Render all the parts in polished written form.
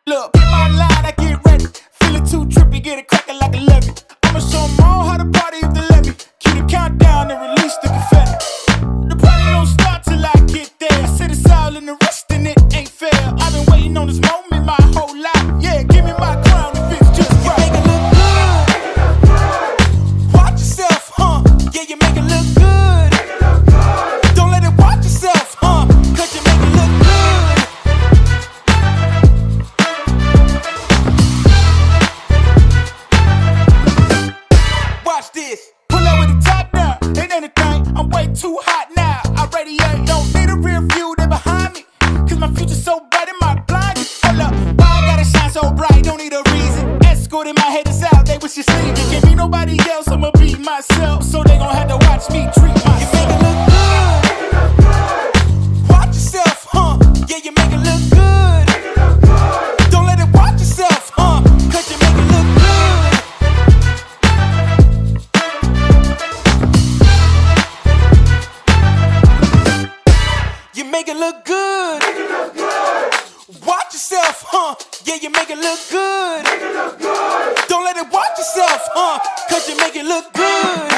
Look, in my line, I get ready. Feeling too trippy, get it cracking like a levy. I'ma show them all how to party if they let me. Cue the countdown and release the confetti. The party don't start till I get there. Sit it's all in the rest and it ain't fair. I've been waiting on this moment my whole life. Yeah, give me my crown if it's just right. You make it look good. Watch yourself, huh? Yeah, you make it look good. Don't let it watch yourself, huh? Cause you make it look good. Watch this. Pull up with the top down. Ain't anything. I'm way too hot now. I radiate. Don't need a rear view. They behind me. Cause my future's so bright in my blind. Hold up. Why I gotta shine so bright? Don't need a reason. Escorting my haters out. They wish you sleeping. Can't be nobody else. I'ma be myself. So they gon' have to watch me treat myself. You make it look good. Watch yourself, huh? Yeah, you make it look good. Don't let it watch yourself, huh? Cause you make it look good. You make it look good. Watch yourself, huh? Yeah, you make it look good. Don't let it watch yourself, huh? Cause you make it look good.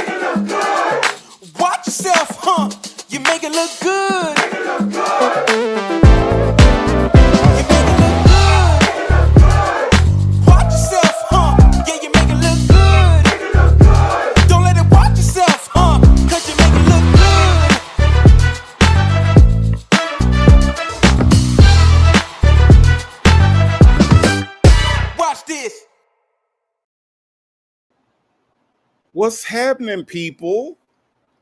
Watch yourself, huh? You make it look good. You make it look good. Watch yourself, huh? Yeah, you make it look good. Don't let it watch yourself, huh? Cause you make it look good. Watch this. What's happening, people?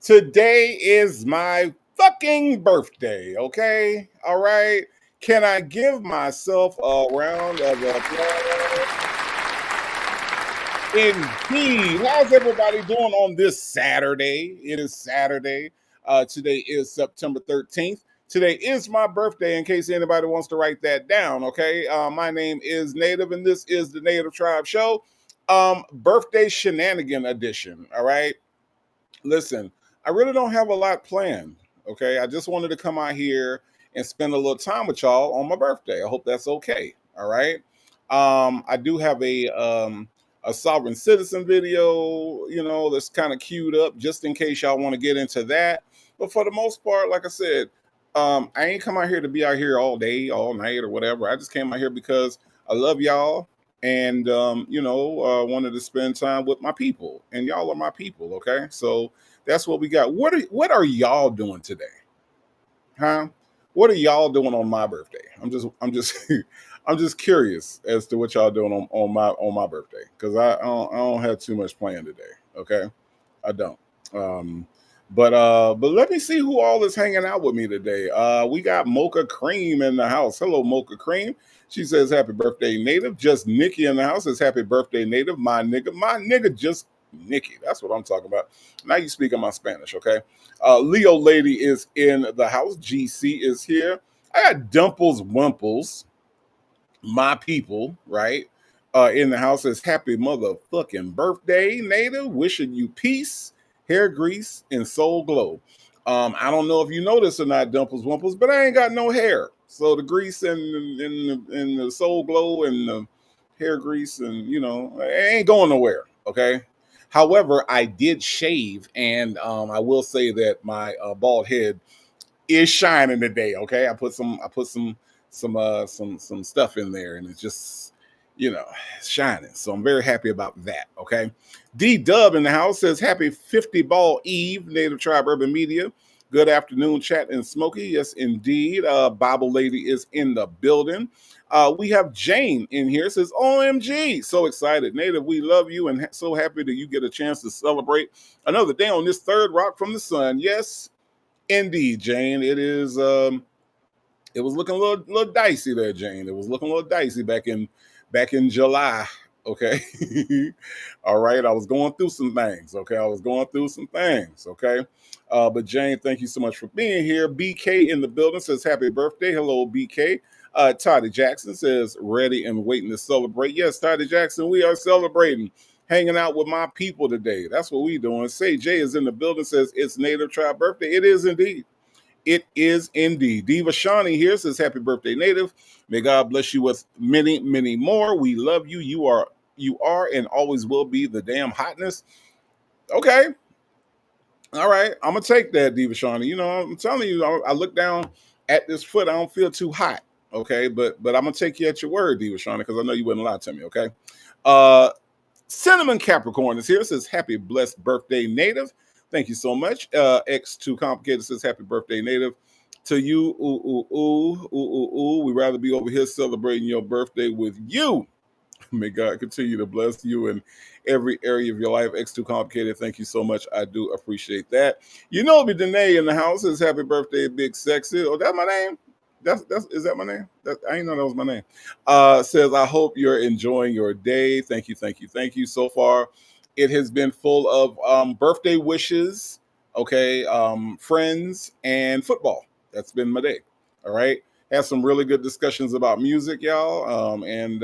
Today is my fucking birthday, okay? All right? Can I give myself a round of applause? Indeed. How's everybody doing on this Saturday? It is Saturday. Today is September 13th. Today is my birthday, in case anybody wants to write that down, okay? My name is Native, and this is the Native Tribe Show. Birthday shenanigan edition, all right? Listen, I really don't have a lot planned, okay? I just wanted to come out here and spend a little time with y'all on my birthday. I hope that's okay, all right? I do have a sovereign citizen video, that's kind of queued up just in case y'all want to get into that. But for the most part, like I said, I ain't come out here to be out here all day, all night, or whatever. I just came out here because I love y'all and wanted to spend time with my people, and y'all are my people. Okay, so that's what we got. What are y'all doing today, huh? What are y'all doing on my birthday? I'm just I'm just curious as to what y'all doing on my birthday, because I don't have too much planned today. Okay, I don't. But let me see who all is hanging out with me today. We got Mocha Cream in the house. Hello, Mocha Cream. She says, happy birthday, Native. Just Nikki in the house says, happy birthday, Native. My nigga, just Nikki. That's what I'm talking about. Now you speaking my Spanish, okay? Leo Lady is in the house. GC is here. I got Dumples Wimples, my people, right? In the house says, happy motherfucking birthday, Native. Wishing you peace, hair grease, and soul glow. I don't know if you know this or not, Dumples Wumples, but I ain't got no hair. So the grease and the soul glow and the hair grease and, it ain't going nowhere, okay? However, I did shave, and I will say that my bald head is shining today, okay? I put some stuff in there, and it's just, shining. So I'm very happy about that, okay? D-Dub in the house says, happy 50 Ball Eve, Native Tribe Urban Media. Good afternoon, chat and Smokey. Yes, indeed. Bible Lady is in the building. We have Jane in here. Says, OMG. So excited. Native, we love you and so happy that you get a chance to celebrate another day on this third rock from the sun. Yes, indeed, Jane. It is, it was looking a little dicey there, Jane. It was looking a little dicey back in July. Okay. All right. I was going through some things. Okay. Okay. But Jane, thank you so much for being here. BK in the building says, happy birthday. Hello, BK. Toddy Jackson says, ready and waiting to celebrate. Yes, Toddy Jackson, we are celebrating, hanging out with my people today. That's what we doing. Say Jay is in the building, says, it's Native Tribe birthday. It is indeed. It is indeed. Diva Shawnee here says, "Happy birthday, Native. May God bless you with many, many more. We love you. You are, and always will be the damn hotness." Okay, all right. I'm gonna take that, Diva Shawnee. You know, I'm telling you, I look down at this foot. I don't feel too hot. Okay, but I'm gonna take you at your word, Diva Shawnee, because I know you wouldn't lie to me. Okay. Uh, Cinnamon Capricorn is here. Says, "Happy blessed birthday, Native." Thank you so much. X2 Complicated says, "Happy birthday, Native." To you, ooh, ooh, ooh, ooh, ooh, ooh. We'd rather be over here celebrating your birthday with you. May God continue to bless you in every area of your life. X2 Complicated, thank you so much. I do appreciate that. You know me, Danae in the house says, "Happy birthday, Big Sexy." Oh, that's my name? That's is that my name? I didn't know that was my name. Says, "I hope you're enjoying your day." Thank you, thank you, thank you. So far, it has been full of birthday wishes, okay, friends, and football. That's been my day. All right. Had some really good discussions about music, y'all. And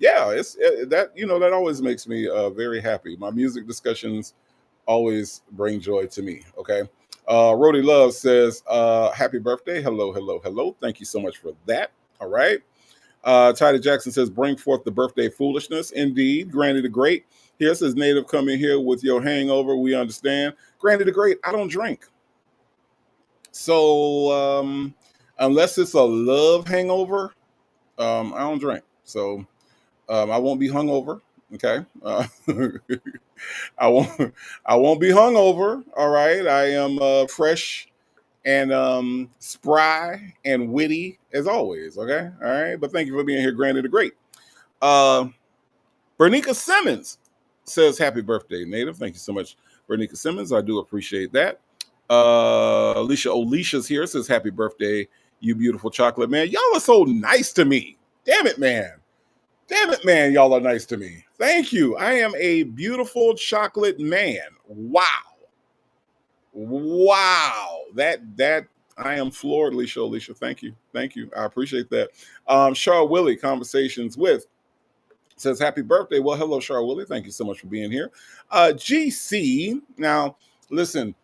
yeah, that that always makes me very happy. My music discussions always bring joy to me. Okay. Rody Love says, "Happy birthday. Hello, hello, hello. Thank you so much for that." All right. Tidy Jackson says, "Bring forth the birthday foolishness." Indeed. Granny the Great here says, "Native, come in here with your hangover. We understand." Granny the Great, I don't drink. So unless it's a love hangover, I don't drink. So I won't be hungover. Okay. I won't. I won't be hungover. All right. I am fresh and spry and witty as always. Okay. All right. But thank you for being here, Granny the Great. Uh, Bernica Simmons says, "Happy birthday, Native." Thank you so much, Bernica Simmons. I do appreciate that. Alicia Olicia's here, says, "Happy birthday, you beautiful chocolate man." Y'all are so nice to me. Damn it, man. Damn it, man. Y'all are nice to me. Thank you. I am a beautiful chocolate man. Wow. Wow. That I am floored, Alicia. Thank you. Thank you. I appreciate that. Char Willie, Conversations with, says, "Happy birthday." Well, hello, Char Willie. Thank you so much for being here. GC. Now, listen,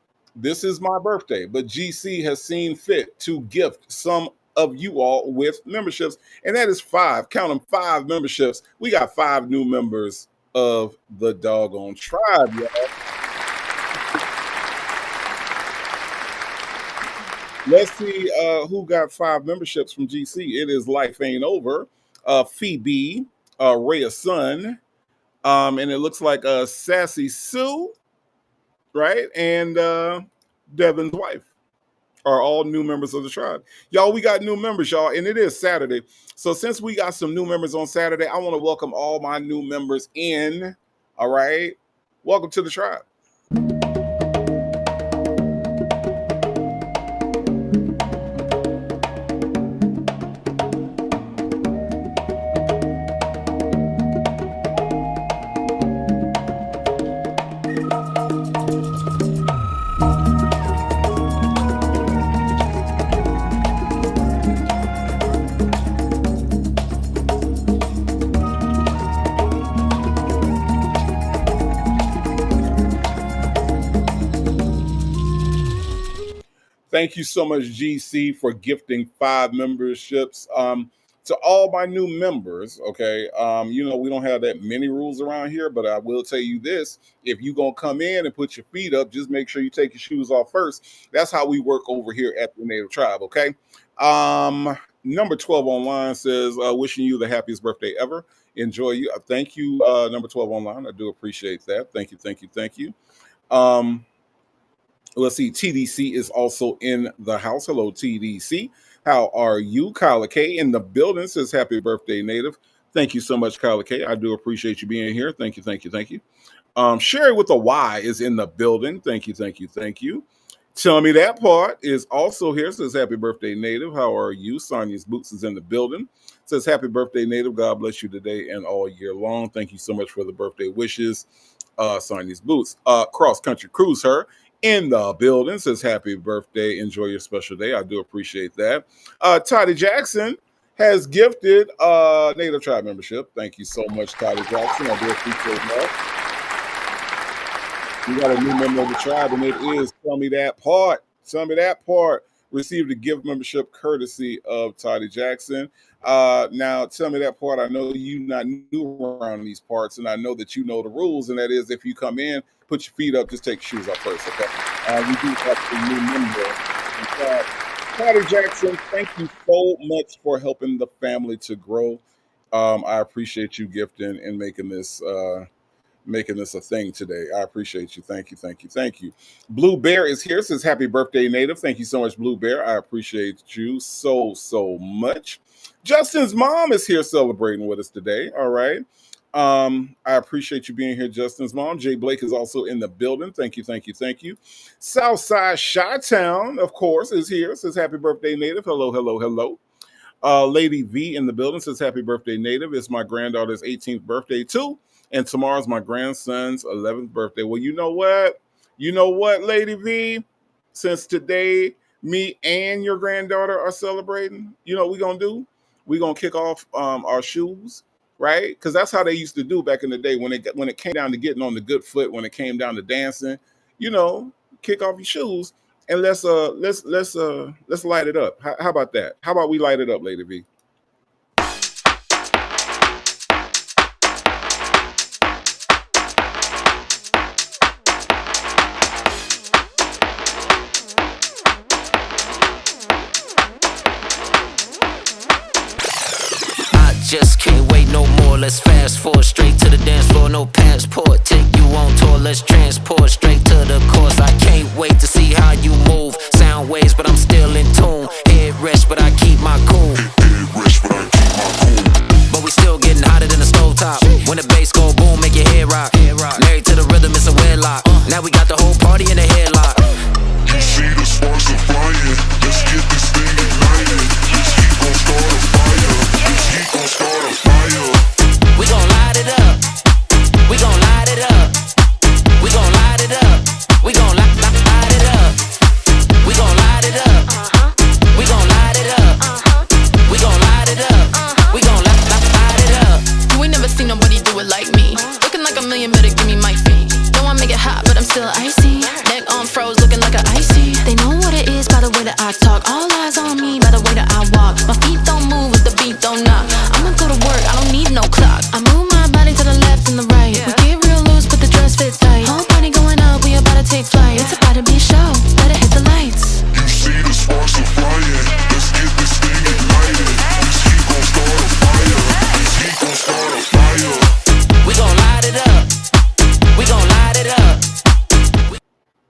this is my birthday, but GC has seen fit to gift some of you all with memberships, and that is 5. Count them, 5 memberships. We got 5 new members of the doggone tribe, y'all. Let's see who got 5 memberships from GC. It is Life Ain't Over, Phoebe, Rhea Sun, and it looks like Sassy Sue, right? And Devin's wife are all new members of the tribe. Y'all, we got new members, y'all, and it is Saturday. So since we got some new members on Saturday, I want to welcome all my new members in. All right. Welcome to the tribe. Thank you so much, GC, for gifting 5 memberships. To all my new members, okay, we don't have that many rules around here, but I will tell you this. If you're going to come in and put your feet up, just make sure you take your shoes off first. That's how we work over here at the Native Tribe, okay? Number 12 online says, "Wishing you the happiest birthday ever. Enjoy you." Thank you, number 12 online. I do appreciate that. Thank you, thank you, thank you. Let's see. TDC is also in the house. Hello, TDC. How are you? Kyla K in the building says, "Happy birthday, Native." Thank you so much, Kyla K. I do appreciate you being here. Thank you, thank you, thank you. Sherry with a Y is in the building. Thank you, thank you, thank you. Tell Me That Part is also here. Says, "Happy birthday, Native." How are you? Sonia's Boots is in the building. Says, "Happy birthday, Native. God bless you today and all year long." Thank you so much for the birthday wishes. Sonia's Boots. Cross Country Cruiser in the building says, "Happy birthday. Enjoy your special day." I do appreciate that. Toddy Jackson has gifted Native Tribe membership. Thank you so much, Toddy Jackson. I do appreciate that. We got a new member of the tribe, and it is Tell Me That Part. Tell me that part. Received a gift membership courtesy of Toddy Jackson. Now, tell me that part. I know you not new around these parts, and I know that you know the rules, and that is if you come in, put your feet up, just take your shoes off first, okay? We do have a new member. Toddy Jackson, thank you so much for helping the family to grow. I appreciate you gifting and making this a thing today. I appreciate you. Thank you, thank you, thank you. Blue Bear is here. Says happy birthday, Native. Thank you so much, Blue Bear. I appreciate you so much. Justin's mom is here celebrating with us today. All right. I appreciate you being here, Justin's mom. Jay Blake is also in the building. Thank you, thank you, thank you. Southside Chi-Town, of course, is here. Says happy birthday, Native. Hello, hello, hello. Lady V in the building says happy birthday, Native. It's my granddaughter's 18th birthday too, and tomorrow's my grandson's 11th birthday. Well, you know what? You know what, Lady V? Since today me and your granddaughter are celebrating, you know what we're gonna do? We're gonna kick off our shoes, right? Because that's how they used to do back in the day when it came down to getting on the good foot, when it came down to dancing, you know, kick off your shoes and let's light it up. How about that? How about we light it up, Lady V? Just can't wait no more. Let's fast forward straight to the dance floor. No passport, take you on tour. Let's transport straight to the course. I can't wait to see how you move. Sound waves, but I'm still in tune. Head rest, but I keep my cool. But we still getting hotter than the stovetop. When the bass go boom, make your head rock. Married to the rhythm, it's a wedlock. Now we got the whole party in a headlock. You see the sparks are flying. Let's get this thing ignited. This heat gon' start a fire. This heat gon' start a fire. We gon' light it up. We gon' light it up. We gon' light it up. We gon' light it up. We gon' light it up. We gon' light it up. We gon' light it up. We gon' light it up. You ain't never seen nobody do it like me. Looking like a million, better give me my feet. Know I make it hot, but I'm still icy. Neck on froze, looking like an icy. They know what it is by the way that I talk. All eyes on me by the way that I walk. My feet don't move if the beat don't knock. I'ma go to work, I don't need no clock. I move my body to the left and the right. We get real loose, but the dress fits tight. Whole party going up, we about to take flight. It's about to be a show, better hit the lights. You see the sparks are flying. Let's get this thing ignited. This heat gon' start a fire. This heat gon' start a fire. We gon' light it up. We gon' light it up.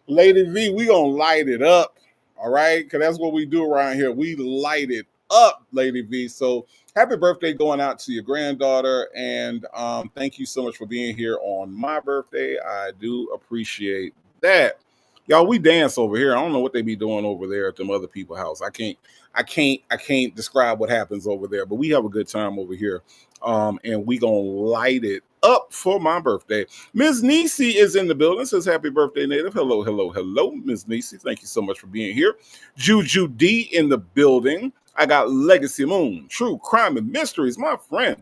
Lady V, we gonna light it up. All right, because that's what we do around here. We light it up, Lady V. So happy birthday going out to your granddaughter, and thank you so much for being here on my birthday. I do appreciate that. Y'all, we dance over here. I don't know what they be doing over there at them other people's house. I can't describe what happens over there, but we have a good time over here. And we gonna light it up for my birthday. Ms. Nisi is in the building. Says happy birthday, Native. Hello, hello, hello, Ms. Nisi. Thank you so much for being here. Juju D in the building. I got Legacy Moon, True Crime and Mysteries, my friend.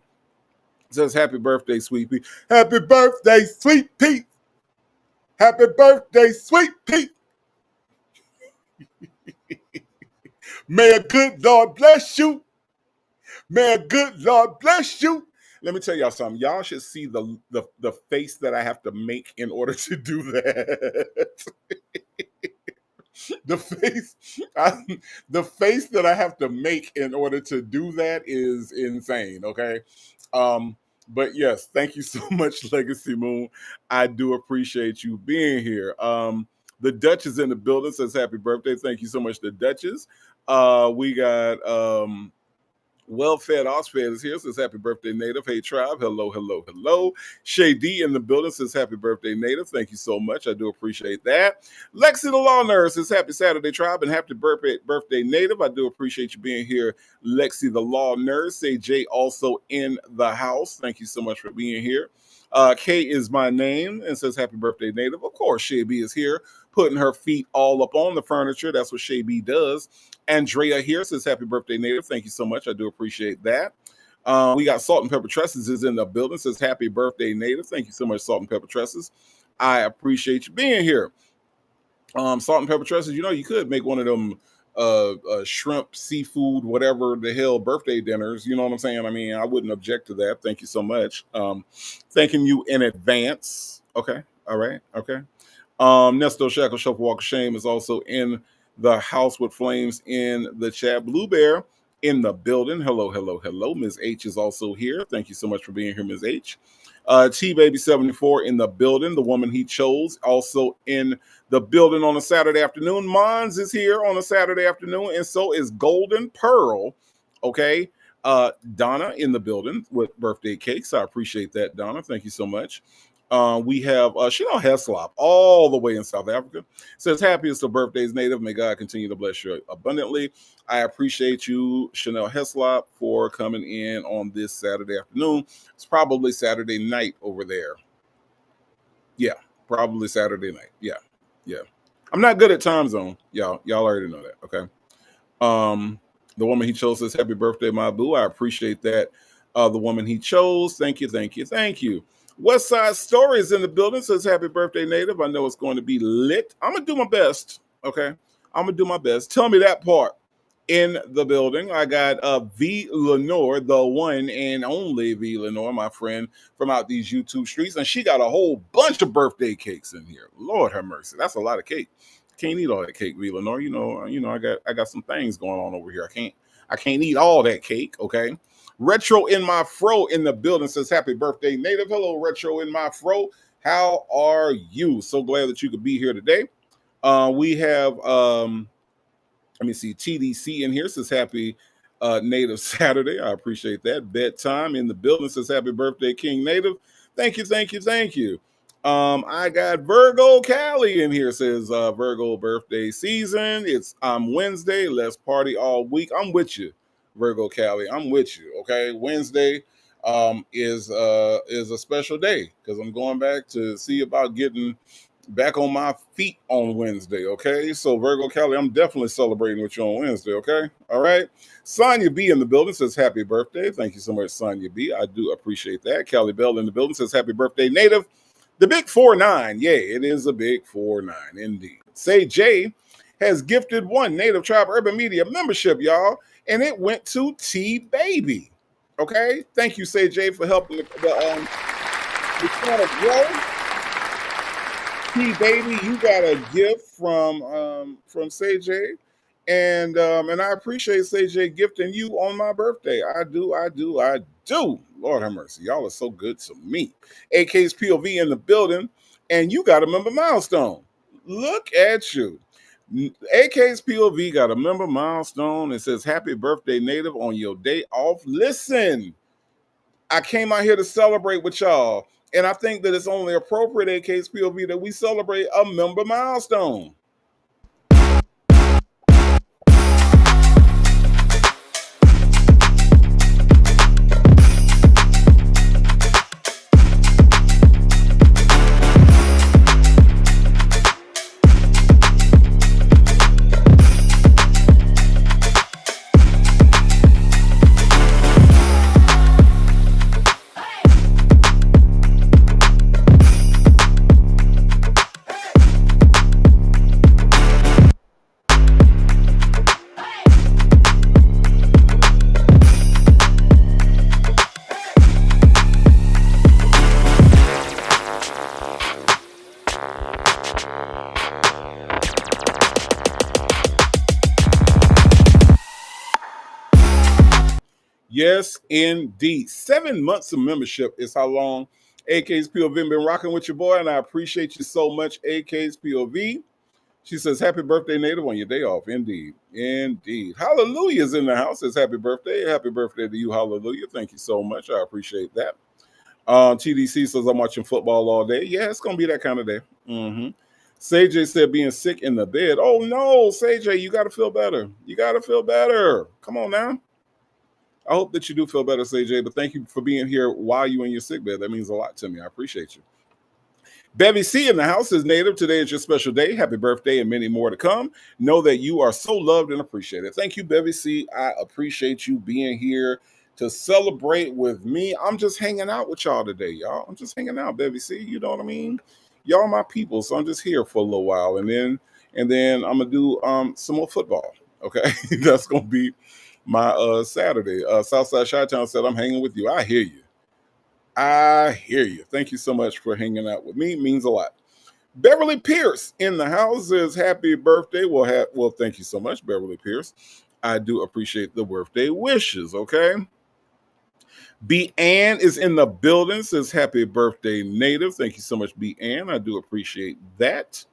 Says happy birthday, Sweet Pea. Happy birthday, Sweet Pea. Happy birthday, Sweet Pea. May a good Lord bless you. May a good Lord bless you. Let me tell y'all something. Y'all should see the face that I have to make in order to do that. the face that I have to make in order to do that is insane. Okay. But yes, thank you so much, Legacy Moon. I do appreciate you being here. The Dutch is in the building, says happy birthday. Thank you so much, the Duchess. We got Well-Fed Osfed is here, says happy birthday, Native. Hey, Tribe. Hello, hello, hello. Shay D in the building says happy birthday, Native. Thank you so much. I do appreciate that. Lexi the Law Nurse says happy Saturday, Tribe, and happy birthday, Native. I do appreciate you being here, Lexi the Law Nurse. Say Jay also in the house. Thank you so much for being here. K is my name and says happy birthday, Native. Of course, Shay B is here, putting her feet all up on the furniture. That's what Shay B does. Andrea here says happy birthday, Native. Thank you so much. I do appreciate that. We got Salt and Pepper Tresses is in the building, says happy birthday, Native. Thank you so much, Salt and Pepper Tresses. I appreciate you being here. Salt and pepper dressings. You know, you could make one of them shrimp, seafood, whatever the hell birthday dinners. You know what I'm saying? I mean, I wouldn't object to that. Thank you so much. Thanking you in advance. Okay. All right. Okay. Nesto Shackle Shuffle Walk of Shame is also in the house with flames in the chat. Blue Bear in the building. Hello, hello, hello. Ms. H is also here. Thank you so much for being here, Ms. H. T Baby 74 in the building. The woman he chose also in the building on a Saturday afternoon. Mons is here on a Saturday afternoon, and so is Golden Pearl. Okay. Donna in the building with birthday cakes. I appreciate that, Donna. Thank you so much. We have Chanel Heslop all the way in South Africa. Says, happiest of birthdays, Native. May God continue to bless you abundantly. I appreciate you, Chanel Heslop, for coming in on this Saturday afternoon. It's probably Saturday night over there. Yeah, probably Saturday night. Yeah. I'm not good at time zone. Y'all already know that. Okay. The woman he chose says, happy birthday, my boo. I appreciate that. The woman he chose. Thank you. West Side Story is in the building. Says, happy birthday, Native. I know it's going to be lit. I'm going to do my best. Okay. I'm going to do my best. Tell me that part. In the building, I got V. Lenore, the one and only V. Lenore, my friend from out these YouTube streets, and she got a whole bunch of birthday cakes in here. Lord have mercy, that's a lot of cake. Can't eat all that cake, V. Lenore. You know, I got some things going on over here. I can't eat all that cake. Okay. Retro in my fro in the building says, happy birthday, Native. Hello, Retro in my fro. How are you? So glad that you could be here today. We have let me see, TDC in here says happy Native Saturday. I appreciate that. Bedtime in the building says happy birthday, King Native. Thank you. I got Virgo Cali in here says Virgo birthday season. It's Wednesday. Let's party all week. I'm with you, Virgo Cali. I'm with you. Okay, Wednesday is a special day because I'm going back to see about getting back on my feet on Wednesday, okay? So Virgo Cali, I'm definitely celebrating with you on Wednesday, okay? All right. Sonya B in the building says happy birthday. Thank you so much, Sonya B. I do appreciate that. Callie Bell in the building says happy birthday, Native. The big 4-9. Yeah, it is a big 4-9 indeed. Say J has gifted one Native Tribe Urban Media membership, y'all, and it went to T Baby. Okay? Thank you, Say J, for helping the channel grow. T Baby, you got a gift from Say J, and I appreciate Say J gifting you on my birthday. I do. Lord have mercy, y'all are so good to me. AK's POV in the building, and you got a member milestone. Look at you. AK's POV got a member milestone. It says happy birthday, Native, on your day off. Listen, I came out here to celebrate with y'all. And I think that it's only appropriate, AK's POV, that we celebrate a member milestone. Yes, indeed. 7 months of membership is how long AK's POV been rocking with your boy, and I appreciate you so much, AK's POV. She says, happy birthday, Native, on your day off. Indeed. Hallelujah's in the house. Says happy birthday. Happy birthday to you, Hallelujah. Thank you so much. I appreciate that. TDC says, I'm watching football all day. Yeah, it's going to be that kind of day. Say J said being sick in the bed. Oh, no, Say J, you got to feel better. Come on now. I hope that you do feel better, CJ, but thank you for being here while you're in your sick bed. That means a lot to me. I appreciate you. Bevy C in the house is Native. Today is your special day. Happy birthday and many more to come. Know that you are so loved and appreciated. Thank you, Bevy C. I appreciate you being here to celebrate with me. I'm just hanging out with y'all today, y'all. I'm just hanging out, Bevy C. You know what I mean? Y'all my people, so I'm just here for a little while. And then, and then I'm gonna do some more football. Okay, that's gonna be my Saturday. Southside Chi-Town said, "I'm hanging with you." I hear you. I hear you. Thank you so much for hanging out with me. It means a lot. Beverly Pierce in the house says, "Happy birthday." Well, thank you so much, Beverly Pierce. I do appreciate the birthday wishes. Okay. B. Ann is in the building, says, "Happy birthday, Native." Thank you so much, B. Ann. I do appreciate that.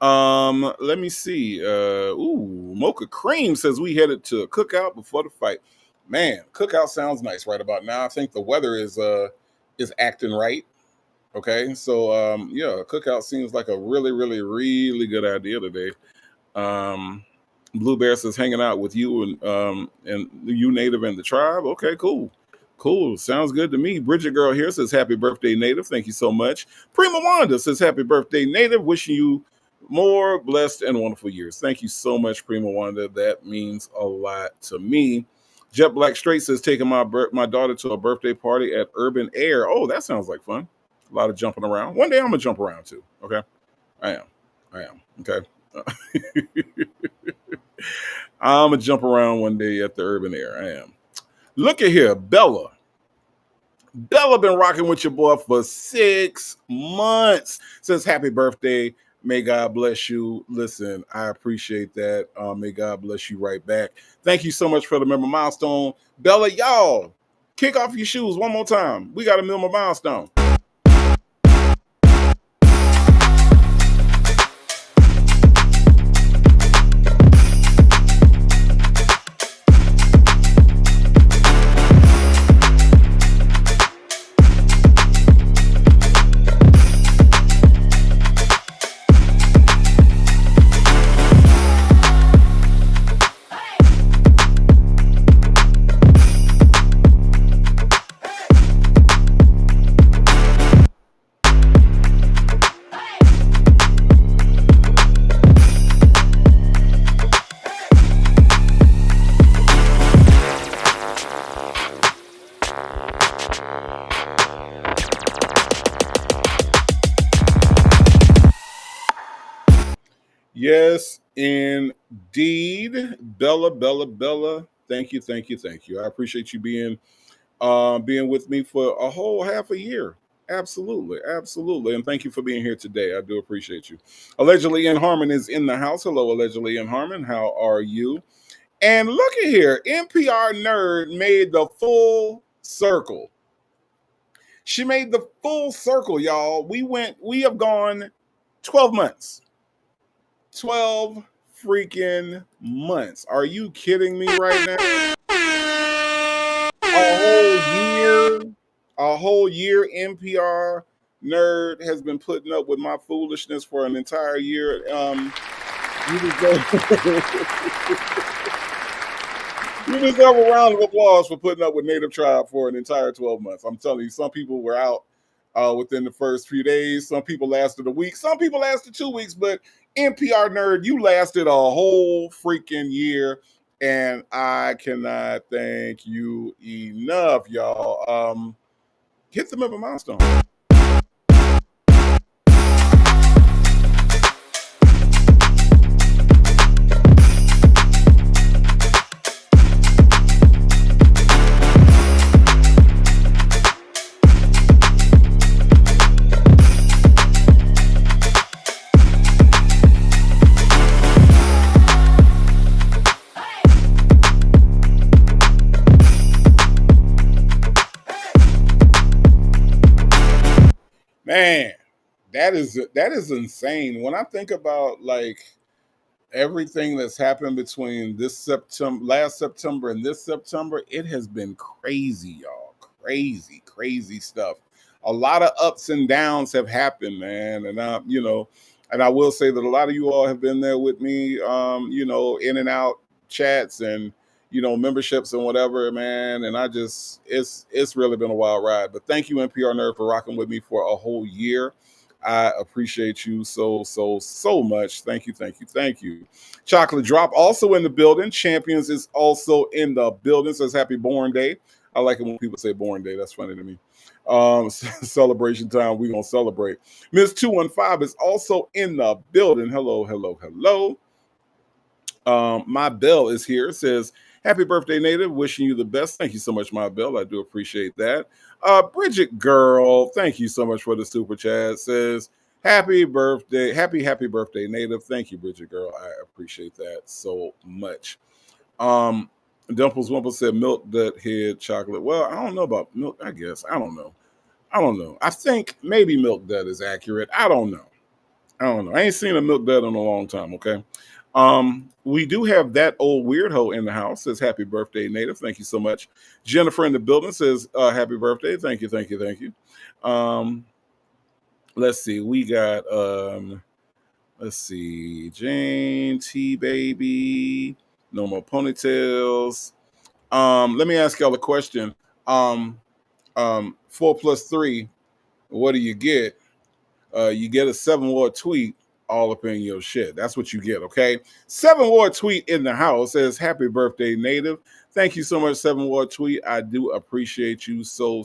Let me see. Mocha Cream says, "We headed to a cookout before the fight." Man, cookout sounds nice right about now. I think the weather is acting right. Okay, so yeah, a cookout seems like a really, really, really good idea today. Um, Blue Bear says, "Hanging out with you and you, Native, and the tribe." Okay, cool. Cool. Sounds good to me. Bridget Girl here says, "Happy birthday, Native." Thank you so much. Prima Wanda says, "Happy birthday, Native. Wishing you more blessed and wonderful years." Thank you so much, Prima Wanda. That means a lot to me. Jet Black Straight says, "Taking my daughter to a birthday party at Urban Air." Oh, that sounds like fun. A lot of jumping around. One day I'm gonna jump around too. Okay. I am. I am. Okay. I'm gonna jump around one day at the Urban Air. I am. Look at here, Bella. Bella been rocking with your boy for 6 months. Says, "Happy birthday. May God bless you." Listen, I appreciate that. May God bless you right back. Thank you so much for the member milestone. Bella, y'all, kick off your shoes one more time. We got a member milestone. Yes, indeed. Bella, Bella, Bella. Thank you, thank you, thank you. I appreciate you being with me for a whole half a year. Absolutely, absolutely. And thank you for being here today. I do appreciate you. Allegedly in Harmon is in the house. Hello, Allegedly in Harmon. How are you? And look at here. NPR Nerd made the full circle. She made the full circle, y'all. We have gone 12 months. 12 freaking months. Are you kidding me right now? A whole year NPR Nerd has been putting up with my foolishness for an entire year. You deserve, you deserve a round of applause for putting up with Native Tribe for an entire 12 months. I'm telling you, some people were out within the first few days. Some people lasted a week. Some people lasted 2 weeks. But NPR Nerd, you lasted a whole freaking year. And I cannot thank you enough, y'all. Hit the member milestone. Man, that is insane. When I think about like everything that's happened between last September and this September, it has been crazy, y'all. Crazy, crazy stuff. A lot of ups and downs have happened, man. And I will say that a lot of you all have been there with me, in and out chats and memberships and whatever, man. And it's really been a wild ride. But thank you, NPR Nerd, for rocking with me for a whole year. I appreciate you so, so, so much. Thank you, thank you, thank you. Chocolate Drop also in the building. Champions is also in the building. Says happy born day. I like it when people say born day. That's funny to me. Celebration time. We gonna celebrate. Miss 215 is also in the building. Hello, hello, hello. My Bell is here. Says, happy birthday, Native. Wishing you the best. Thank you so much, My Bell. I do appreciate that. Bridget Girl, thank you so much for the super chat. Says, happy birthday, happy birthday, Native. Thank you, Bridget Girl. I appreciate that so much. Dimples Wimple said milk dud head chocolate. Well, I don't know about milk, I guess. I don't know. I think maybe milk dud is accurate. I don't know. I ain't seen a milk dud in a long time, okay? We do have that old weird hoe in the house. Says happy birthday, Native. Thank you so much. Jennifer in the building says happy birthday. Thank you. Let's see. We got Jane T baby. No more ponytails. Let me ask y'all a question. 4 plus 3, what do you get? You get a 7-word tweet all up in your shit. That's what you get, okay? 7-word tweet in the house says, happy birthday, Native. Thank you so much, 7-word tweet. I do appreciate you so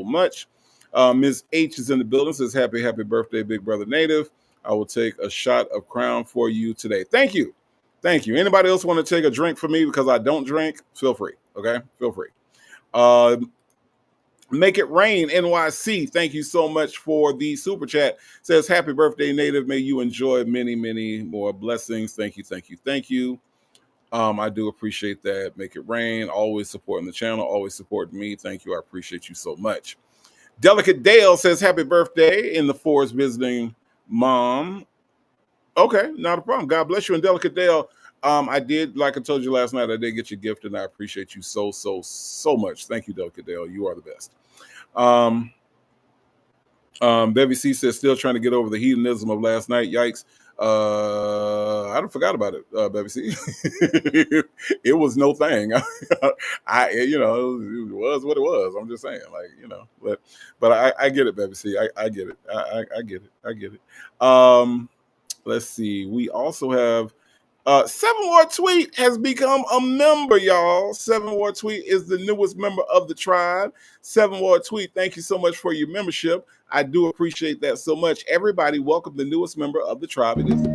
much. Ms. H is in the building, says, happy birthday, big brother Native. I will take a shot of Crown for you today. Thank you. Anybody else want to take a drink for me because I don't drink? Feel free, okay? Feel free. Make It Rain NYC, thank you so much for the super chat. Says happy birthday, Native. May you enjoy many more blessings. Thank you. I do appreciate that. Make It Rain, always supporting the channel, always supporting me. Thank you. I appreciate you so much. Delicate Dale says happy birthday in the forest visiting mom. Okay, not a problem. God bless you. And Delicate Dale, I did, like I told you last night, I did get your gift, and I appreciate you so much. Thank you, Delicate Dale. You are the best. Bevy C says, still trying to get over the hedonism of last night. Yikes. I forgot about it, Bevy C. It was no thing. It was what it was. I'm just saying, but I get it, Bevy C. I get it. I get it. Let's see. We also have 7-word tweet has become a member, y'all. 7-word tweet is the newest member of the tribe. 7-word tweet, thank you so much for your membership. I do appreciate that so much. Everybody, welcome the newest member of the tribe. It is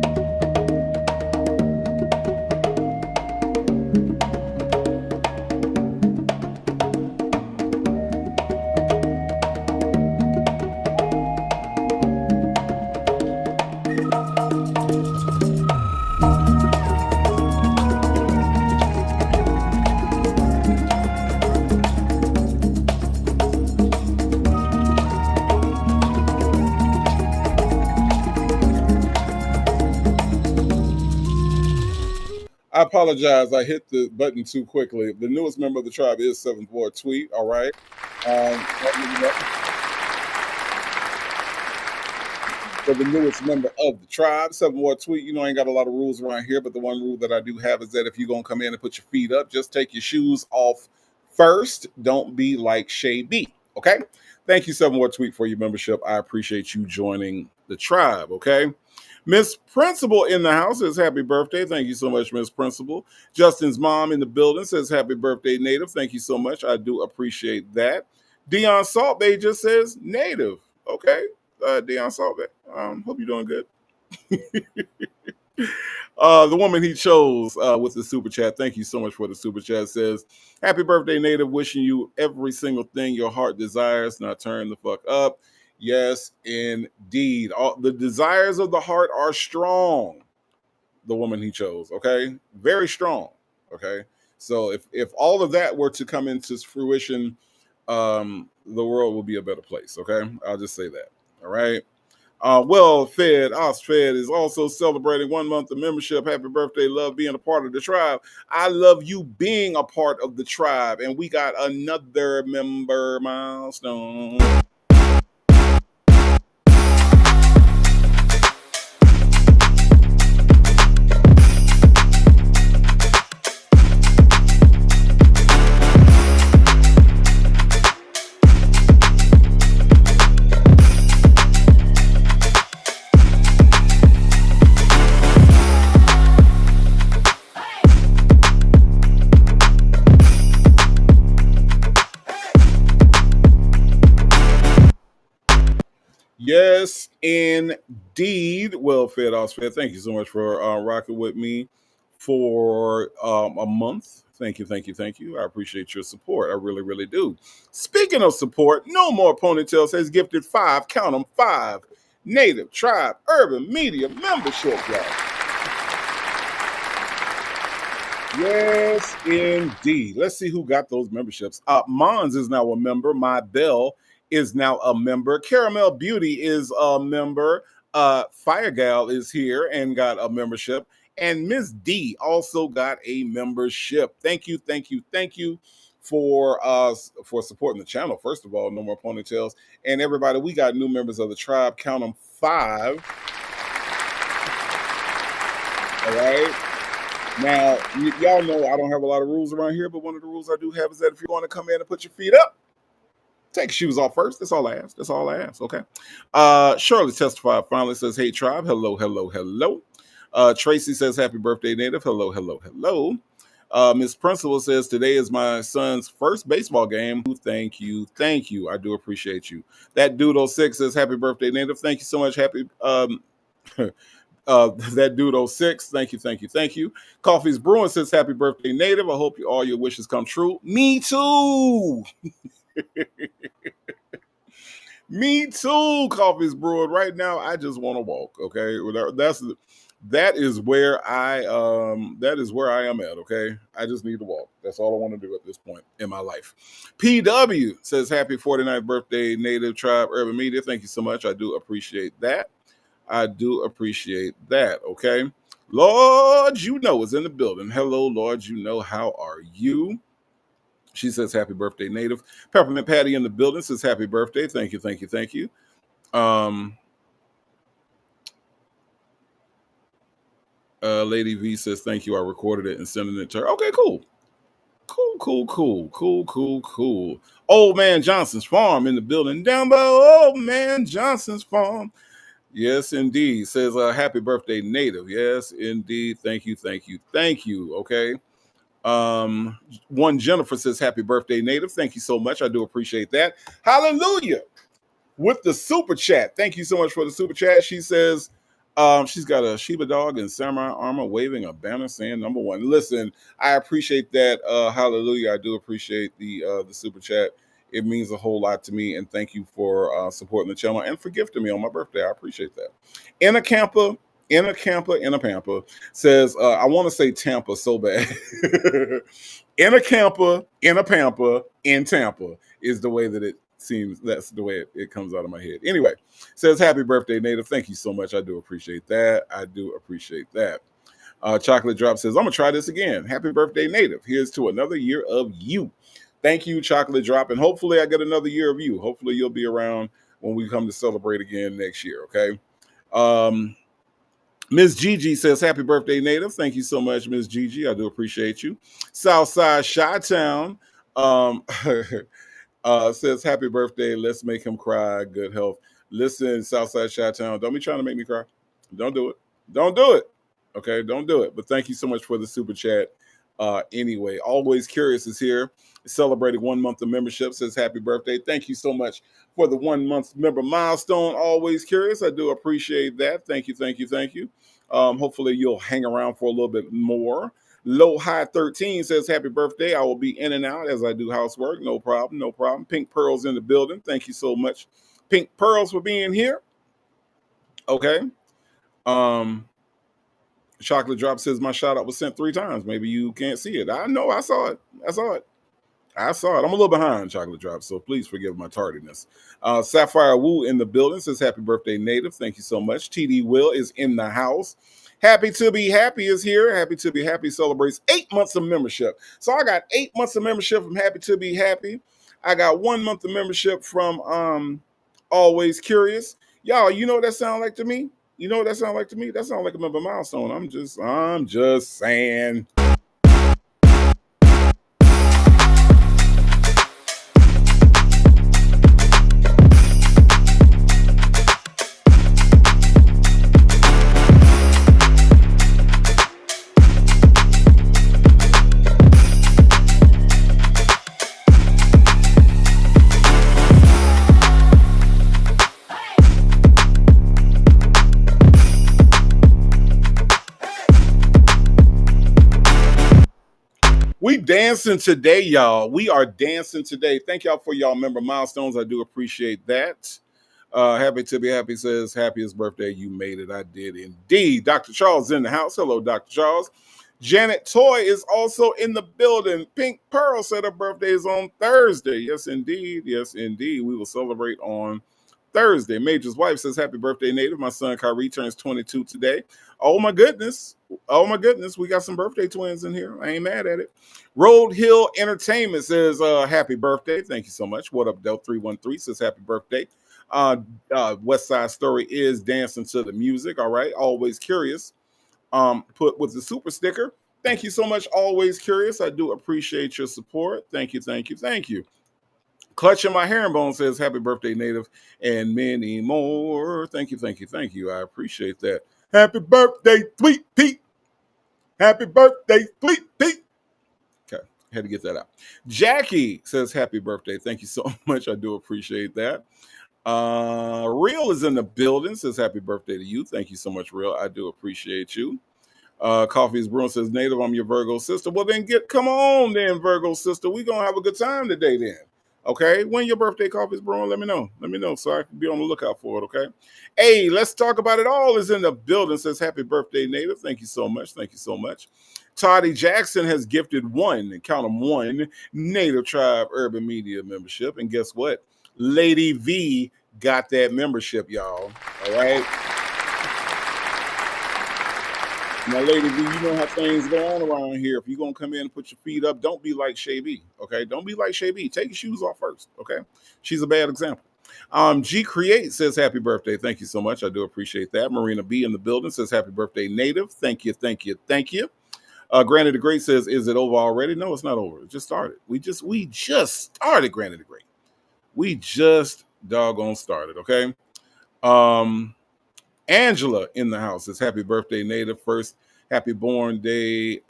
I apologize. I hit the button too quickly. The newest member of the tribe is 7-word tweet. All right. For the newest member of the tribe, 7-word tweet. I ain't got a lot of rules around here, but the one rule that I do have is that if you're going to come in and put your feet up, just take your shoes off first. Don't be like Shay B. Okay. Thank you, 7-word tweet, for your membership. I appreciate you joining the tribe. Okay. Miss Principal in the house says happy birthday. Thank you so much, Miss Principal. Justin's mom in the building says happy birthday, Native. Thank you so much. I do appreciate that. Dion Salt Bay just says Native. Okay. Dion Salt Bay. Hope you're doing good. The woman he chose with the super chat. Thank you so much for the super chat. Says, happy birthday, Native. Wishing you every single thing your heart desires. Now turn the fuck up. Yes, indeed. The desires of the heart are strong. The woman he chose, okay? Very strong, okay? So if all of that were to come into fruition, the world will be a better place, okay? I'll just say that, all right? Osfed is also celebrating 1 month of membership. Happy birthday, love being a part of the tribe. I love you being a part of the tribe. And we got another member milestone. Yes, indeed. Well fed, Osfed. Thank you so much for rocking with me for a month. Thank you, thank you, thank you. I appreciate your support. I really, really do. Speaking of support, No More Ponytails has gifted 5, count them, 5 Native Tribe Urban Media membership, y'all. Yes, indeed. Let's see who got those memberships. Mons is now a member. My Bell is now a member. Caramel Beauty is a member. Fire Gal is here and got a membership. And Miss D also got a membership. Thank you, thank you, thank you for supporting the channel. First of all, No More Ponytails. And everybody, we got new members of the tribe. Count them, 5. All right. Now, y'all know I don't have a lot of rules around here, but one of the rules I do have is that if you want to come in and put your feet up, take your shoes off first. That's all I ask. That's all I ask. Okay. Shirley testified finally says, "Hey tribe, hello, hello, hello." Tracy says, "Happy birthday, Native." Hello, hello, hello. Miss Principal says, "Today is my son's first baseball game." Thank you, thank you. I do appreciate you. That Doodle 6 says, "Happy birthday, Native." Thank you so much. Happy that dude 06, thank you, thank you, thank you. Coffee's Brewing says, "Happy birthday, Native. I hope all your wishes come true." Me too. Me too. Coffee's Brewing. Right now, I just want to walk. Okay, that is where I am at. Okay, I just need to walk. That's all I want to do at this point in my life. PW says, "Happy 49th birthday, Native Tribe Urban Media." Thank you so much. I do appreciate that. I do appreciate that. Okay. Lord, you know is in the building. Hello, Lord, you know. How are you? She says, "Happy birthday, Native." Peppermint Patty in the building says, "Happy birthday." Thank you, thank you, thank you. Lady V says, "Thank you. I recorded it and sent it to her." Okay, cool. Cool. Old Man Johnson's Farm in the building. Down by Old Man Johnson's Farm. Yes, indeed. Says, "Happy birthday, Native." Yes, indeed. Thank you, thank you, thank you. Okay. One Jennifer says, "Happy birthday, Native." Thank you so much. I do appreciate that. Hallelujah. With the super chat. Thank you so much for the super chat. She says, she's got a Sheba dog in samurai armor waving a banner saying number 1. Listen, I appreciate that. Hallelujah. I do appreciate the super chat. It means a whole lot to me, and thank you for supporting the channel and for gifting me on my birthday. I appreciate that. In a Pampa says, I want to say Tampa so bad. In a Pampa, in Tampa is the way that it seems. That's the way it comes out of my head. Anyway, says, "Happy birthday, Native." Thank you so much. I do appreciate that. I do appreciate that. Chocolate Drop says, "I'm going to try this again. Happy birthday, Native. Here's to another year of you." Thank you, Chocolate Drop. And hopefully I get another year of you. Hopefully you'll be around when we come to celebrate again next year, okay? Ms. Gigi says, "Happy birthday, Native." Thank you so much, Ms. Gigi. I do appreciate you. Southside Chi-Town says, "Happy birthday. Let's make him cry. Good health." Listen, Southside Chi-Town, don't be trying to make me cry. Don't do it. Don't do it. Okay, don't do it. But thank you so much for the super chat. Anyway, Always Curious is here, celebrating 1 month of membership. Says, "Happy birthday." Thank you so much for the 1 month member milestone. Always Curious. I do appreciate that. Thank you, thank you, thank you. Hopefully you'll hang around for a little bit more. Low High 13 says, "Happy birthday. I will be in and out as I do housework." No problem, no problem. Pink Pearls in the building. Thank you so much, Pink Pearls, for being here. Okay. Chocolate Drop says, "My shout out was sent 3 times. Maybe you can't see it." I know, I saw it. I'm a little behind, Chocolate Drop, so please forgive my tardiness. Sapphire Wu in the building says, "Happy birthday, Native." Thank you so much. TD Will is in the house. Happy to Be Happy is here. Happy to Be Happy celebrates 8 months of membership. So I got 8 months of membership from Happy to Be Happy. I got 1 month of membership from Always Curious. Y'all, you know what that sound like to me? You know what that sound like to me? That sound like a member milestone. I'm just saying. dancing today, y'all. We are dancing today. Thank y'all for y'all member milestones. I do appreciate that. Happy to be happy says, happiest birthday. You made it. I did indeed. Dr. Charles in the house. Hello, Dr. Charles. Janet Toy is also in the building. Pink Pearl said her birthday is on Thursday. Yes, indeed. Yes, indeed. We will celebrate on Thursday. Major's wife says, happy birthday, Native. My son Kyrie turns 22 today. Oh, my goodness. Oh, my goodness. We got some birthday twins in here. I ain't mad at it. Road Hill Entertainment says, happy birthday. Thank you so much. What up, Del 313 says, happy birthday. West Side Story is dancing to the music. All right. Always curious. Put with the super sticker. Thank you so much. Always curious. I do appreciate your support. Thank you. Thank you. Thank you. Clutching my herringbone says, happy birthday, Native, and many more. Thank you. Thank you. Thank you. I appreciate that. Happy birthday, Sweet Pete. Happy birthday, Sweet Pete. Okay. Had to get that out. Jackie says, happy birthday. Thank you so much. I do appreciate that. Real is in the building, says happy birthday to you. Thank you so much, Real. I do appreciate you. Coffee's Brewing says, Native, I'm your Virgo sister. Well, then come on then, Virgo sister. We're gonna have a good time today then. Okay. When your birthday, Coffee's Brewing, let me know. Let me know so I can be on the lookout for it. Okay. Hey, let's talk about it all is in the building, says happy birthday, Native. Thank you so much. Thank you so much. Toddy Jackson has gifted one, count them, one Native Tribe Urban Media membership. And guess what? Lady V got that membership, y'all. All right. Now, Lady V, you know how things go on around here. If you're going to come in and put your feet up, don't be like Shay B, okay? Don't be like Shay B. Take your shoes off first, okay? She's a bad example. G Create says, happy birthday. Thank you so much. I do appreciate that. Marina B in the building says, happy birthday, Native. Thank you, thank you, thank you. Granny the Great says, is it over already? No, it's not over. It just started. We just started, Granny the Great. We just doggone started, okay? Angela in the house says, happy birthday, Native. First, happy born day,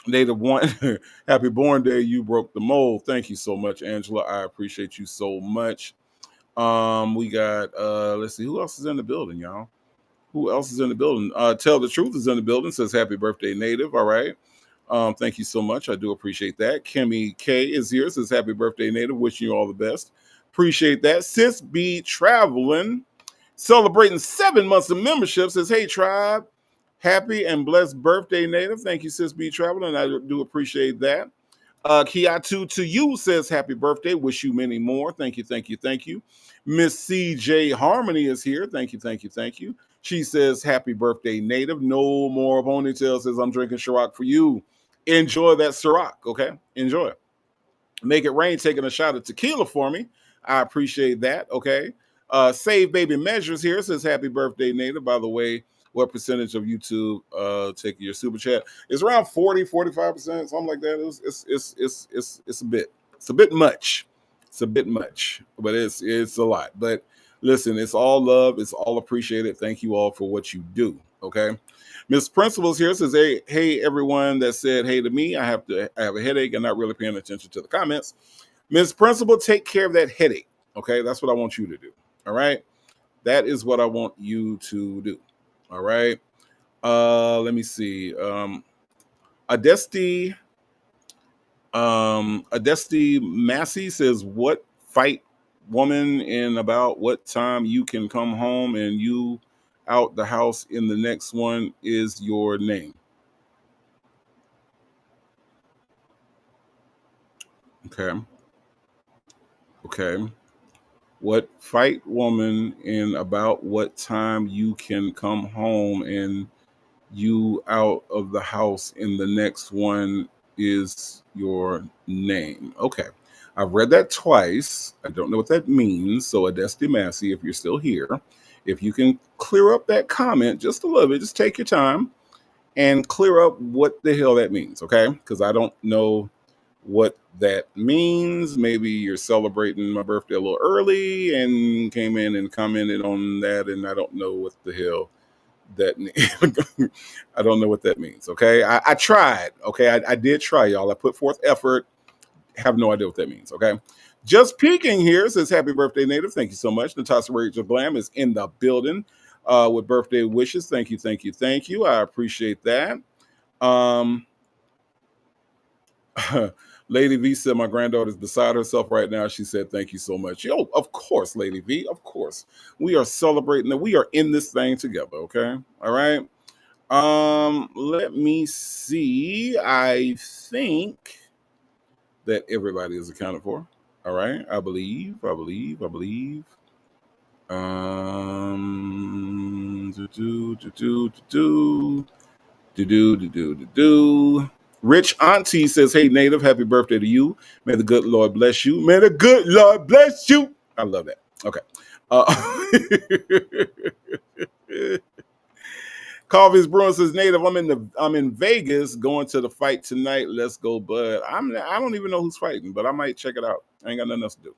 Native one. Happy born day, you broke the mold. Thank you so much, Angela. I appreciate you so much. We got, let's see, who else is in the building, y'all? Who else is in the building? Tell the Truth is in the building, says, happy birthday, Native. All right. Thank you so much. I do appreciate that. Kimmy K is here, says, happy birthday, Native. Wishing you all the best. Appreciate that. Sis B Traveling, celebrating 7 months of membership, says, hey, Tribe, happy and blessed birthday, Native. Thank you, Sis B Traveling. I do appreciate that. Kiatu to you says, happy birthday. Wish you many more. Thank you, thank you, thank you. Miss CJ Harmony is here. Thank you, thank you, thank you. She says, happy birthday, Native. No more ponytail, says, I'm drinking Ciroc for you. Enjoy that Ciroc, okay? Enjoy it. Make It Rain taking a shot of tequila for me. I appreciate that, okay? Save Baby Measures here says, happy birthday, Native. By the way, what percentage of YouTube take your super chat? It's around 40-45%, something like that. It's a bit. It's a bit much. It's a bit much, but it's a lot. But listen, it's all love. It's all appreciated. Thank you all for what you do. Okay. Miss Principals here says, hey, everyone that said hey to me. I have a headache and not really paying attention to the comments. Miss Principal, take care of that headache. Okay, that's what I want you to do. All right. That is what I want you to do. All right. Let me see. Adesti Massey says, what fight woman in about what time you can come home and you out the house in the next one is your name. Okay. What fight woman in about what time you can come home and you out of the house in the next one is your name. Okay. I've read that twice. I don't know what that means. So Adesti Massey, if you're still here, if you can clear up that comment just a little bit, just take your time and clear up what the hell that means. Okay. Because I don't know what that means. Maybe you're celebrating my birthday a little early and came in and commented on that. And I don't know what the hell that I don't know what that means. Okay. I tried. Okay. I did try, y'all. I put forth effort. Have no idea what that means. Okay. Just peeking here says, happy birthday, Native. Thank you so much. Natasha Rachel Glam is in the building with birthday wishes. Thank you. Thank you. Thank you. I appreciate that. Lady V said, my granddaughter's beside herself right now. She said, thank you so much. Yo, of course, Lady V, of course. We are celebrating that we are in this thing together, okay? All right. Let me see. I think that everybody is accounted for. All right. I believe. Do. Rich Auntie says, hey, Native, happy birthday to you. May the good Lord bless you. May the good Lord bless you. I love that. Okay. Coffee's Bruin says, Native, I'm in Vegas going to the fight tonight. Let's go, bud. I don't even know who's fighting, but I might check it out. I ain't got nothing else to do.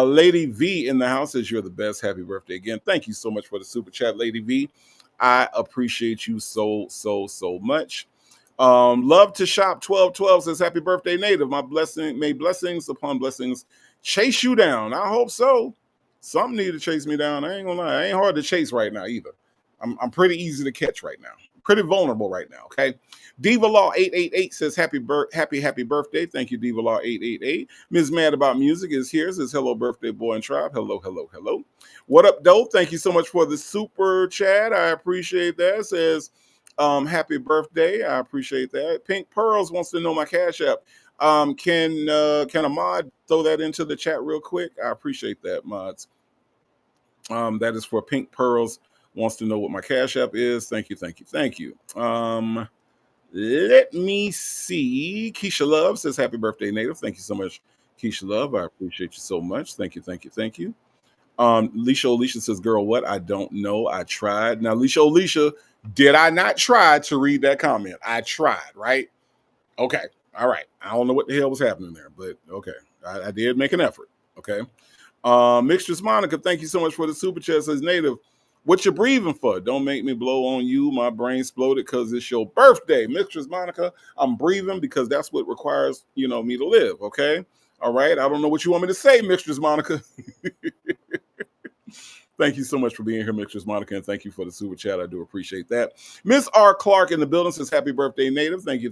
Lady V in the house says, you're the best. Happy birthday again. Thank you so much for the super chat, Lady V. I appreciate you so much. Love to shop 1212 says, happy birthday, Native. May blessings upon blessings chase you down. I hope so. Something need to chase me down. I ain't gonna lie. I ain't hard to chase right now either. I'm pretty easy to catch right now. Pretty vulnerable right now. Okay. Diva Law 888 says happy birthday. Thank you, Diva Law 888. Ms. Mad About Music is here. Says hello, birthday boy and tribe. Hello. What up, Doe? Thank you so much for the super chat. I appreciate that. Says happy birthday. I appreciate that. Pink Pearls wants to know my cash app. Can a mod throw that into the chat real quick? I appreciate that, mods. That is for Pink Pearls. Wants to know what my cash app is. Thank you. Let me see. Keisha Love says, happy birthday, Native. Thank you so much, Keisha Love. I appreciate you so much. Thank you. Alicia says, girl, what? I don't know. I tried. Now, Alicia, did I not try to read that comment? I tried, right? Okay. All right. I don't know what the hell was happening there, but okay. I did make an effort. Okay. Mistress Monica, thank you so much for the super chat. Says, Native, what you breathing for? Don't make me blow on you. My brain exploded because it's your birthday. Mistress Monica, I'm breathing because that's what requires, me to live. Okay. All right. I don't know what you want me to say, Mistress Monica. Thank you so much for being here, Mistress Monica, and thank you for the super chat. I do appreciate that. Miss R. Clark in the building says, happy birthday, Native. Thank you.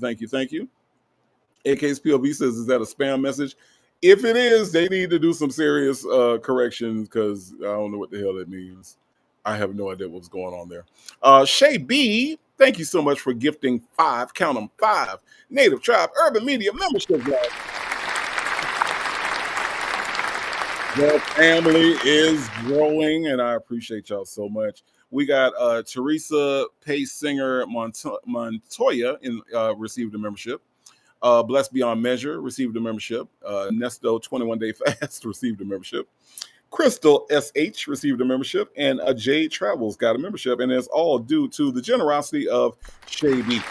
AK's POV says, is that a spam message? If it is, they need to do some serious corrections because I don't know what the hell that means. I have no idea what's going on there. Shay B, thank you so much for gifting 5, count them 5, Native Tribe Urban Media membership, guys. The family is growing, and I appreciate y'all so much. We got Teresa Pace Singer Montoya received a membership. Blessed Beyond Measure received a membership. Nesto 21 Day Fast received a membership. Crystal SH received a membership. And Jade Travels got a membership. And it's all due to the generosity of Shay B.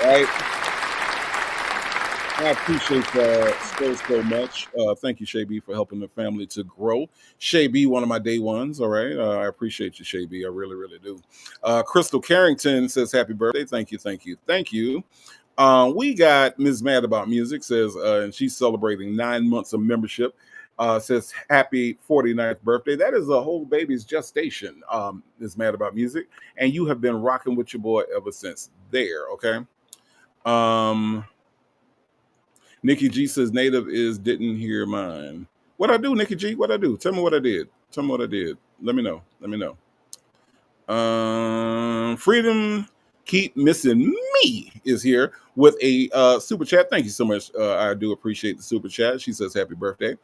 Right? I appreciate so much. Thank you, Shay B, for helping the family to grow. Shay B, one of my day ones. All right. I appreciate you, Shay B. I really, really do. Crystal Carrington says, happy birthday. Thank you. We got Ms. Mad About Music says, and she's celebrating 9 months of membership. Says happy 49th birthday. That is a whole baby's gestation, Ms. Mad About Music. And you have been rocking with your boy ever since there, okay? Nikki G says Native didn't hear mine. What I do, Nikki G? What I do? Tell me what I did. Let me know. Freedom Keep Missing Me is here with a super chat. Thank you so much. I do appreciate the super chat. She says happy birthday.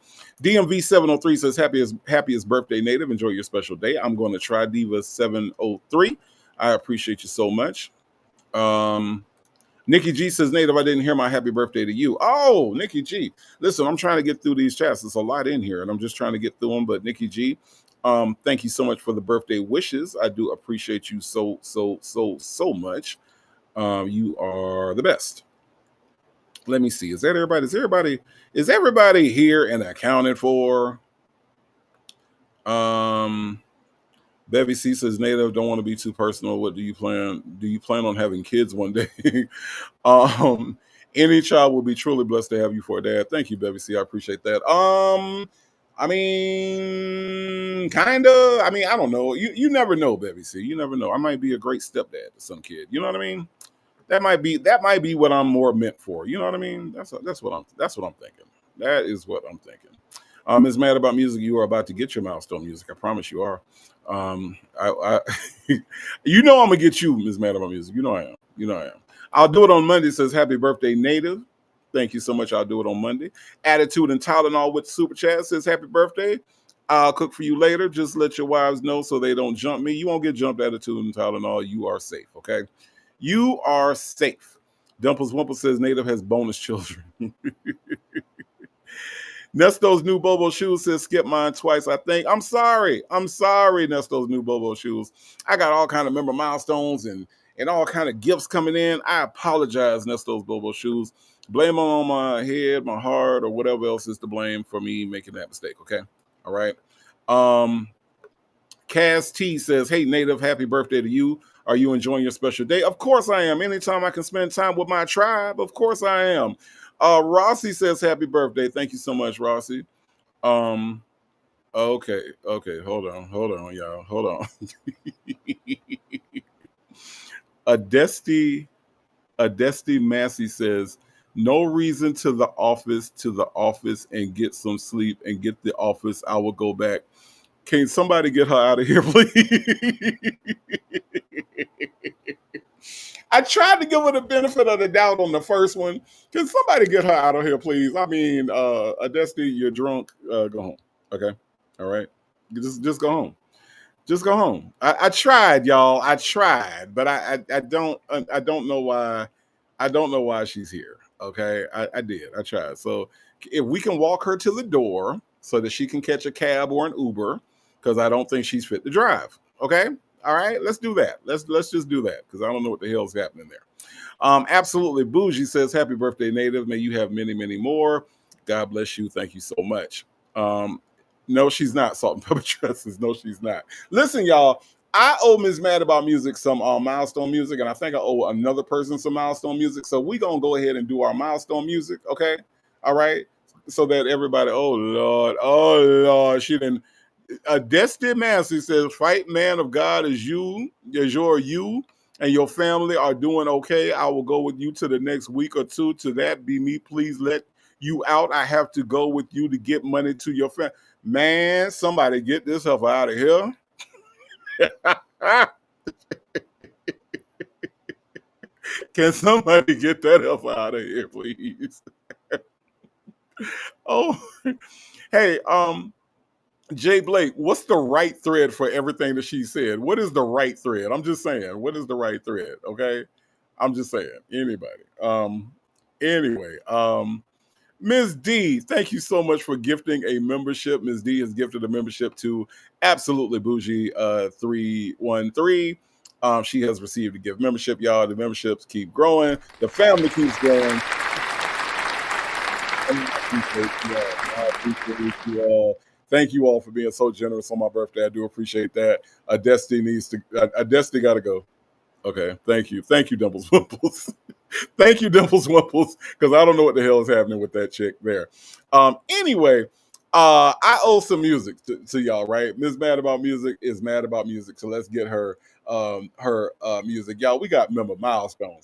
DMV 703 says happiest birthday, Native. Enjoy your special day. I'm going to try Diva 703. I appreciate you so much. Nikki G says, Native, I didn't hear my happy birthday to you. Oh, Nikki G. Listen, I'm trying to get through these chats. There's a lot in here, and I'm just trying to get through them. But Nikki G, thank you so much for the birthday wishes. I do appreciate you so much. You are the best. Let me see. Is everybody here and accounted for? Bevy C says, Native, don't want to be too personal. What do you plan? Do you plan on having kids one day? Any child will be truly blessed to have you for a dad. Thank you, Bevy C. I appreciate that. I mean, kind of. I mean, I don't know. You never know, Bevy C. You never know. I might be a great stepdad to some kid. You know what I mean? That might be what I'm more meant for. You know what I mean? That's what I'm thinking. That is what I'm thinking. Ms. Mad About Music, you are about to get your milestone music. I promise you are. I you know I'm gonna get you, Ms. Mad About Music. You know I am. You know I am. I'll do it on Monday. Says happy birthday, Native. Thank you so much. I'll do it on Monday. Attitude and Tylenol with super chat says happy birthday. I'll cook for you later. Just let your wives know so they don't jump me. You won't get jumped. Attitude and Tylenol. You are safe. Okay. You are safe. Dumples Wumple says Native has bonus children. Nesto's new Bobo shoes says skip mine twice. I think. I'm sorry. Nesto's new Bobo shoes. I got all kind of member milestones and all kind of gifts coming in. I apologize, Nesto's Bobo shoes. Blame on my head, my heart, or whatever else is to blame for me making that mistake. Okay. All right. Cass T says, hey, Native, happy birthday to you. Are you enjoying your special day? Of course I am. Anytime I can spend time with my tribe, of course I am. Rossi says, happy birthday. Thank you so much, Rossi. Okay. Hold on, y'all. Hold on. Adesti Massey says, no reason to the office and get some sleep and get the office. I will go back. Can somebody get her out of here, please? I tried to give her the benefit of the doubt on the first one. Can somebody get her out of here, please? I mean, Adesti, you're drunk. Go home. Okay. All right. Just go home. Just go home. I tried, y'all. I tried, but I don't know why. I don't know why she's here. Okay. I did. I tried. So if we can walk her to the door so that she can catch a cab or an Uber, because I don't think she's fit to drive. Okay. All right, let's do that. Let's just do that because I don't know what the hell's happening there. Absolutely. Bougie says, happy birthday, Native. May you have many, many more. God bless you. Thank you so much. No, she's not. Salt and pepper dresses. No, she's not. Listen, y'all, I owe Ms. Mad About Music some milestone music, and I think I owe another person some milestone music. So we're going to go ahead and do our milestone music, okay? All right? So that everybody, oh, Lord, she didn't. Destiny Massey says, fight man of God as you, and your family are doing okay. I will go with you to the next week or two. To that be me. Please let you out. I have to go with you to get money to your family. Man, somebody get this stuff out of here. Can somebody get that stuff out of here, please? Oh, hey, Jay Blake, what's the right thread for everything that she said? What is the right thread? I'm just saying, what is the right thread? Okay. I'm just saying, anybody. Anyway, Ms. D, thank you so much for gifting a membership. Ms. D has gifted a membership to Absolutely Bougie 313. She has received a gift membership, y'all. The memberships keep growing. The family keeps growing. I appreciate you all. Thank you all for being so generous on my birthday. I do appreciate that. Destiny got to go. Okay, thank you, Dimples Wimples. Thank you, Dimples Wimples, because I don't know what the hell is happening with that chick there. Anyway, I owe some music to y'all, right? Ms. Mad About Music is mad about music, so let's get her music, y'all. We got member milestones.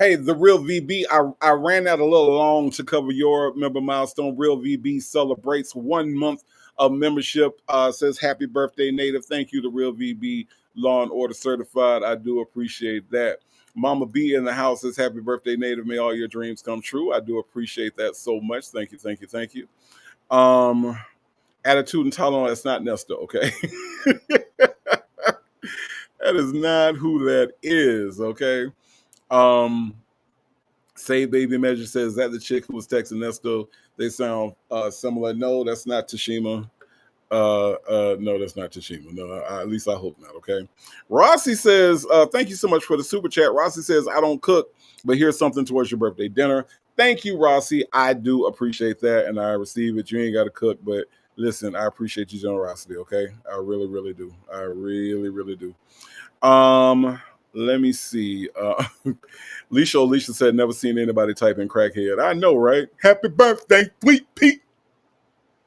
Hey, the Real VB, I ran out a little long to cover your member milestone. Real VB celebrates 1 month of membership. Says happy birthday, Native. Thank you to Real VB Law and Order certified. I do appreciate that. Mama B in the house says, happy birthday, Native. May all your dreams come true. I do appreciate that so much. Thank you, thank you, thank you. Attitude and tolerance, that's not Nesta, okay? That is not who that is, okay? Say Baby Measure says, that the chick who was texting Nesta? They sound similar. No, that's not Tashima. No, that's not Tashima. No, at least I hope not. Okay. Rossi says, thank you so much for the super chat. Rossi says, I don't cook, but here's something towards your birthday dinner. Thank you, Rossi. I do appreciate that, and I receive it. You ain't got to cook, but listen, I appreciate your generosity. Okay, I really, really do. I really, really do. Let me see. Alicia said, never seen anybody type in crackhead. I know, right? Happy birthday, Sweet Pete.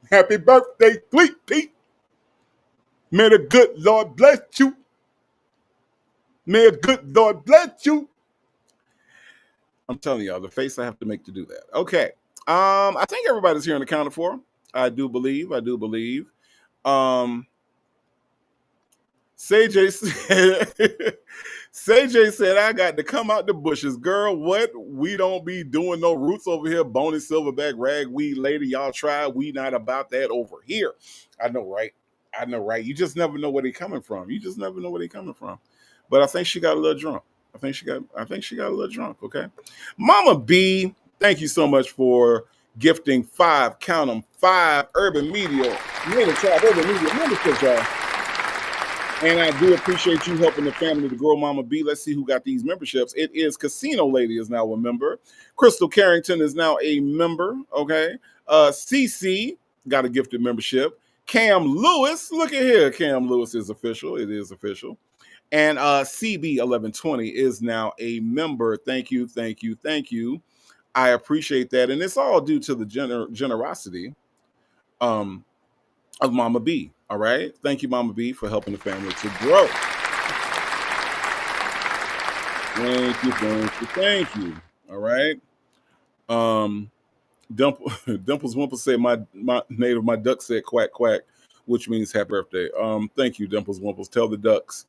Happy birthday, Sweet Pete. May the good Lord bless you. May the good Lord bless you. I'm telling y'all, the face I have to make to do that. Okay. I think everybody's here and accounted for. I do believe. CJ said, I got to come out the bushes. Girl, what? We don't be doing no roots over here. Bony silverback ragweed lady. Y'all try. We not about that over here. I know, right? You just never know where they coming from. But I think she got a little drunk. I think she got a little drunk, okay? Mama B, thank you so much for gifting 5, count them, 5 Urban Media, Urban Media memberships, y'all. And I do appreciate you helping the family to grow, Mama B. Let's see who got these memberships. It is Casino Lady is now a member. Crystal Carrington is now a member, okay? CC got a gifted membership. Cam Lewis, look at here. Cam Lewis is official. It is official. And CB1120 is now a member. Thank you. I appreciate that. And it's all due to the generosity of Mama B. All right. Thank you, Mama B, for helping the family to grow. Thank you. All right. Dimples Wimple said, my native, my duck said quack quack, which means happy birthday. Thank you, Dimples Wimples. Tell the ducks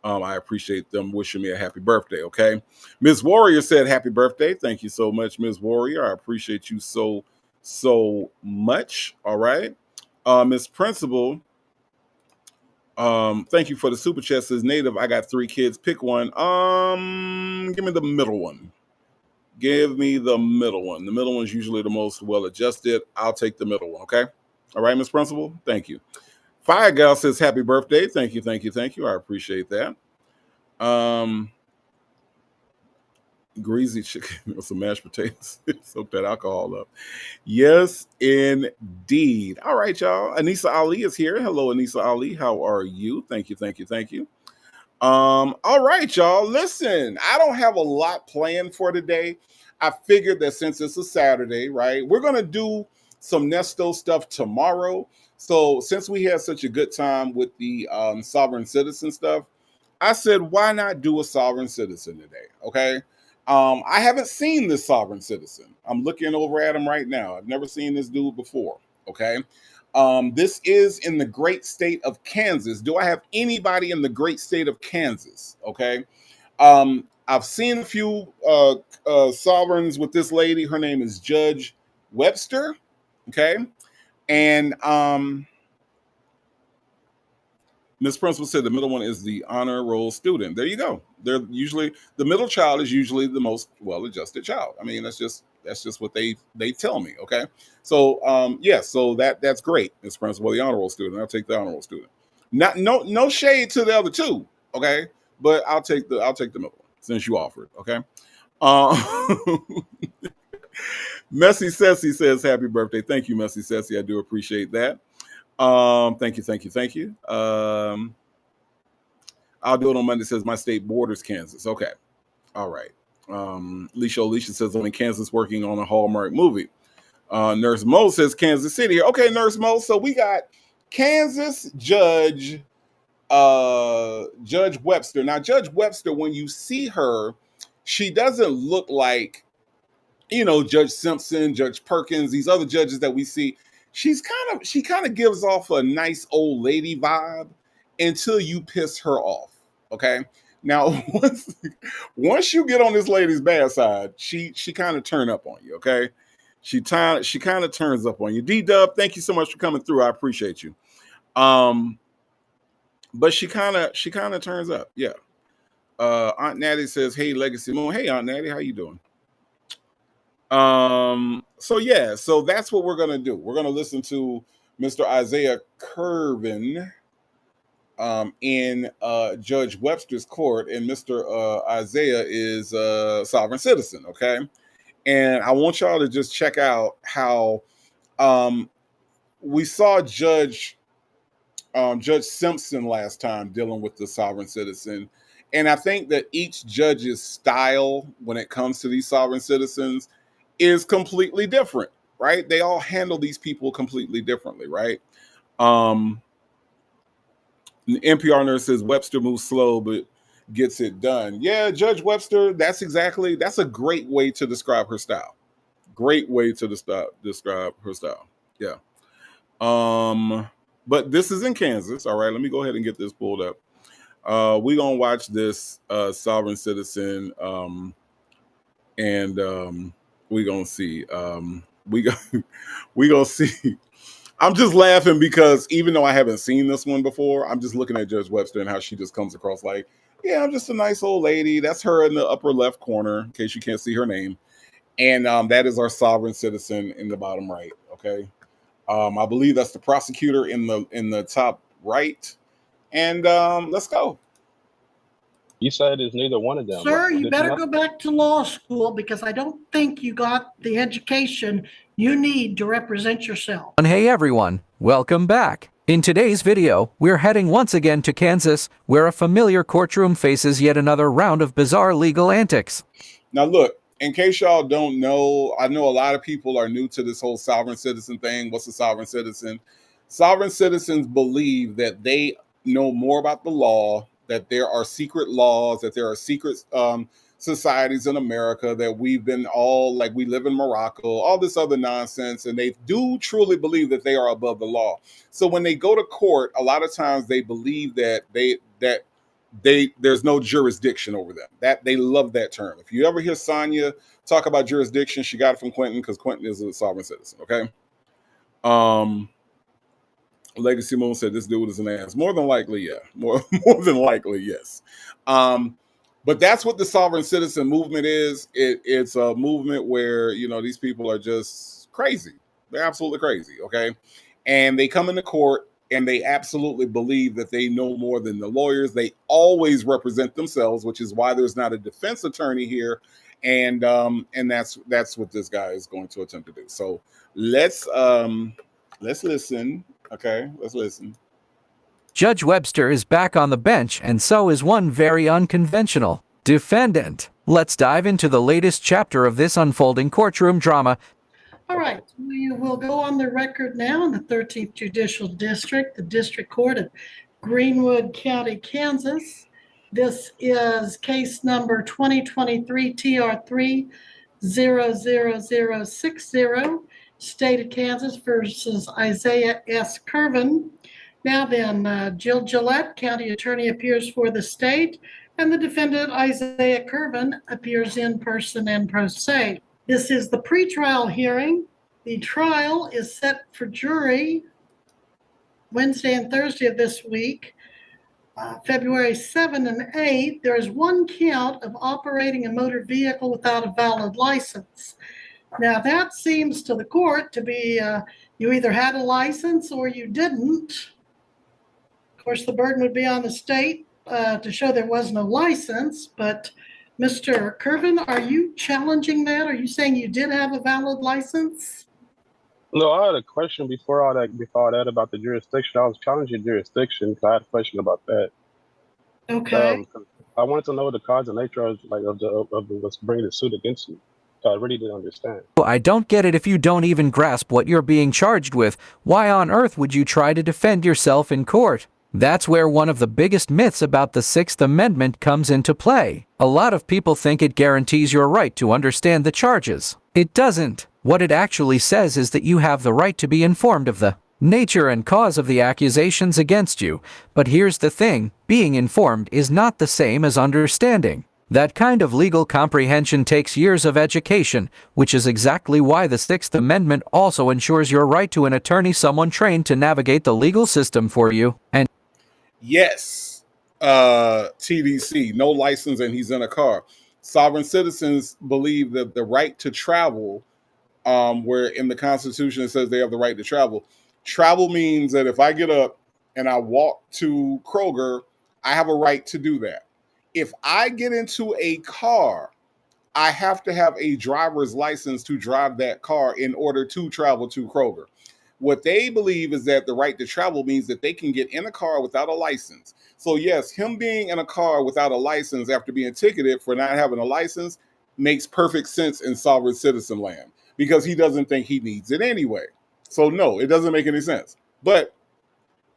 I appreciate them wishing me a happy birthday, okay? Ms. Warrior said happy birthday. Thank you so much, Ms. Warrior. I appreciate you so much, all right? Ms. Principal, thank you for the super chat. Says, Native, I got 3 kids. Pick one. Give me the middle one. The middle one's usually the most well-adjusted. I'll take the middle one, okay? All right, Ms. Principal? Thank you. Fire Gal says, happy birthday. Thank you. I appreciate that. Greasy chicken with some mashed potatoes. Soak that alcohol up. Yes, indeed. All right, y'all. Anissa Ali is here. Hello, Anissa Ali. How are you? Thank you. All right, y'all. Listen, I don't have a lot planned for today. I figured that since it's a Saturday, right, we're going to do some Nesto stuff tomorrow. So since we had such a good time with the sovereign citizen stuff, I said, why not do a sovereign citizen today? Okay. I haven't seen this sovereign citizen. I'm looking over at him right now. I've never seen this dude before. Okay. This is in the great state of Kansas. Do I have anybody in the great state of Kansas? Okay. I've seen a few sovereigns with this lady. Her name is Judge Webster. Okay. And Ms. Principal said the middle one is the honor roll student. There you go. They're usually, the middle child is usually the most well-adjusted child. I mean, that's just what they tell me. Okay. So so that's great, Ms. Principal, the honor roll student. I'll take the honor roll student. No shade to the other two. Okay. But I'll take the middle one since you offered. Okay. Messy Ceci says happy birthday. Thank you, Messy Ceci. I do appreciate that. Thank you. I'll do it on Monday. Says my state borders Kansas. Okay. All right. Alicia says I'm in Kansas working on a Hallmark movie. Nurse Mo says Kansas City. Okay, Nurse Mo. So we got Kansas Judge Webster. Now, Judge Webster, when you see her, she doesn't look like, Judge Simpson, Judge Perkins, these other judges that we see. She kind of gives off a nice old lady vibe until you piss her off. Okay. Now, once you get on this lady's bad side, she kind of turn up on you. Okay. She kind of turns up on you. D-Dub, thank you so much for coming through. I appreciate you. But she kind of turns up. Yeah. Aunt Natty says, "Hey, Legacy Moon. Hey, Aunt Natty, how you doing?" So yeah, so that's what we're gonna do. We're gonna listen to Mr. Isaiah Curvin in Judge Webster's court, and Mr. Isaiah is a sovereign citizen. Okay, and I want y'all to just check out how we saw Judge Simpson last time dealing with the sovereign citizen. And I think that each judge's style when it comes to these sovereign citizens is completely different, right? They all handle these people completely differently, right? The NPR nurse says Webster moves slow, but gets it done. Yeah, Judge Webster, that's a great way to describe her style. Great way to describe her style. Yeah. But this is in Kansas. All right, let me go ahead and get this pulled up. We're gonna watch this sovereign citizen, and we're gonna see. We gonna see. I'm just laughing because even though I haven't seen this one before, I'm just looking at Judge Webster and how she just comes across like, yeah, I'm just a nice old lady. That's her in the upper left corner, in case you can't see her name. And that is our sovereign citizen in the bottom right. Okay. I believe that's the prosecutor in the top right. And let's go. You said it's neither one of them. Sir, you better go back to law school because I don't think you got the education you need to represent yourself. And hey everyone, welcome back. In today's video, we're heading once again to Kansas, where a familiar courtroom faces yet another round of bizarre legal antics. Now look, in case y'all don't know, I know a lot of people are new to this whole sovereign citizen thing. What's a sovereign citizen? Sovereign citizens believe that they know more about the law, that there are secret laws, that there are secret societies in America, that we've been all like, we live in Morocco, all this other nonsense. And they do truly believe that they are above the law. So when they go to court, a lot of times they believe that there's no jurisdiction over them. That they love that term. If you ever hear Sonya talk about jurisdiction, she got it from Quentin because Quentin is a sovereign citizen. Okay. Legacy Moon said this dude is an ass. More than likely, yeah. More than likely, yes. But that's what the sovereign citizen movement is. It's a movement where, you know, these people are just crazy. They're absolutely crazy, okay? And they come into court and they absolutely believe that they know more than the lawyers. They always represent themselves, which is why there's not a defense attorney here. And that's what this guy is going to attempt to do. So let's listen. Okay, let's listen. Judge Webster is back on the bench, and so is one very unconventional defendant. Let's dive into the latest chapter of this unfolding courtroom drama. All right, we will go on the record now in the 13th Judicial District, the District Court of Greenwood County, Kansas. This is case number 2023 TR3 00060. State of Kansas versus Isaiah S. Curvin. Now then, Jill Gillette, county attorney, appears for the state, and the defendant, Isaiah Curvin, appears in person and pro se. This is the pretrial hearing. The trial is set for jury Wednesday and Thursday of this week, February 7 and 8. There is one count of operating a motor vehicle without a valid license. Now, that seems to the court to be you either had a license or you didn't. Of course, the burden would be on the state to show there was no license. But Mr. Curvin, are you challenging that? Are you saying you did have a valid license? No, I had a question before all that about the jurisdiction. I was challenging jurisdiction because I had a question about that. Okay. I wanted to know the cause and nature of what's bringing the suit against me. I really didn't understand. I don't get it if you don't even grasp what you're being charged with. Why on earth would you try to defend yourself in court? That's where one of the biggest myths about the Sixth Amendment comes into play. A lot of people think it guarantees your right to understand the charges. It doesn't. What it actually says is that you have the right to be informed of the nature and cause of the accusations against you. But here's the thing, being informed is not the same as understanding. That kind of legal comprehension takes years of education, which is exactly why the Sixth Amendment also ensures your right to an attorney, someone trained to navigate the legal system for you. And Yes, TDC, no license and he's in a car. Sovereign citizens believe that the right to travel, where in the Constitution it says they have the right to travel. Travel means that if I get up and I walk to Kroger, I have a right to do that. If I get into a car, I have to have a driver's license to drive that car in order to travel to Kroger. What they believe is that the right to travel means that they can get in a car without a license. So, yes, him being in a car without a license after being ticketed for not having a license makes perfect sense in sovereign citizen land because he doesn't think he needs it anyway. So, no, it doesn't make any sense. But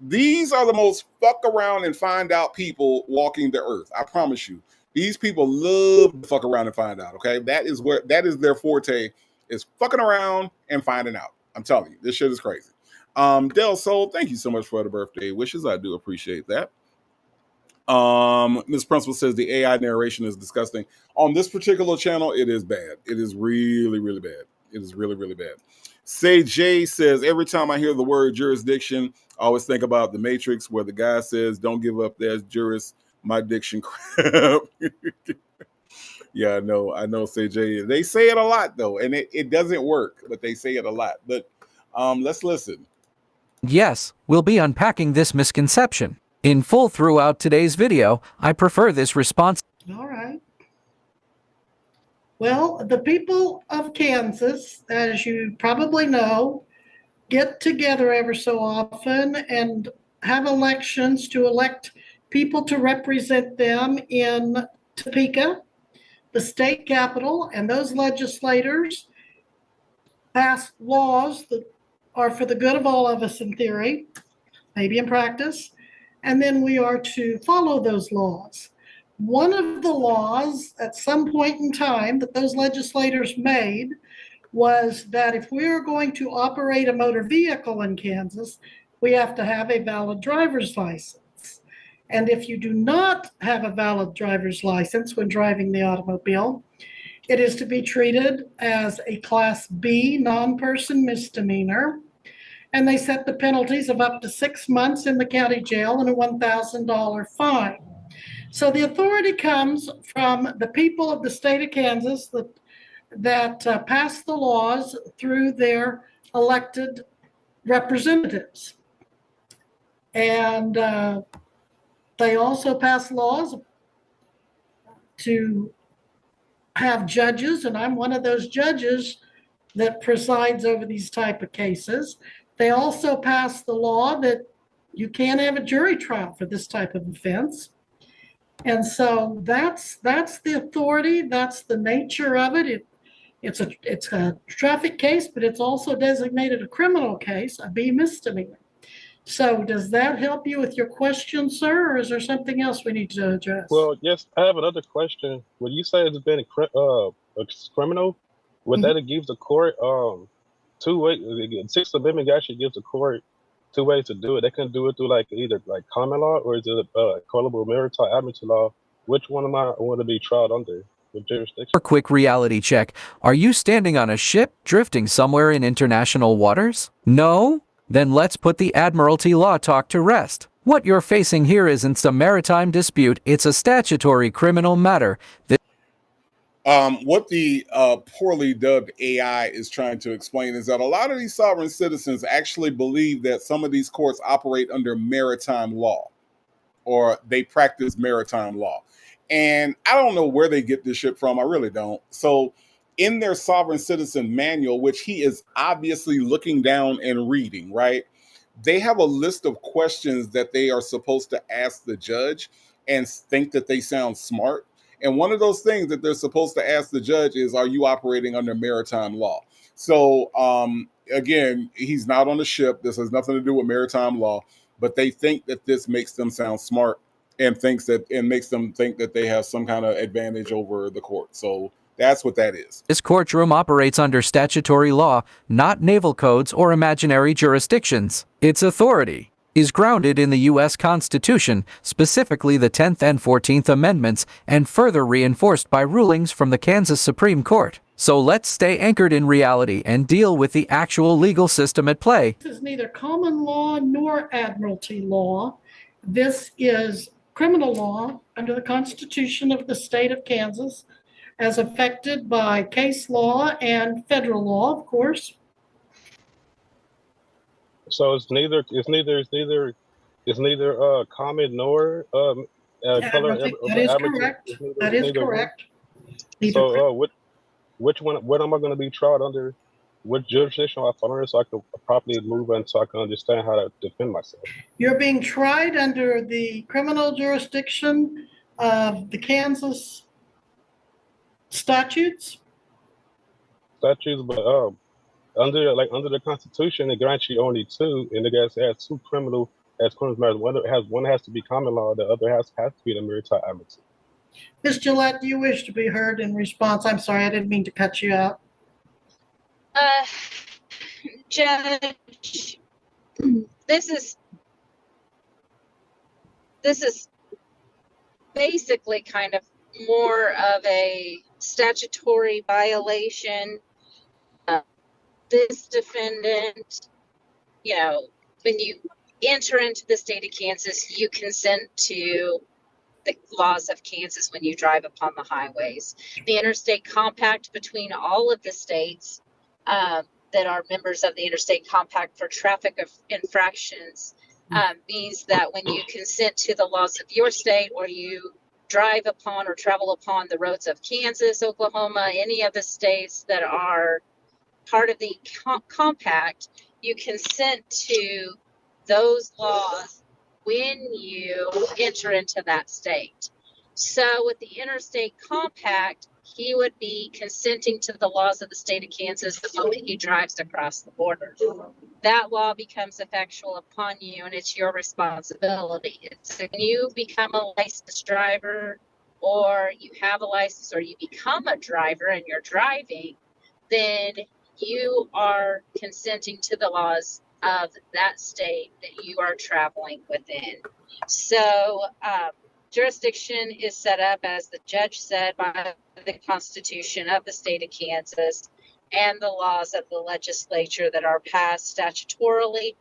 these are the most fuck around and find out people walking the earth. I promise you. These people love to fuck around and find out. Okay, that is their forte, is fucking around and finding out. I'm telling you, this shit is crazy. Del Sol, thank you so much for the birthday wishes. I do appreciate that. Ms. Principal says the AI narration is disgusting. On this particular channel, it is bad. It is really, really bad. It is really, really bad. Say Jay says, every time I hear the word jurisdiction, I always think about the Matrix where the guy says, don't give up that juris, my diction crap. Yeah, I know, Say Jay. They say it a lot though, and it doesn't work, but they say it a lot. But let's listen. yes, we'll be unpacking this misconception in full throughout today's video. I prefer this response. All right. Well, the people of Kansas, as you probably know, get together ever so often and have elections to elect people to represent them in Topeka, the state capital, and those legislators pass laws that are for the good of all of us in theory, maybe in practice, and then we are to follow those laws. One of the laws at some point in time that those legislators made was that if we are going to operate a motor vehicle in Kansas, we have to have a valid driver's license. And if you do not have a valid driver's license when driving the automobile, it is to be treated as a Class B non-person misdemeanor. And they set the penalties of up to 6 months in the county jail and a $1,000 fine. So the authority comes from the people of the state of Kansas that pass the laws through their elected representatives. And they also pass laws to have judges, and I'm one of those judges that presides over these type of cases. They also pass the law that you can't have a jury trial for this type of offense. And so that's the authority, that's the nature of it. It's a traffic case, but it's also designated a criminal case, a B misdemeanor. So does that help you with your question, sir, or is there something else we need to address? Well, yes, I have another question. When you say it's been a criminal, would that it gives the court two ways? The Sixth Amendment actually gives the court two ways to do it. They can do it through either common law or is it colorable maritime admiralty law? Which one am I want to be tried under? With jurisdiction? A quick reality check. Are you standing on a ship drifting somewhere in international waters? No? Then let's put the Admiralty law talk to rest. What you're facing here isn't a maritime dispute, it's a statutory criminal matter. What the poorly dubbed AI is trying to explain is that a lot of these sovereign citizens actually believe that some of these courts operate under maritime law or they practice maritime law. And I don't know where they get this shit from. I really don't. So in their sovereign citizen manual, which he is obviously looking down and reading, right? They have a list of questions that they are supposed to ask the judge and think that they sound smart. And one of those things that they're supposed to ask the judge is, are you operating under maritime law? So again, he's not on the ship. This has nothing to do with maritime law, but they think that this makes them sound smart and makes them think that they have some kind of advantage over the court. So That's what that is. This courtroom operates under statutory law, not naval codes or imaginary jurisdictions. Its authority is grounded in the U.S. Constitution, specifically the 10th and 14th Amendments, and further reinforced by rulings from the Kansas Supreme Court. So let's stay anchored in reality and deal with the actual legal system at play. This is neither common law nor admiralty law. This is criminal law under the Constitution of the state of Kansas, as affected by case law and federal law, of course. So it's neither common nor color. That is correct. That is correct. So which one? What am I going to be tried under? What jurisdiction I fall under, so I can properly move and so I can understand how to defend myself? You're being tried under the criminal jurisdiction of the Kansas statutes. But under the Constitution, it grants you only two, and it has two criminal matters. One has to be common law, the other has to be the maritime amnesty. Ms. Gillette, do you wish to be heard in response? I'm sorry, I didn't mean to cut you out. Judge, this is basically kind of more of a statutory violation. This defendant, when you enter into the state of Kansas, you consent to the laws of Kansas when you drive upon the highways. The interstate compact between all of the states that are members of the interstate compact for traffic infractions means that when you consent to the laws of your state, or you drive upon or travel upon the roads of Kansas, Oklahoma, any of the states that are part of the compact, you consent to those laws when you enter into that state. So with the interstate compact, he would be consenting to the laws of the state of Kansas the moment he drives across the border. That law becomes effectual upon you, and it's your responsibility. It's when you become a licensed driver, or you have a license, or you become a driver and you're driving, then you are consenting to the laws of that state that you are traveling within. So jurisdiction is set up, as the judge said, by the Constitution of the state of Kansas and the laws of the legislature that are passed statutorily,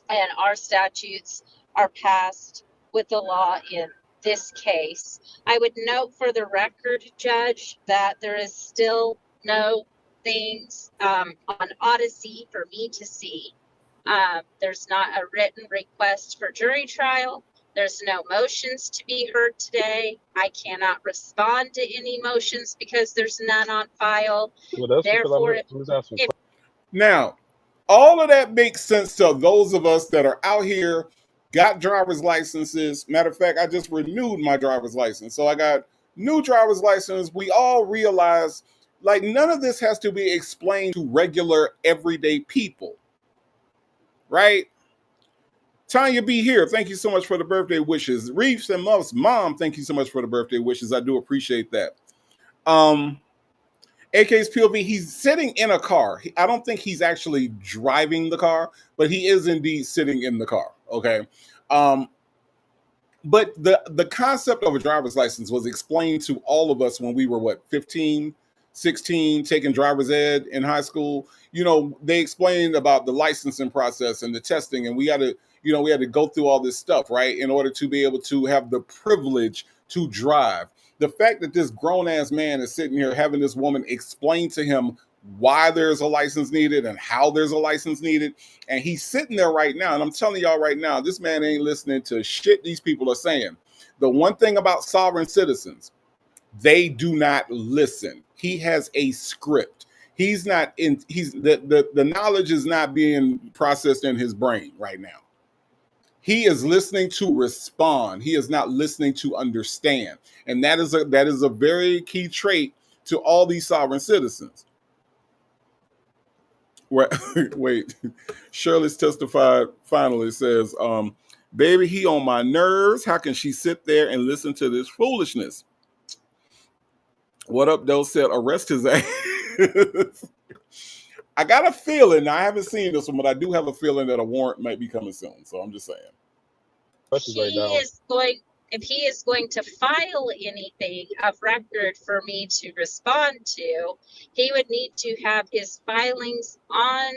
and our statutes are passed with the law in this case. I would note for the record, Judge, that there is still no things on Odyssey for me to see. There's not a written request for jury trial. There's no motions to be heard today. I cannot respond to any motions because there's none on file. Well, Therefore, Now, all of that makes sense to those of us that are out here, got driver's licenses. Matter of fact, I just renewed my driver's license. So I got new driver's license. We all realize, like, none of this has to be explained to regular, everyday people, right? Tanya B. here, thank you so much for the birthday wishes. Reeves and Muff's mom, thank you so much for the birthday wishes. I do appreciate that. AK's POV, he's sitting in a car. I don't think he's actually driving the car, but he is indeed sitting in the car, okay? But the concept of a driver's license was explained to all of us when we were, 15, 16, taking driver's ed in high school. They explained about the licensing process and the testing, and we had to go through all this stuff, right, in order to be able to have the privilege to drive. The fact that this grown-ass man is sitting here having this woman explain to him why there's a license needed and how there's a license needed, and he's sitting there right now, and I'm telling y'all right now, this man ain't listening to shit these people are saying. The one thing about sovereign citizens, they do not listen. He has a script. The knowledge is not being processed in his brain right now. He is listening to respond. He is not listening to understand. And that is a very key trait to all these sovereign citizens. Wait, Shirley's testified finally says, baby, he on my nerves. How can she sit there and listen to this foolishness? What up, Doe said, arrest his ass. I got a feeling, I haven't seen this one, but I do have a feeling that a warrant might be coming soon. So I'm just saying. Questions right now. If he is going to file anything of record for me to respond to, he would need to have his filings on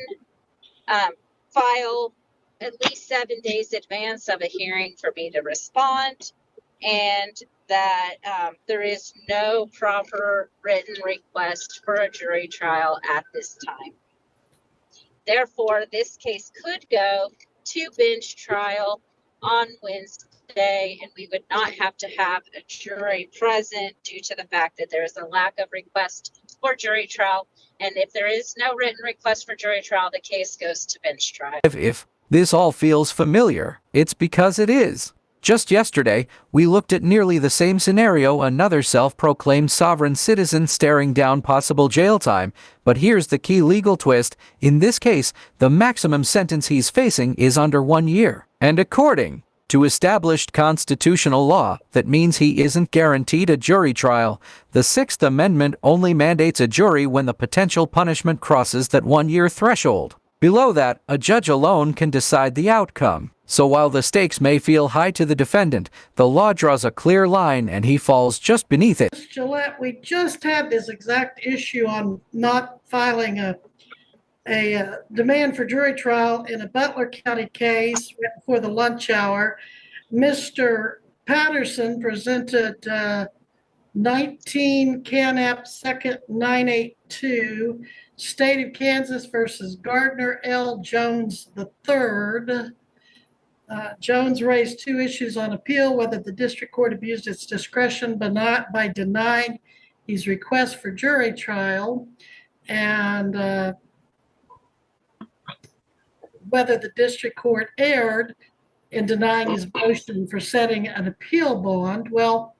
file at least 7 days advance of a hearing for me to respond, and that there is no proper written request for a jury trial at this time. Therefore, this case could go to bench trial on Wednesday, and we would not have to have a jury present due to the fact that there is a lack of request for jury trial. And if there is no written request for jury trial, the case goes to bench trial. If this all feels familiar, it's because it is. Just yesterday, we looked at nearly the same scenario, another self-proclaimed sovereign citizen staring down possible jail time. But here's the key legal twist. In this case, the maximum sentence he's facing is under 1 year. And according to established constitutional law, that means he isn't guaranteed a jury trial. The Sixth Amendment only mandates a jury when the potential punishment crosses that 1 year threshold. Below that, a judge alone can decide the outcome. So while the stakes may feel high to the defendant, the law draws a clear line and he falls just beneath it. Ms. Gillette, we just had this exact issue on not filing a demand for jury trial in a Butler County case right before the lunch hour. Mr. Patterson presented 19 Canap 2nd 982, State of Kansas versus Gardner L. Jones III. Jones raised two issues on appeal: whether the district court abused its discretion by denying his request for jury trial, and whether the district court erred in denying his motion for setting an appeal bond. Well,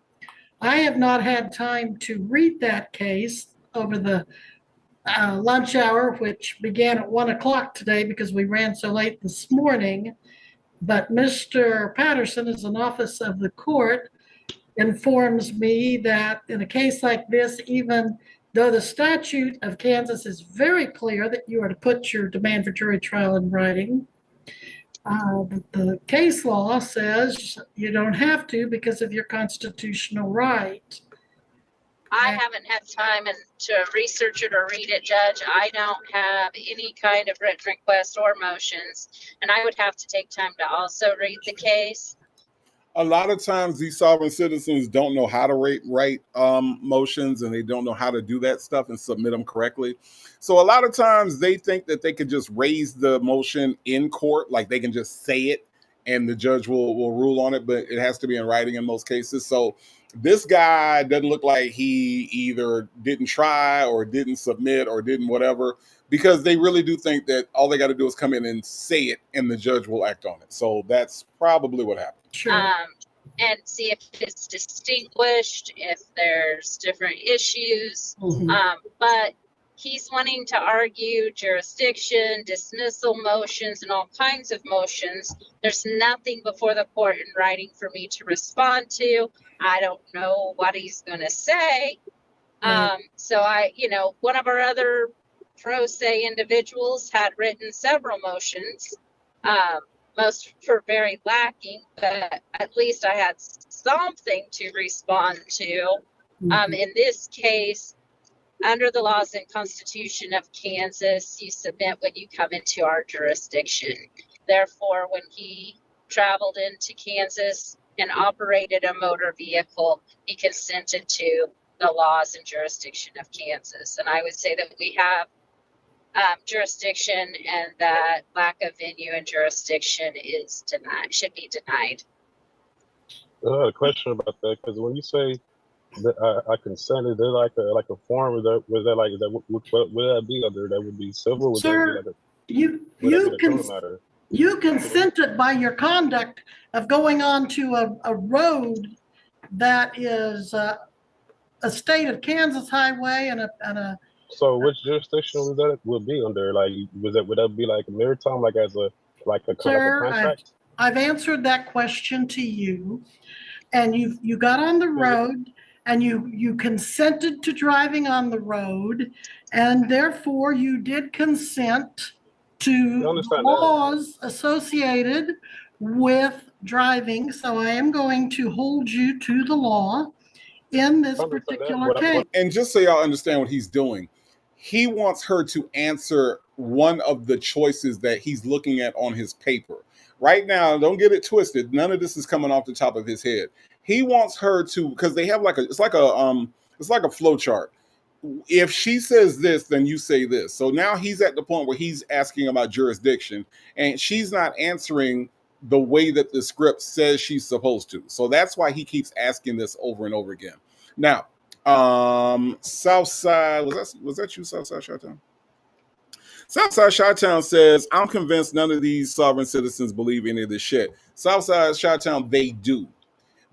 I have not had time to read that case over the lunch hour, which began at 1 o'clock today because we ran so late this morning. But Mr. Patterson, as an office of the court, informs me that in a case like this, even though the statute of Kansas is very clear that you are to put your demand for jury trial in writing, the case law says you don't have to because of your constitutional right. I haven't had time to research it or read it, Judge. I don't have any kind of written request or motions, and I would have to take time to also read the case. A lot of times these sovereign citizens don't know how to write motions, and they don't know how to do that stuff and submit them correctly. So a lot of times they think that they could just raise the motion in court, like they can just say it and the judge will rule on it, but it has to be in writing in most cases. So this guy doesn't look like he either didn't try or didn't submit or didn't whatever, because they really do think that all they got to do is come in and say it and the judge will act on it. So that's probably what happened. Sure. And see if it's distinguished, if there's different issues. But he's wanting to argue jurisdiction, dismissal motions, and all kinds of motions. There's nothing before the court in writing for me to respond to. I don't know what he's going to say. So one of our other pro se individuals had written several motions. Most were very lacking, but at least I had something to respond to. In this case, under the laws and Constitution of Kansas, you submit when you come into our jurisdiction. Therefore, when he traveled into Kansas and operated a motor vehicle, he consented to the laws and jurisdiction of Kansas. And I would say that we have jurisdiction, and that lack of venue and jurisdiction is denied, should be denied. I had a question about that, because when you say that I consented, there's like a form. Would that be under? That would be civil. Would Sir, that be you consented by your conduct of going onto a road that is a state of Kansas highway and a. So which jurisdiction would be under? Like, would that be like maritime, like as a Sir, contract? I've answered that question to you, and you got on the road and you consented to driving on the road, and therefore you did consent I to the understand that. laws associated with driving. So I am going to hold you to the law in I this understand that. particular case. And just so y'all understand what he's doing, he wants her to answer one of the choices that he's looking at on his paper. Right now, don't get it twisted. None of this is coming off the top of his head. He wants her to, because they have like it's like a flow chart. If she says this, then you say this. So now he's at the point where he's asking about jurisdiction, and she's not answering the way that the script says she's supposed to. So that's why he keeps asking this over and over again. Now, Southside, was that you, Southside Chi-Town? Southside Chi-Town says, I'm convinced none of these sovereign citizens believe any of this shit. Southside Chi-Town, they do.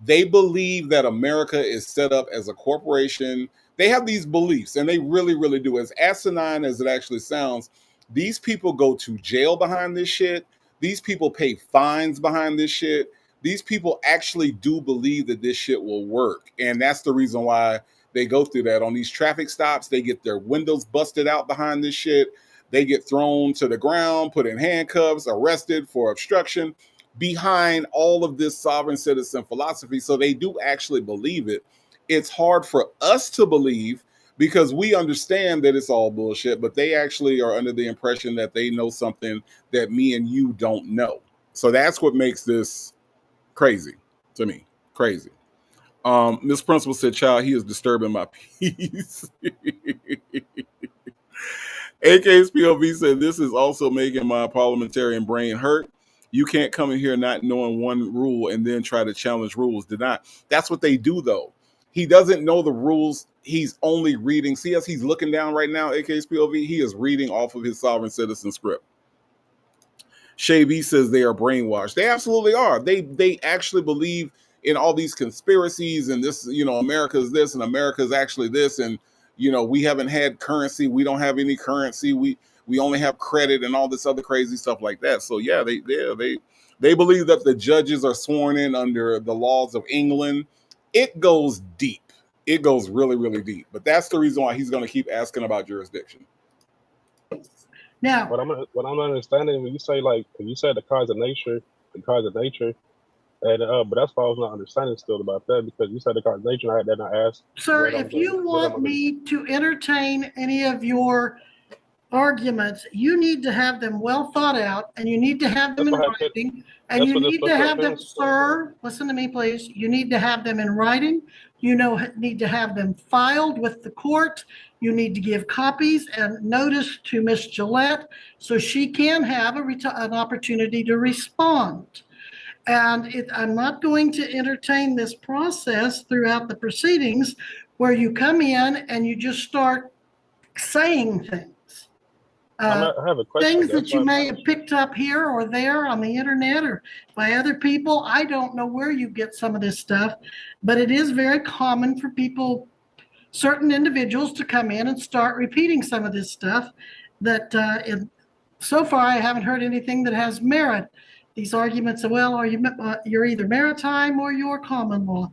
They believe that America is set up as a corporation. They have these beliefs, and they really, really do. As asinine as it actually sounds, these people go to jail behind this shit. These people pay fines behind this shit. These people actually do believe that this shit will work. And that's the reason why they go through that. On these traffic stops, they get their windows busted out behind this shit. They get thrown to the ground, put in handcuffs, arrested for obstruction behind all of this sovereign citizen philosophy. So they do actually believe it. It's hard for us to believe because we understand that it's all bullshit, but they actually are under the impression that they know something that me and you don't know. So that's what makes this crazy to me. Crazy. Miss Principal said, child, he is disturbing my peace. AK's POV said, this is also making my parliamentarian brain hurt. You can't come in here not knowing one rule and then try to challenge rules. Did not. That's what they do, though. He doesn't know the rules. He's only reading. See, as he's looking down right now, AK's POV, he is reading off of his sovereign citizen script. Shay B says they are brainwashed. They absolutely are. They actually believe in all these conspiracies and this, America's this and America's actually this. And, we haven't had currency. We don't have any currency. We only have credit and all this other crazy stuff like that. So yeah, they believe that the judges are sworn in under the laws of England. It goes deep. It goes really, really deep. But that's the reason why he's going to keep asking about jurisdiction. Now, What I'm not understanding when you say the cause of nature, and but that's why I was not understanding still about that, because you said the cause of nature, and I had that, and I asked. sir, if you want me to entertain any of your arguments, you need to have them well thought out, and you need to have them in writing, and you need to have them, sir, listen to me, please. You need to have them in writing. You need to have them filed with the court. You need to give copies and notice to Miss Gillette so she can have an opportunity to respond. And I'm not going to entertain this process throughout the proceedings where you come in and you just start saying things. I have a question. Things that you may have picked up here or there on the internet or by other people. I don't know where you get some of this stuff, but it is very common for people, certain individuals, to come in and start repeating some of this stuff that so far I haven't heard anything that has merit. These arguments of, well, you're either maritime or you're common law.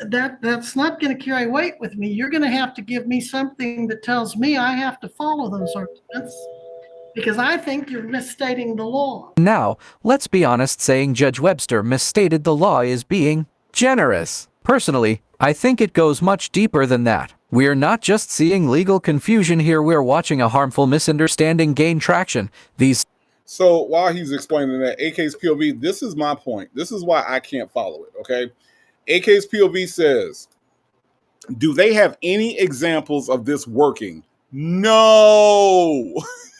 That's not going to carry weight with me. You're going to have to give me something that tells me I have to follow those arguments, because I think you're misstating the law. Now, let's be honest, saying Judge Webster misstated the law is being generous. Personally, I think it goes much deeper than that. We're not just seeing legal confusion here, we're watching a harmful misunderstanding gain traction. So while he's explaining that, AK's POV, this is my point. This is why I can't follow it, okay? AK's POV says, do they have any examples of this working? No,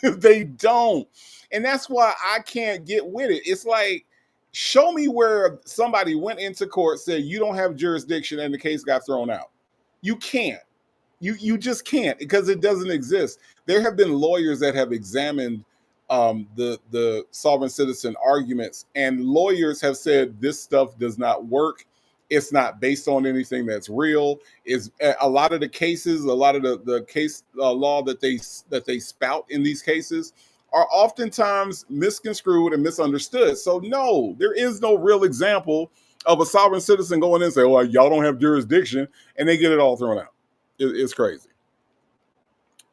they don't. And that's why I can't get with it. It's like, show me where somebody went into court, said you don't have jurisdiction, and the case got thrown out. You can't. You just can't, because it doesn't exist. There have been lawyers that have examined the sovereign citizen arguments, and lawyers have said this stuff does not work. It's not based on anything that's real. Is a lot of the cases, a lot of the case law that they spout in these cases are oftentimes misconstrued and misunderstood. So no, there is no real example of a sovereign citizen going in and say, "Oh, y'all don't have jurisdiction," and they get it all thrown out. It's crazy.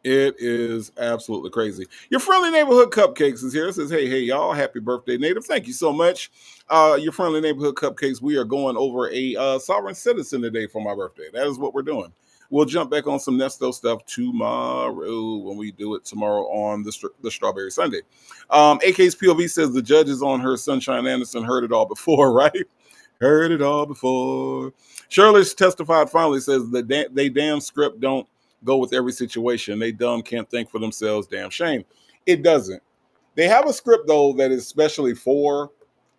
It is absolutely crazy. Your friendly neighborhood cupcakes is here. It says, hey, y'all, happy birthday, Native. Thank you so much. Your friendly neighborhood cupcakes, we are going over a sovereign citizen today for my birthday. That is what we're doing. We'll jump back on some Nesto stuff tomorrow when we do it tomorrow on the Strawberry Sunday. AK's POV says the judge is on her Sunshine Anderson. Heard it all before, right? Heard it all before. Shirley's testified finally says that they damn script don't go with every situation. They dumb, can't think for themselves. Damn shame. It doesn't. They have a script though that is specially for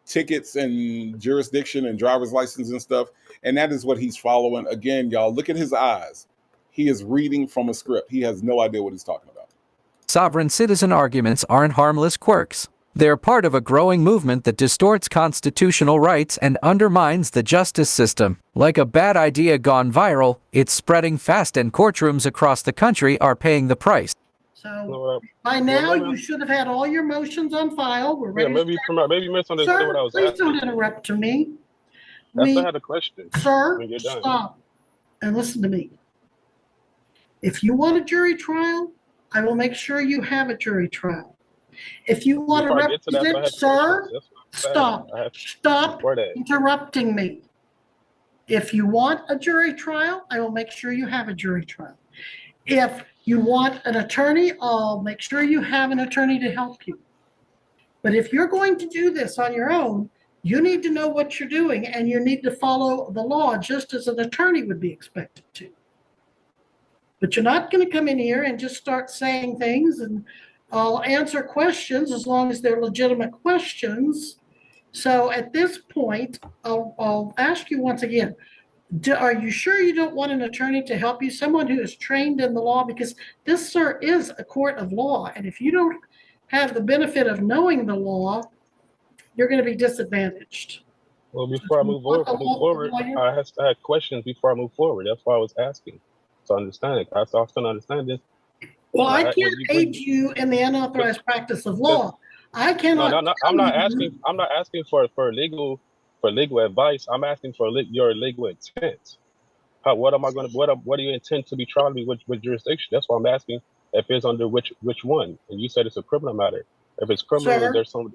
tickets and jurisdiction and driver's license and stuff, and that is what he's following. Again, y'all, look at his eyes. He is reading from a script. He has no idea what he's talking about. Sovereign citizen arguments aren't harmless quirks. They're part of a growing movement that distorts constitutional rights and undermines the justice system. Like a bad idea gone viral, it's spreading fast and courtrooms across the country are paying the price. So by now, you should have had all your motions on file. We're ready. Yeah, maybe you misunderstood Sir, what I was please asking. don't interrupt to me. I still had a question. Sir, when you're done. stop and listen to me. If you want a jury trial, I will make sure you have a jury trial. If you want to represent, sir, stop interrupting me. If you want a jury trial, I will make sure you have a jury trial. If you want an attorney, I'll make sure you have an attorney to help you. But if you're going to do this on your own, you need to know what you're doing and you need to follow the law just as an attorney would be expected to. But you're not going to come in here and just start saying things, and I'll answer questions as long as they're legitimate questions. So at this point, I'll ask you once again, are you sure you don't want an attorney to help you, someone who is trained in the law? Because this, sir, is a court of law. And if you don't have the benefit of knowing the law, you're going to be disadvantaged. Well, before I move forward, I had questions before I move forward. That's why I was asking. So understand it. I still understand this. Well, I can't aid you in the unauthorized practice of law. I cannot. No, I'm not asking. I'm not asking for legal advice. I'm asking for your legal intent. What am I going to? What do you intend to be trying me with jurisdiction? That's why I'm asking if it's under which one. And you said it's a criminal matter. If it's criminal, Sir? there's some.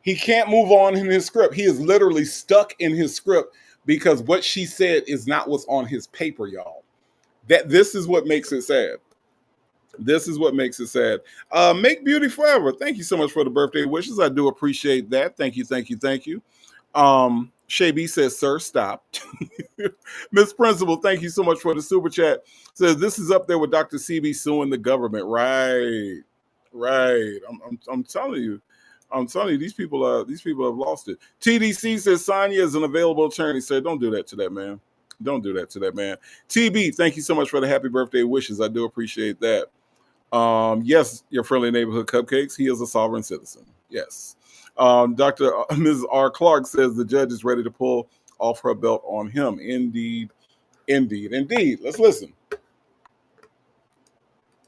He can't move on in his script. He is literally stuck in his script because what she said is not what's on his paper, y'all. This is what makes it sad. This is what makes it sad. Make beauty forever. Thank you so much for the birthday wishes. I do appreciate that. Thank you, thank you, thank you. Shay B says, sir, stop. Miss Principal, thank you so much for the super chat. Says this is up there with Dr. CB suing the government. Right. I'm telling you. These people have lost it. TDC says Sonia is an available attorney. Said, don't do that to that man. Don't do that to that man. TB, thank you so much for the happy birthday wishes. I do appreciate that. Yes, your friendly neighborhood cupcakes. He is a sovereign citizen. Yes. Dr. Ms. R. Clark says the judge is ready to pull off her belt on him. Indeed. Let's listen.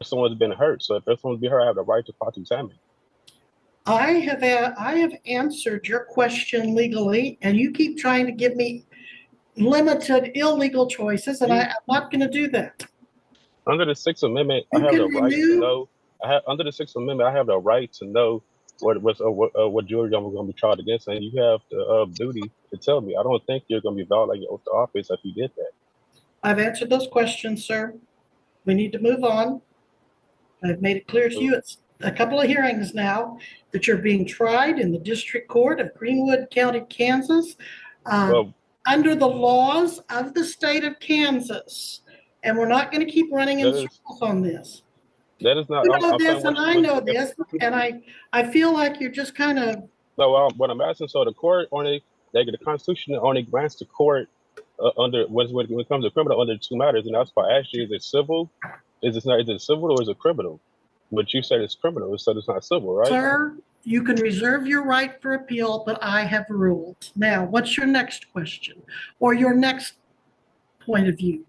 Someone's been hurt, so if someone's been hurt, I have the right to cross-examine. I have answered your question legally, and you keep trying to give me limited illegal choices, and I'm not going to do that. Under the Sixth Amendment, I have the right to know. Under the Sixth Amendment, I have the right to know what jury I'm going to be tried against, and you have the duty to tell me. I don't think you're going to be violating your oath to office if you did that. I've answered those questions, sir. We need to move on. I've made it clear to you. It's a couple of hearings now that you're being tried in the District Court of Greenwood County, Kansas. Under the laws of the state of Kansas, and we're not going to keep running in circles on this. That is not. You know this, and I know this, and I feel like you're just kind of. So what I'm asking, so the court the Constitution only grants the court under when it comes to criminal under two matters, and that's why I asked you: is it civil? Is it civil or is it criminal? But you said it's criminal, so it's not civil, right? Sir, you can reserve your right for appeal, but I have ruled. Now, what's your next question or your next point of view?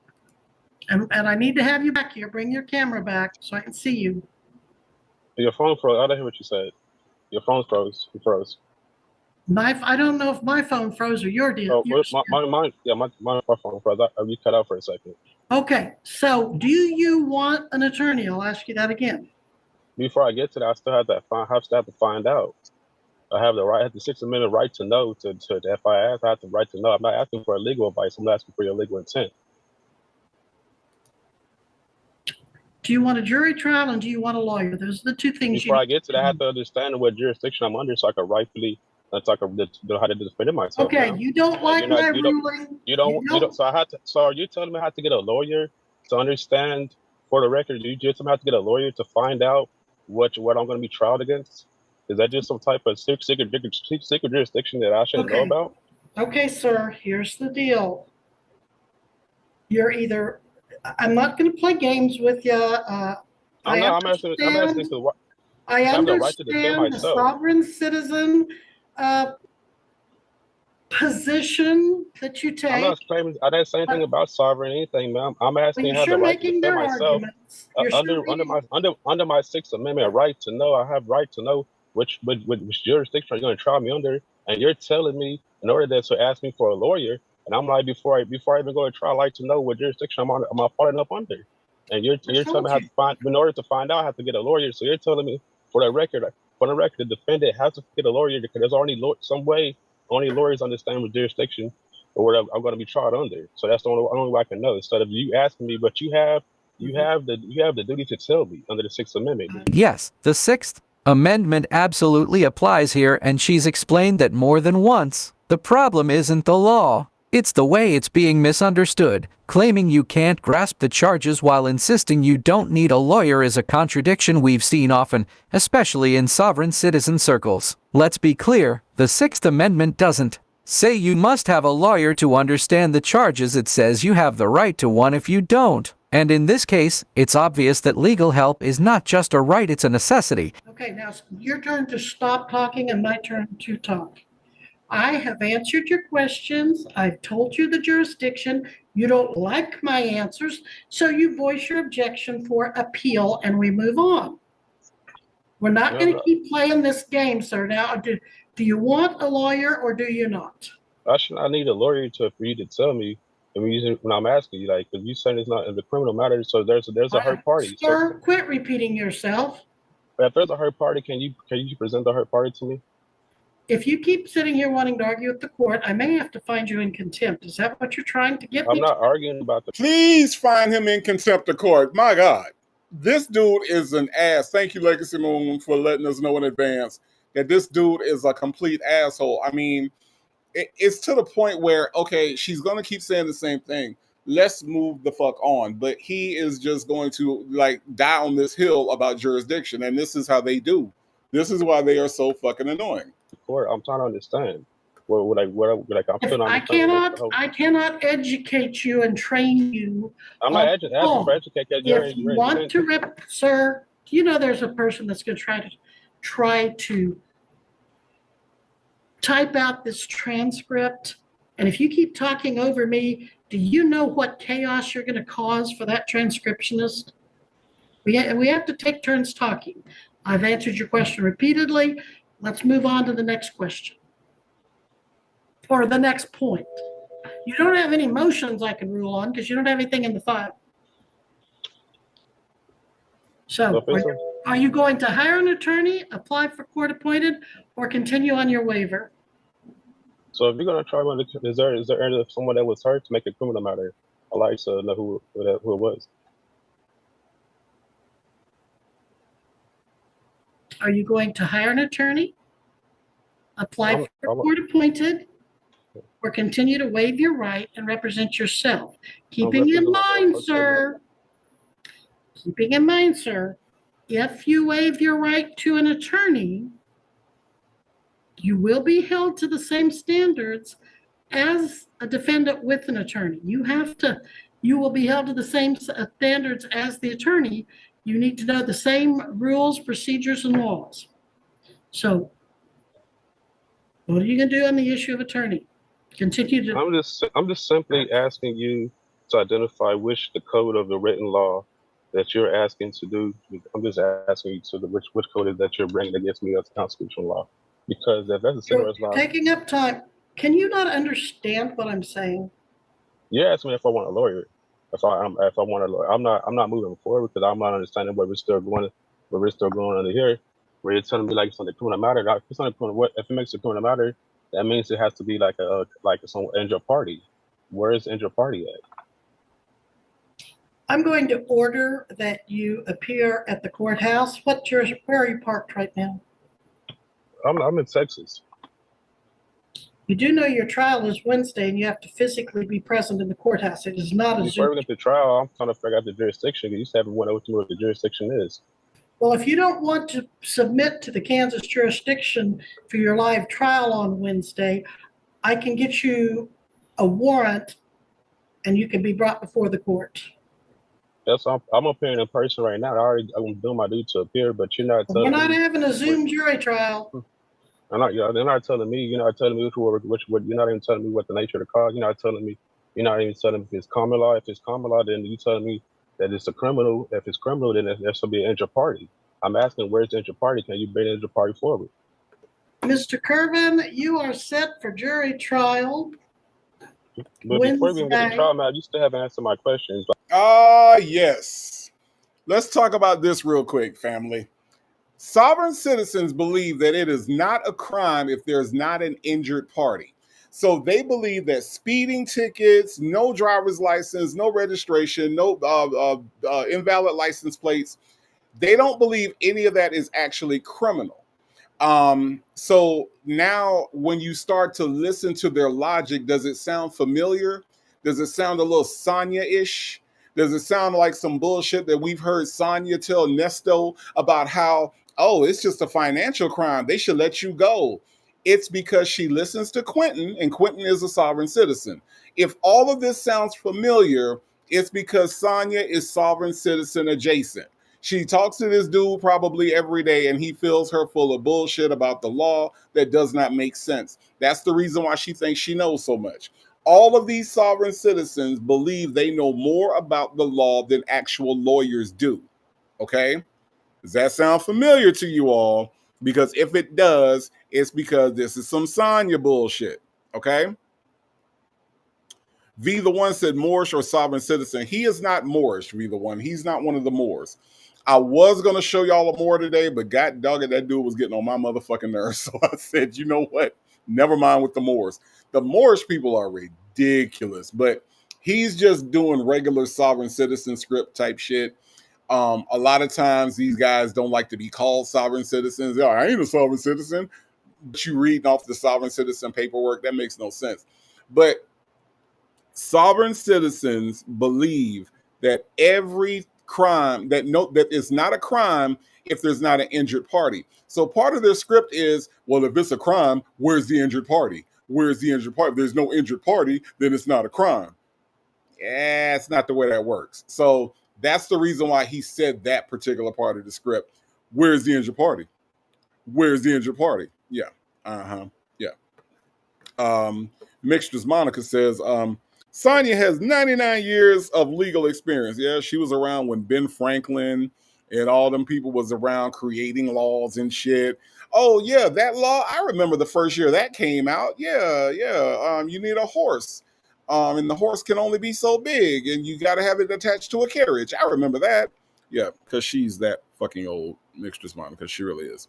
And I need to have you back here. Bring your camera back so I can see you. Your phone froze. I didn't hear what you said. Your phone froze. You froze. I don't know if my phone froze or your did. Oh, yours did. my phone froze. You cut out for a second. Okay, so do you want an attorney? I'll ask you that again. Before I get to that, I still have to find out. I have the 6th Amendment right to know. If I ask, I have the right to know. I'm not asking for legal advice. I'm asking for your legal intent. Do you want a jury trial and do you want a lawyer? Those are the two things Before I get to that, I have to understand what jurisdiction I'm under so I can rightfully, so I can know how to defend myself. Okay, now. you don't like my ruling. You don't. So are you telling me I have to get a lawyer to understand? For the record, you just have to get a lawyer to find out what I'm going to be tried against? Is that just some type of secret jurisdiction that I shouldn't know about? Okay, sir, here's the deal. I'm not going to play games with you. I'm asking I have the right to defend understand the myself. sovereign citizen position that you take. I'm not claiming. I didn't say anything about sovereign anything, ma'am. I'm asking Well, you have the you're right to making defend their myself. arguments. You're sure Under my 6th Amendment right to know, I have right to know which jurisdiction are you going to try me under, and you're telling me in order to ask me for a lawyer, and I'm like before I even go to trial, I like to know what jurisdiction I'm falling up under, and you're telling me I have to find in order to find out I have to get a lawyer. So you're telling me for the record, the defendant has to get a lawyer because there's already some way only lawyers understand what jurisdiction or what I'm going to be tried under. So that's the only way I can know. Instead of you asking me, but you have the duty to tell me under the 6th Amendment. Yes, the 6th Amendment absolutely applies here, and she's explained that more than once. The problem isn't the law. It's the way it's being misunderstood. Claiming you can't grasp the charges while insisting you don't need a lawyer is a contradiction we've seen often, especially in sovereign citizen circles. Let's be clear, the 6th Amendment doesn't say you must have a lawyer to understand the charges. It says you have the right to one if you don't. And in this case, it's obvious that legal help is not just a right, it's a necessity. Okay, now it's your turn to stop talking and my turn to talk. I have answered your questions. I've told you the jurisdiction. You don't like my answers, so you voice your objection for appeal and we move on. We're not going to keep playing this game, sir. Now, do you want a lawyer or do you not? I need a lawyer for you to tell me. When I'm asking you, like, because you said it's not in the criminal matter, so there's a hurt party. Sir, quit repeating yourself. If there's a hurt party, can you present the hurt party to me? If you keep sitting here wanting to argue with the court, I may have to find you in contempt. Is that what you're trying to get me? I'm not arguing about the. Please find him in contempt of court. My God, this dude is an ass. Thank you, Legacy Moon, for letting us know in advance that this dude is a complete asshole. I mean, it's to the point where, okay, she's going to keep saying the same thing. Let's move the fuck on. But he is just going to like die on this hill about jurisdiction. And this is how they do. This is why they are so fucking annoying. Court, I'm trying to understand. I cannot educate you and train you. I'm not asking for educate. If you want to sir, do you know there's a person that's going to try to type out this transcript? And if you keep talking over me, do you know what chaos you're going to cause for that transcriptionist? We have to take turns talking. I've answered your question repeatedly. Let's move on to the next question. Or the next point. You don't have any motions I can rule on because you don't have anything in the file. So are you going to hire an attorney, apply for court appointed, or continue on your waiver? So if you're going to try, is there someone that was hurt to make a criminal matter? I'd like to know who it was. Are you going to hire an attorney, apply for court appointed, or continue to waive your right and represent yourself? Keeping in mind, sir, if you waive your right to an attorney, you will be held to the same standards as a defendant with an attorney. You will be held to the same standards as the attorney. You need to know the same rules, procedures, and laws. So what are you going to do on the issue of attorney? Continue to. I'm just simply asking you to identify which the code of the written law that you're asking to do. I'm just asking you to which code is that you're bringing against me as constitutional law. Because if that's a You're cigarette law, taking up time. Can you not understand what I'm saying? you asked me if I want a lawyer. If I want a lawyer, I'm not moving forward because I'm not understanding where we're still going under here. Where you're telling me like it's on the criminal matter. If it's on the criminal, what if it makes a criminal matter? That means it has to be like some injured party. Where is injured party at? I'm going to order that you appear at the courthouse. Where are you parked right now? I'm in Texas. You do know your trial is Wednesday and you have to physically be present in the courthouse. It is not a Before Zoom. we get to trial, I'm trying to figure out the jurisdiction. You just haven't went over to what the jurisdiction is. Well, if you don't want to submit to the Kansas jurisdiction for your live trial on Wednesday, I can get you a warrant and you can be brought before the court. Yes, I'm appearing in person right now. I'm doing my duty to appear, but you're not We're telling not me. having a Zoom jury trial. They're not telling me. You're not telling me what. You're not even telling me what the nature of the cause. You're not telling me. You're not even telling me if it's common law. If it's common law, then you telling me that it's a criminal. If it's criminal, then there should be an injured party. I'm asking, where's the injured party? Can you bring the injured party forward? Mr. Kervin, you are set for jury trial But before we even get to Wednesday. trial, man, you still haven't answered my questions. Yes. Let's talk about this real quick, family. Sovereign citizens believe that it is not a crime if there's not an injured party. So they believe that speeding tickets, no driver's license, no registration, no invalid license plates, they don't believe any of that is actually criminal. So now when you start to listen to their logic, does it sound familiar? Does it sound a little Sonya-ish? Does it sound like some bullshit that we've heard Sonya tell Nesto about how, oh, it's just a financial crime, they should let you go? It's because she listens to Quentin, and Quentin is a sovereign citizen. If all of this sounds familiar, it's because Sonya is sovereign citizen adjacent. She talks to this dude probably every day, and he fills her full of bullshit about the law that does not make sense. That's the reason why she thinks she knows so much. All of these sovereign citizens believe they know more about the law than actual lawyers do. Okay? Does that sound familiar to you all? Because if it does, it's because this is some Sonya bullshit. Okay? V the One said Moorish or sovereign citizen. He is not Moorish, V the One. He's not one of the Moors. I was going to show y'all a Moor today, but god dog it, that dude was getting on my motherfucking nerves. So I said, you know what? Never mind with the Moors. The Moorish people are ridiculous, but he's just doing regular sovereign citizen script type shit. A lot of times these guys don't like to be called sovereign citizens. Oh, I ain't a sovereign citizen. But you reading off the sovereign citizen paperwork, that makes no sense. But sovereign citizens believe that every crime that is not a crime if there's not an injured party. So part of their script is, well, if it's a crime, where's the injured party? Where's the injured party? If there's no injured party, then it's not a crime. Yeah, it's not the way that works. So that's the reason why he said that particular part of the script. Where's the injured party? Where's the injured party? Yeah. Yeah. Mixtures Monica says, Sonya has 99 years of legal experience. Yeah, she was around when Ben Franklin and all them people was around creating laws and shit. Oh yeah, that law, I remember the first year that came out. Yeah. You need a horse. And the horse can only be so big, and you got to have it attached to a carriage. I remember that. Yeah, because she's that fucking old, Mixtures Monica. She really is.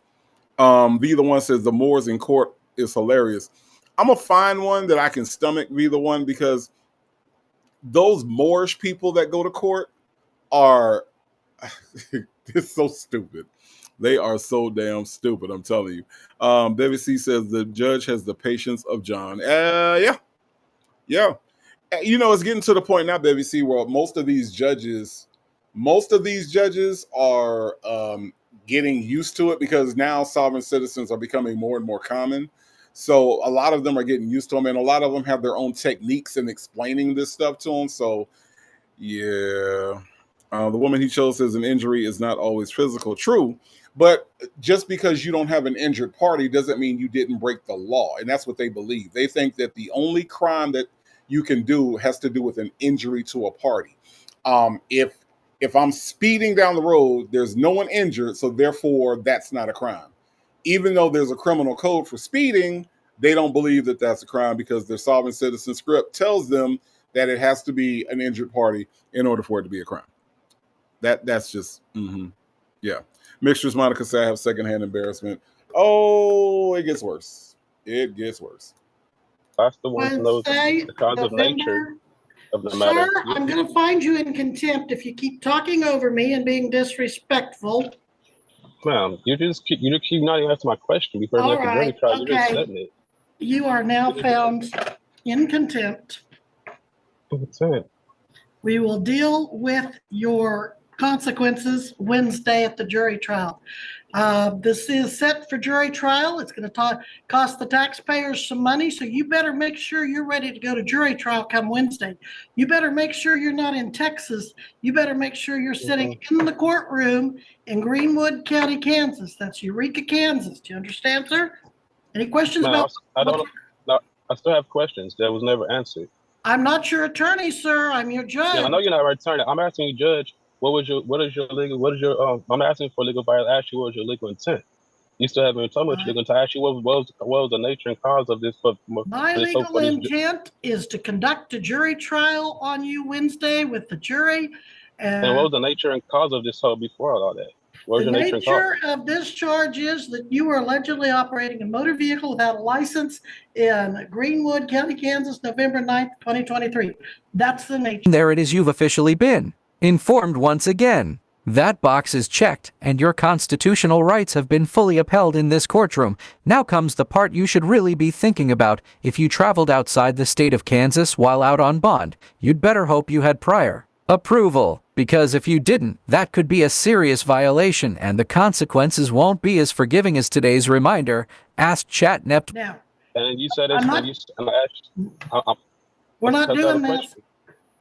V the One says the Moors in court is hilarious. I'm gonna find one that I can stomach, V the One, because those Moorish people that go to court are it's so stupid. They are so damn stupid, I'm telling you. Baby C says the judge has the patience of John. Yeah. You know, it's getting to the point now, Baby C, where most of these judges are getting used to it because now sovereign citizens are becoming more and more common. So a lot of them are getting used to them, and a lot of them have their own techniques in explaining this stuff to them. So, yeah. The woman he chose says an injury is not always physical. True. But just because you don't have an injured party doesn't mean you didn't break the law. And that's what they believe. They think that the only crime that you can do has to do with an injury to a party. If I'm speeding down the road, there's no one injured, so therefore that's not a crime. even though there's a criminal code for speeding, they don't believe that that's a crime because their sovereign citizen script tells them that it has to be an injured party in order for it to be a crime. That's just, yeah. Mixtures Monica said I have secondhand embarrassment. Oh, it gets worse. It gets worse. That's the one to know Wednesday, the cause of nature November. of the matter. Sir, I'm going to find you in contempt if you keep talking over me and being disrespectful. Ma'am, you keep not even answering my question before we All let the jury right, try. You're just okay. letting it. You are now found in contempt. That's it. We will deal with your consequences Wednesday at the jury trial. This is set for jury trial. It's going to cost the taxpayers some money, so you better make sure you're ready to go to jury trial come Wednesday. You better make sure you're not in Texas. You better make sure you're sitting in the courtroom in Greenwood County, Kansas. That's Eureka, Kansas. Do you understand, sir? Any questions about? I still have questions that was never answered. I'm not your attorney, sir. I'm your judge. Yeah, I know you're not a attorney. I'm asking you, Judge, I'm asking for legal violation. I asked you what was your legal intent. You still haven't told me what your legal intent. I asked you what was the nature and cause of this. My legal intent is to conduct a jury trial on you Wednesday with the jury. And what was the nature and cause of this whole before all that? The nature of this charge is that you were allegedly operating a motor vehicle without a license in Greenwood County, Kansas, November 9th, 2023. That's the nature. There it is, you've officially been informed once again. That box is checked, and your constitutional rights have been fully upheld in this courtroom. Now comes the part you should really be thinking about. If you traveled outside the state of Kansas while out on bond, you'd better hope you had prior approval, because if you didn't, that could be a serious violation, and the consequences won't be as forgiving as today's reminder. Ask ChatNept. Now, and you said it's we're not doing this.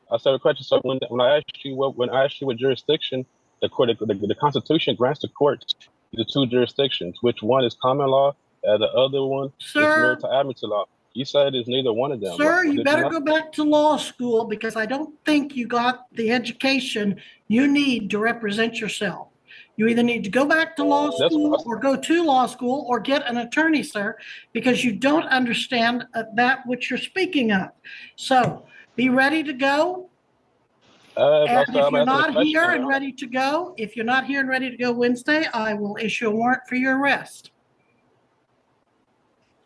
I said a question. So when I asked you what jurisdiction, the Constitution grants the courts the two jurisdictions. Which one is common law, and the other one is maritime admiralty law. You said it's neither one of them. Sir, you better go back to law school because I don't think you got the education you need to represent yourself. You either need to go back to law school or go to law school or get an attorney, sir, because you don't understand that which you're speaking of. So be ready to go. And if you're not here and ready to go, Wednesday, I will issue a warrant for your arrest.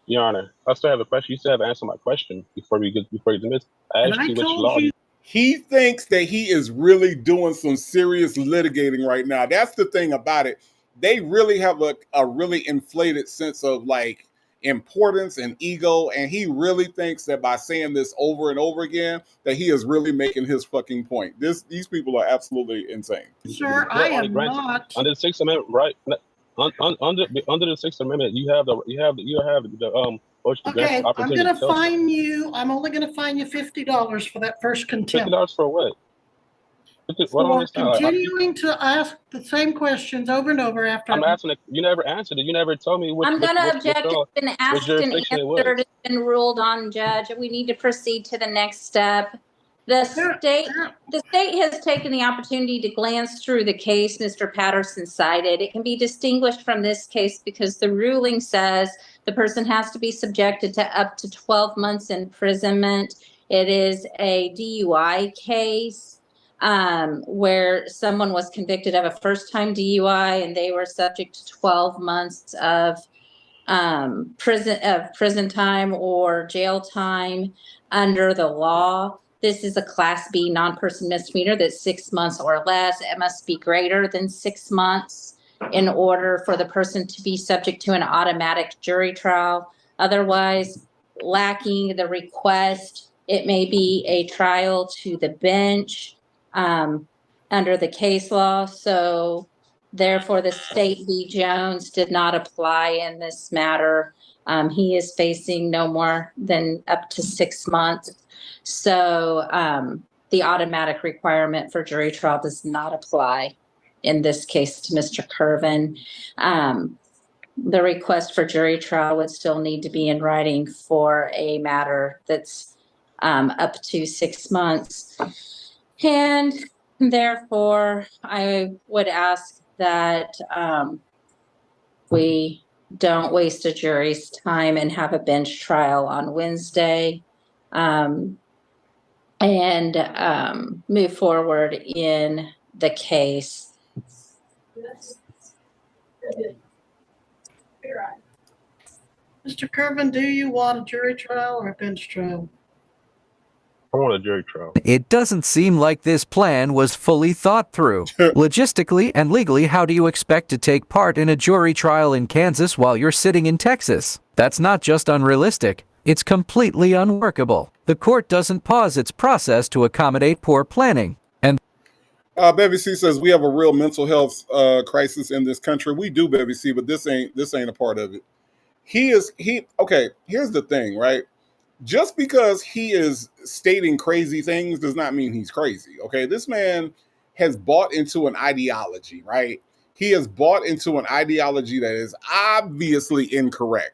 Your Honor, I still have a question. You still haven't answered my question before you dismiss. I asked you which law. He thinks that he is really doing some serious litigating right now. That's the thing about it. They really have a really inflated sense of like importance and ego, and he really thinks that by saying this over and over again that he is really making his fucking point. These people are absolutely insane. Sir, I am not under the Sixth Amendment, right? Under the Sixth Amendment, you have the okay, I'm gonna fine you. I'm only gonna fine you $50 for that first contempt. $50 for what? For continuing to ask the same questions over and over after. I'm asking it. You never answered it. You never told me which. I'm going to object. It's been asked and answered. It's been ruled on, Judge. We need to proceed to the next step. The state has taken the opportunity to glance through the case Mr. Patterson cited. It can be distinguished from this case because the ruling says the person has to be subjected to up to 12 months imprisonment. It is a DUI case where someone was convicted of a first-time DUI and they were subject to 12 months of prison time or jail time under the law. This is a Class B non-person misdemeanor that's 6 months or less. It must be greater than 6 months in order for the person to be subject to an automatic jury trial. Otherwise, lacking the request, it may be a trial to the bench under the case law. So therefore, the State v. Jones did not apply in this matter. He is facing no more than up to 6 months. So the automatic requirement for jury trial does not apply in this case to Mr. Curvin. The request for jury trial would still need to be in writing for a matter that's up to 6 months. And therefore, I would ask that we don't waste a jury's time and have a bench trial on Wednesday. And move forward in the case. Mr. Kervin, do you want a jury trial or a bench trial? I want a jury trial. It doesn't seem like this plan was fully thought through. Logistically and legally, how do you expect to take part in a jury trial in Kansas while you're sitting in Texas? That's not just unrealistic. It's completely unworkable. The court doesn't pause its process to accommodate poor planning. And Bevy C says we have a real mental health crisis in this country. We do, Bevy C, but this ain't a part of it. Okay, here's the thing, right? Just because he is stating crazy things does not mean he's crazy. Okay, this man has bought into an ideology, right? He has bought into an ideology that is obviously incorrect.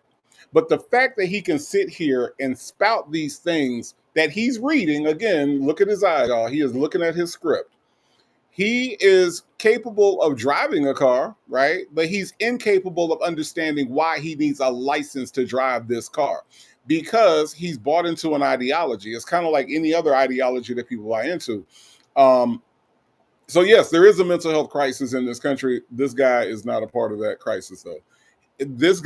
But the fact that he can sit here and spout these things that he's reading, again, look at his eyes, y'all. He is looking at his script. He is capable of driving a car, right? But he's incapable of understanding why he needs a license to drive this car, because he's bought into an ideology. It's kind of like any other ideology that people buy into. So yes, there is a mental health crisis in this country. This guy is not a part of that crisis, though. This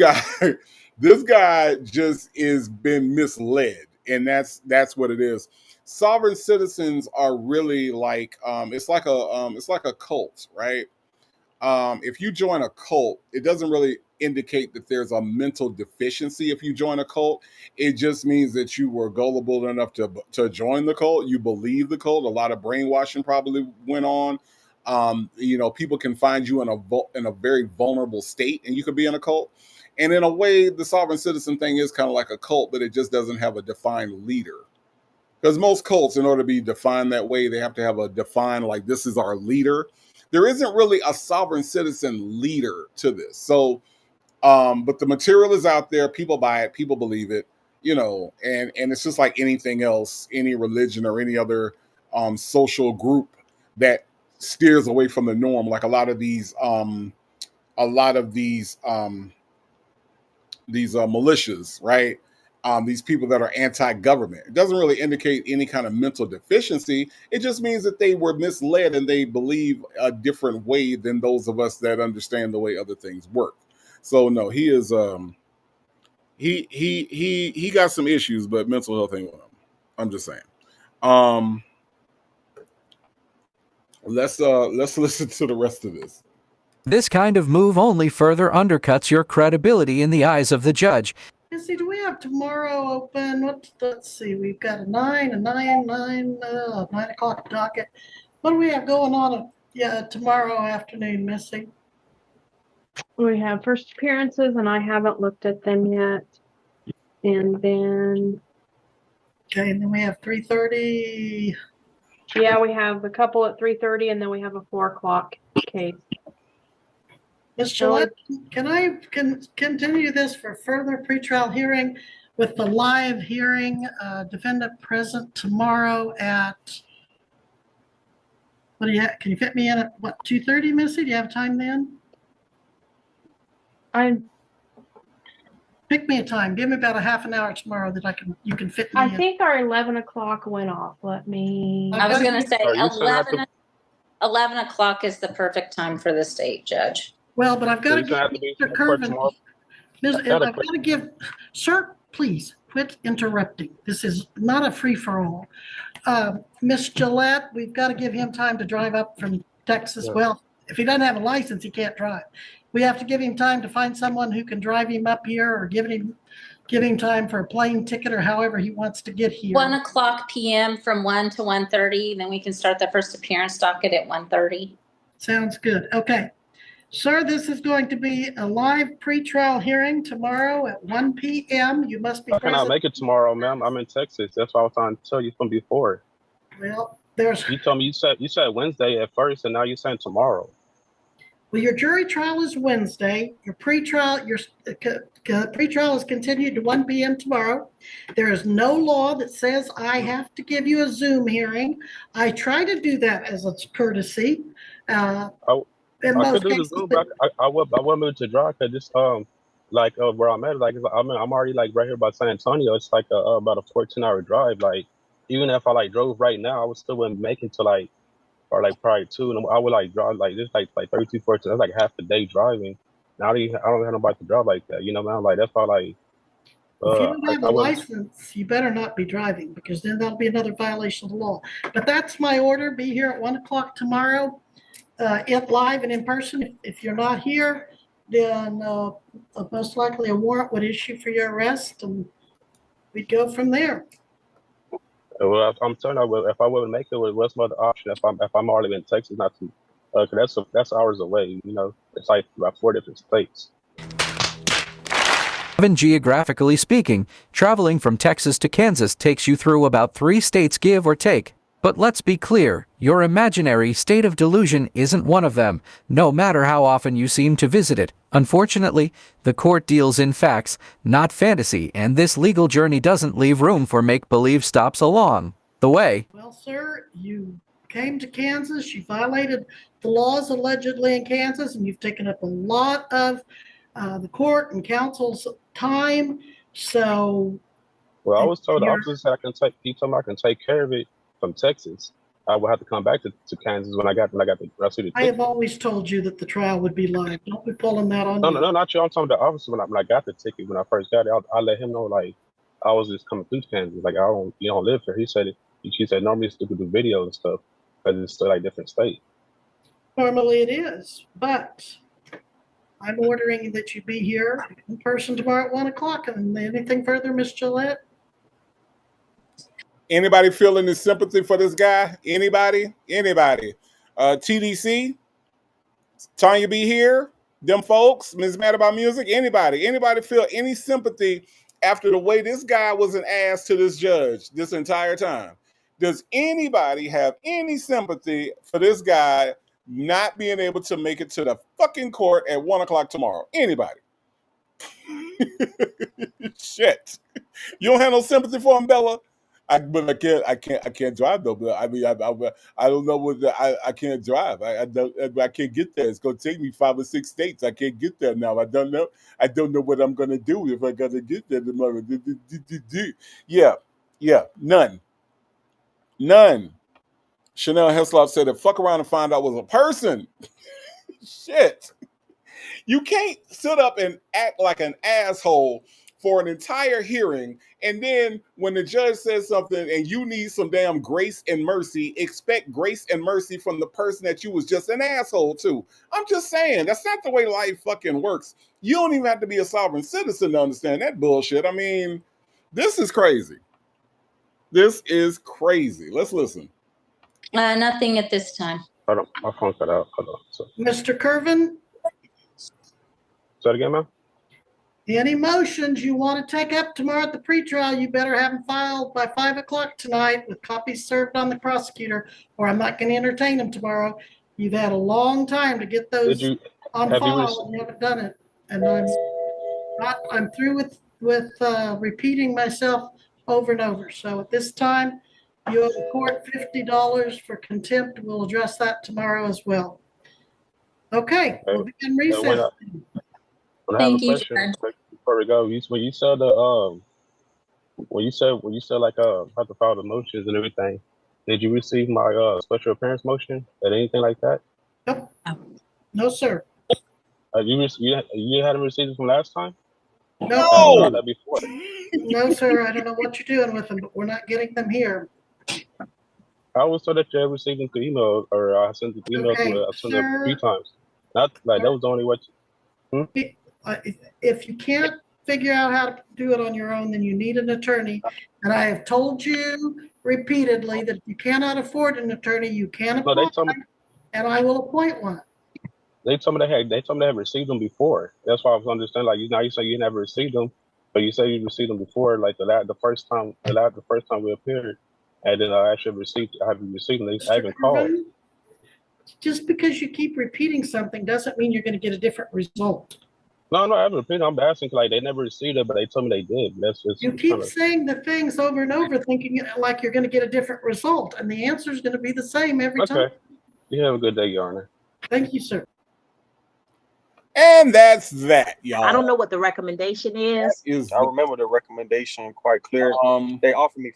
guy just is been misled, and that's what it is. Sovereign citizens are really like it's like a cult, right? If you join a cult, it doesn't really indicate that there's a mental deficiency. If you join a cult, it just means that you were gullible enough to join the cult. You believe the cult. A lot of brainwashing probably went on. People can find you in a very vulnerable state, and you could be in a cult. And in a way, the sovereign citizen thing is kind of like a cult, but it just doesn't have a defined leader. Because most cults, in order to be defined that way, they have to have a defined, like, this is our leader. There isn't really a sovereign citizen leader to this. So, but the material is out there. People buy it. People believe it, and it's just like anything else, any religion or any other social group that steers away from the norm. Like a lot of these militias, right? These people that are anti-government. It doesn't really indicate any kind of mental deficiency. It just means that they were misled and they believe a different way than those of us that understand the way other things work. So no, he is he got some issues, but mental health ain't one of them. I'm just saying. Let's listen to the rest of this. this kind of move only further undercuts your credibility in the eyes of the judge. Let's see, do we have tomorrow open? Let's see, we've got a 9 o'clock docket. What do we have going on tomorrow afternoon, Missy? We have first appearances, and I haven't looked at them yet. And then, Okay, and then we have 3:30. yeah, we have a couple at 3:30, and then we have a 4 o'clock case. Ms. Gillette, can I continue this for further pretrial hearing with the live hearing, defendant present tomorrow at, what do you have? Can you fit me in at 2:30, Missy? Do you have time then? Pick me a time. Give me about a half an hour tomorrow that you can fit me in. I think our 11 o'clock went off. Let me. I was going to say Are you saying I have 11 o'clock is the perfect time for the state judge. Well, but I've got to So you give have to be Mr. for Kervin, tomorrow? I've got to give, sir, please quit interrupting. This is not a free-for-all. Ms. Gillette, we've got to give him time to drive up from Texas. Yeah. Well, if he doesn't have a license, he can't drive. We have to give him time to find someone who can drive him up here, or give him time for a plane ticket, or however he wants to get here. 1 o'clock p.m. from 1 to 1:30. Then we can start the first appearance docket at 1:30. Sounds good. Okay. Sir, this is going to be a live pretrial hearing tomorrow at 1 p.m. You must be How can I present. make it tomorrow, ma'am? I'm in Texas. That's what I was trying to tell you from before. Well, there's, You told me you said Wednesday at first, and now you're saying tomorrow. well, your jury trial is Wednesday. Your pretrial is continued to 1 p.m. tomorrow. There is no law that says I have to give you a Zoom hearing. I try to do that as a courtesy. In I most could do the cases, Zoom, but I wasn't able to drive because like where I'm at, like I'm already like right here by San Antonio. It's like about a 14-hour drive. Like even if I like drove right now, I would still wouldn't make it to like or like probably 2, and I would like drive like this like 32, 14. That's like half the day driving. Now I don't have nobody to drive like that. You know, man. Like that's why like If you don't have I a wouldn't. license, you better not be driving because then that'll be another violation of the law. But that's my order. Be here at 1 o'clock tomorrow, live and in person. If you're not here, then most likely a warrant would issue for your arrest, and we'd go from there. Well, I'm telling you, if I wouldn't make it, what's my other option? If I'm already in Texas, not to, cause that's hours away. You know, it's like about 4 different states. Even geographically speaking, traveling from Texas to Kansas takes you through about 3 states, give or take. But let's be clear, your imaginary state of delusion isn't one of them, no matter how often you seem to visit it. Unfortunately, the court deals in facts, not fantasy, and this legal journey doesn't leave room for make-believe stops along the way. Well, sir, you came to Kansas, you violated the laws allegedly in Kansas, and you've taken up a lot of the court and counsel's time. So, Well, I was told the you're- officer said he told me I can take care of it from Texas. I would have to come back to Kansas when I see the I have always told you that the trial would be live. Don't be pulling that on me. No, not you. I'm talking about the officer when I got the ticket when I first got it. I let him know like I was just coming through Kansas. Like you don't live here. He said normally it's to do video and stuff because it's still like different state. Normally it is, but I'm ordering that you be here in person tomorrow at 1 o'clock. And anything further, Miss Gillette? Anybody feeling the sympathy for this guy? Anybody? TDC? Tanya be here? Them folks? Ms. Mad About Music? Anybody? Anybody feel any sympathy after the way this guy was an ass to this judge this entire time? Does anybody have any sympathy for this guy not being able to make it to the fucking court at 1 o'clock tomorrow? Anybody? Shit. You don't have no sympathy for him, Bella? I can't drive though. But I mean, I don't know what I can't drive. I can't get there. It's gonna take me 5 or 6 states. I can't get there now. I don't know what I'm gonna do if I gotta get there tomorrow. Yeah, none. Chanel Heslop said, "If fuck around and find out was a person." Shit. You can't sit up and act like an asshole for an entire hearing, and then when the judge says something and you need some damn grace and mercy, expect grace and mercy from the person that you was just an asshole to. I'm just saying, that's not the way life fucking works. You don't even have to be a sovereign citizen to understand that bullshit. I mean, this is crazy. This is crazy. Let's listen. Nothing at this time. Hold on, my phone cut out. Hold on. Mr. Curvin, Say it again, man. any motions you want to take up tomorrow at the pretrial, you better have them filed by 5 o'clock tonight with copies served on the prosecutor, or I'm not going to entertain them tomorrow. You've had a long time to get those on file and you haven't done it. And I'm through with repeating myself over and over. So at this time, you owe the court $50 for contempt. We'll address that tomorrow as well. Okay, we'll begin recess. Thank you, Judge. Before we go, when you said like have to file the motions and everything, did you receive my special appearance motion or anything like that? Nope. No, sir. You hadn't received it from last time? No. That before. No, sir. I don't know what you're doing with them, but we're not getting them here. I was told that you had received them through email, or I sent the email to sent it a few times. Not like that was the only way. If you can't figure out how to do it on your own, then you need an attorney. And I have told you repeatedly that if you cannot afford an attorney, you can appoint one, and I will appoint one. They told me they had received them before. That's why I was understanding. Like you say you never received them, but you say you received them before. Like the first time we appeared, and then I actually received them. I haven't called. Just because you keep repeating something doesn't mean you're going to get a different result. No, I haven't repeated. I'm asking like they never received it, but they told me they did. That's just you keep saying the things over and over, thinking like you're going to get a different result, and the answer is going to be the same every time. You have a good day, Your Honor. Thank you, sir. And that's that, y'all. I don't know what the recommendation is. I remember the recommendation quite clear. Um, They offered me.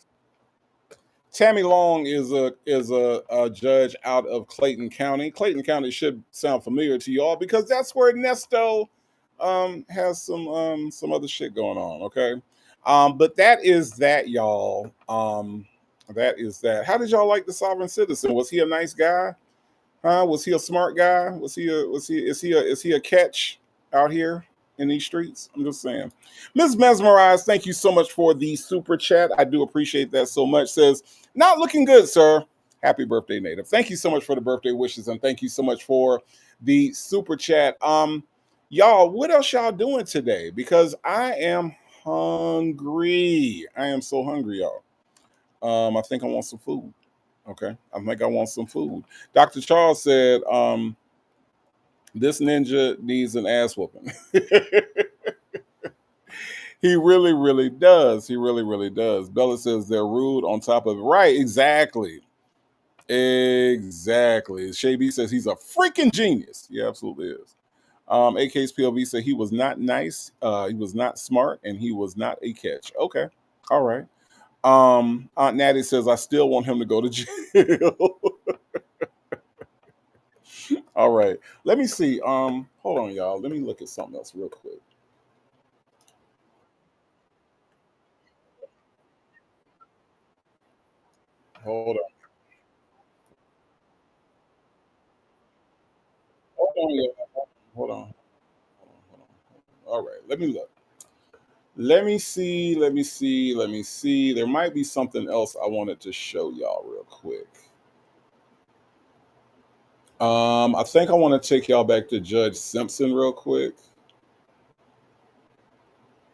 Tammy Long is a judge out of Clayton County. Clayton County should sound familiar to you all because that's where Nesto has some other shit going on. Okay, but that is that, y'all. That is that. How did y'all like the sovereign citizen? Was he a nice guy? Huh? Was he a smart guy? Is he a catch out here in these streets? I'm just saying. Ms. Mesmerized, thank you so much for the super chat. I do appreciate that so much. Says, not looking good, sir. Happy birthday, Native. Thank you so much for the birthday wishes, and thank you so much for the super chat. Y'all, what else y'all doing today? Because I am hungry. I am so hungry, y'all. I think I want some food. Okay. I think I want some food. Dr. Charles said, this ninja needs an ass whooping. He really, really does. He really, really does. Bella says they're rude on top of it. Right, exactly. Exactly. Shay B says he's a freaking genius. He absolutely is. AK's PLV said he was not nice, he was not smart, and he was not a catch. Okay. All right. Aunt Natty says I still want him to go to jail. All right. Let me see. Hold on, y'all. Let me look at something else real quick. Hold on. Hold on, y'all. Hold on. All right. Let me look. Let me see. Let me see. Let me see. There might be something else I wanted to show y'all real quick. I think I want to take y'all back to Judge Simpson real quick.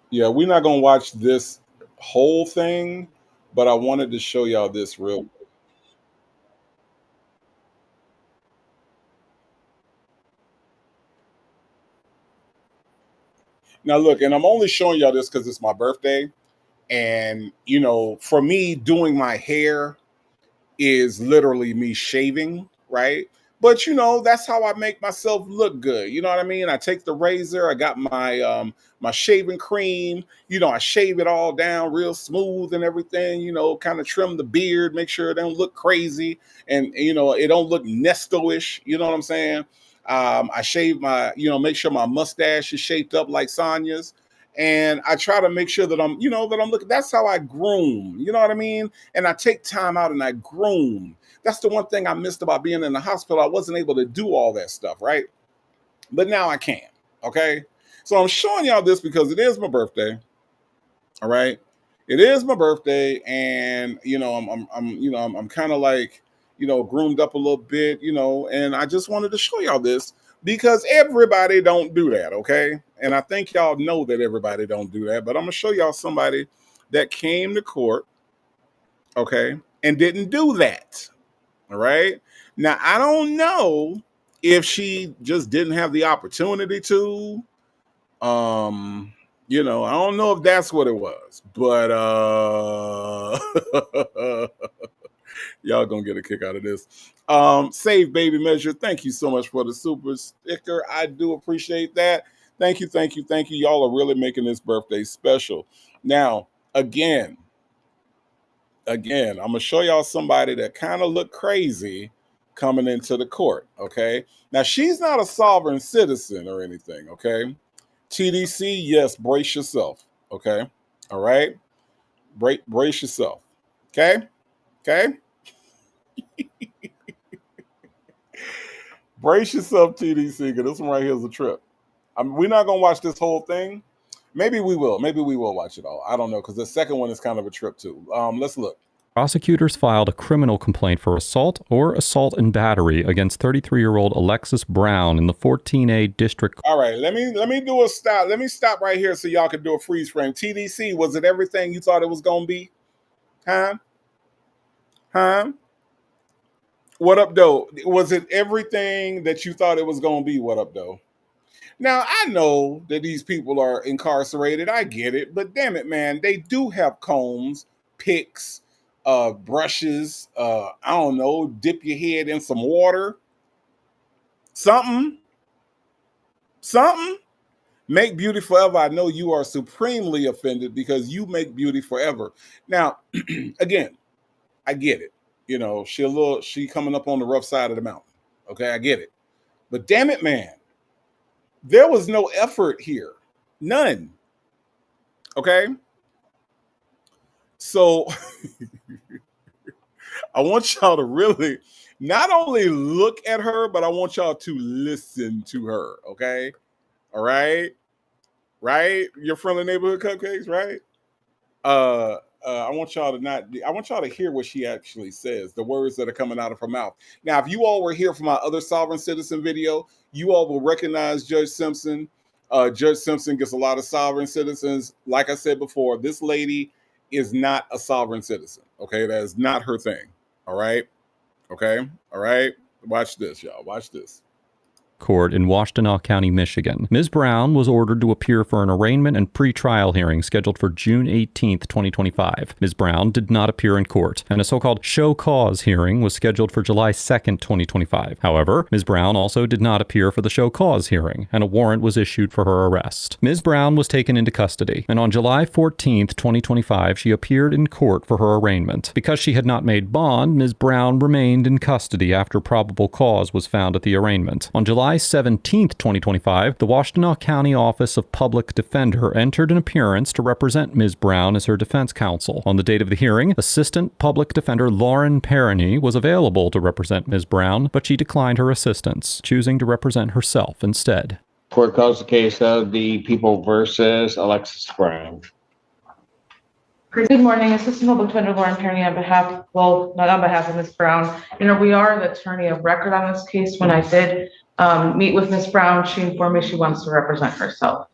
Yeah, we're not gonna watch this whole thing, but I wanted to show y'all this real quick. Now look, and I'm only showing y'all this because it's my birthday. And you know, for me, doing my hair is literally me shaving, right? But you know, that's how I make myself look good. You know what I mean? I take the razor, I got my shaving cream, you know, I shave it all down real smooth and everything, you know, kind of trim the beard, make sure it don't look crazy and you know, it don't look nesto-ish, you know what I'm saying? I shave my, you know, make sure my mustache is shaped up like Sonya's. And I try to make sure that I'm, you know, that I'm looking. That's how I groom. You know what I mean? And I take time out and I groom. That's the one thing I missed about being in the hospital. I wasn't able to do all that stuff, right? But now I can. Okay. So I'm showing y'all this because it is my birthday. All right. It is my birthday, and you know, I'm kind of like, you know, groomed up a little bit, you know, and I just wanted to show y'all this because everybody don't do that, okay? And I think y'all know that everybody don't do that, but I'm gonna show y'all somebody that came to court, okay, and didn't do that. All right. Now I don't know if she just didn't have the opportunity to. Um, you know, I don't know if that's what it was, but y'all gonna get a kick out of this. Save baby measure. Thank you so much for the super sticker. I do appreciate that. Thank you, thank you, thank you. Y'all are really making this birthday special. Now, again, I'm gonna show y'all somebody that kind of looked crazy coming into the court. Okay. Now she's not a sovereign citizen or anything, okay? TDC, yes, brace yourself. Okay. All right. Brace yourself. Okay. Okay. Brace yourself, TDC, because this one right here is a trip. We're not gonna watch this whole thing. Maybe we will. Maybe we will watch it all. I don't know, because the second one is kind of a trip too. Let's look. Prosecutors filed a criminal complaint for assault or assault and battery against 33-year-old Alexis Brown in the 14A district. All right, let me do a stop. Let me stop right here so y'all can do a freeze frame. TDC, was it everything you thought it was gonna be? Huh? Huh? What up, though? Was it everything that you thought it was gonna be? What up, though? Now I know that these people are incarcerated. I get it, but damn it, man, they do have combs, picks, brushes. I don't know. Dip your head in some water, something. Something. Make beauty forever. I know you are supremely offended because you make beauty forever. Now, again, I get it. You know, she coming up on the rough side of the mountain. Okay, I get it. But damn it, man, there was no effort here. None. Okay. So I want y'all to really not only look at her, but I want y'all to listen to her. Okay. All right. Right? Your friendly neighborhood cupcakes, right? I want y'all to hear what she actually says, the words that are coming out of her mouth. Now, if you all were here for my other sovereign citizen video, you all will recognize Judge Simpson. Judge Simpson gets a lot of sovereign citizens. Like I said before, this lady is not a sovereign citizen. Okay, that is not her thing. All right. Okay. All right. Watch this, y'all. Watch this. Court in Washtenaw County, Michigan. Ms. Brown was ordered to appear for an arraignment and pre-trial hearing scheduled for June 18, 2025. Ms. Brown did not appear in court, and a so-called show cause hearing was scheduled for July 2, 2025. However, Ms. Brown also did not appear for the show cause hearing, and a warrant was issued for her arrest. Ms. Brown was taken into custody, and on July 14, 2025, she appeared in court for her arraignment. Because she had not made bond, Ms. Brown remained in custody after probable cause was found at the arraignment. On July 17, 2025, the Washtenaw County Office of Public Defender entered an appearance to represent Ms. Brown as her defense counsel. On the date of the hearing, Assistant Public Defender Lauren Perrine was available to represent Ms. Brown, but she declined her assistance, choosing to represent herself instead. Court calls the case of the People versus Alexis Brown. Good morning, Assistant Public Defender Lauren Perrine on behalf, well, not on behalf of Ms. Brown. You know, we are the attorney of record on this case. When I did meet with Ms. Brown, she informed me she wants to represent herself.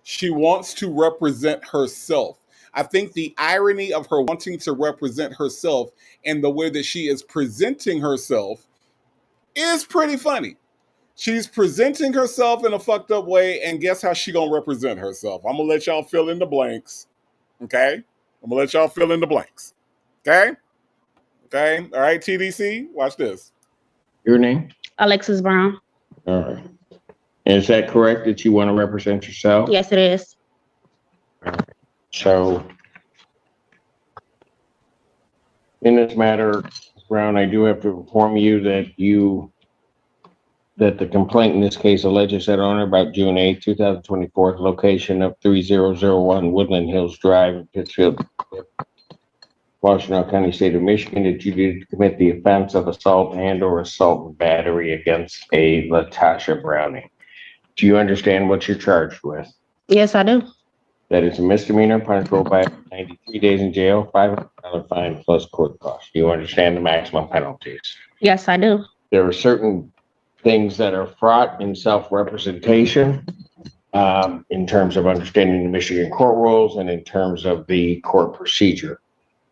She wants to represent herself. I think the irony of her wanting to represent herself and the way that she is presenting herself is pretty funny. She's presenting herself in a fucked up way, and guess how she gonna represent herself? I'm gonna let y'all fill in the blanks. Okay? I'm gonna let y'all fill in the blanks. Okay? Okay? All right, TDC, watch this. Your name? Alexis Brown. All right. And is that correct that you want to represent yourself? Yes, it is. So, in this matter, Brown, I do have to inform you that the complaint in this case alleges that on or about June 8, 2024, location of 3001 Woodland Hills Drive in Pittsfield, Washtenaw County, State of Michigan, that you did commit the offense of assault and or assault and battery against a Latasha Browning. Do you understand what you're charged with? Yes, I do. That is a misdemeanor, punishable by 93 days in jail, $500 fine plus court costs. Do you understand the maximum penalties? Yes, I do. There are certain things that are fraught in self-representation in terms of understanding the Michigan court rules and in terms of the court procedure.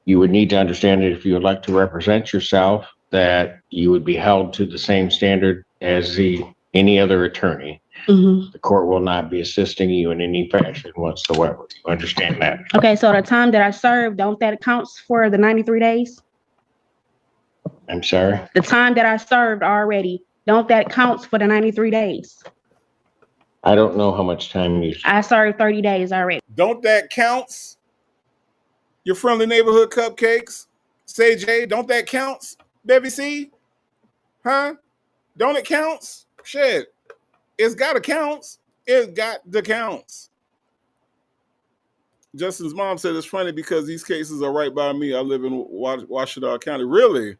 You would need to understand that if you would like to represent yourself, that you would be held to the same standard as any other attorney. Mm-hmm. The court will not be assisting you in any fashion whatsoever. You understand that? Okay, so the time that I served, don't that counts for the 93 days? I'm sorry? The time that I served already, don't that counts for the 93 days? I don't know how much time you... I served 30 days already. Don't that counts? Your friendly neighborhood cupcakes? Say, Jay, don't that counts? Baby C? Huh? Don't it counts? Shit. It's got to counts. It got the counts. Justin's mom said it's funny because these cases are right by me. I live in Washtenaw County. Really?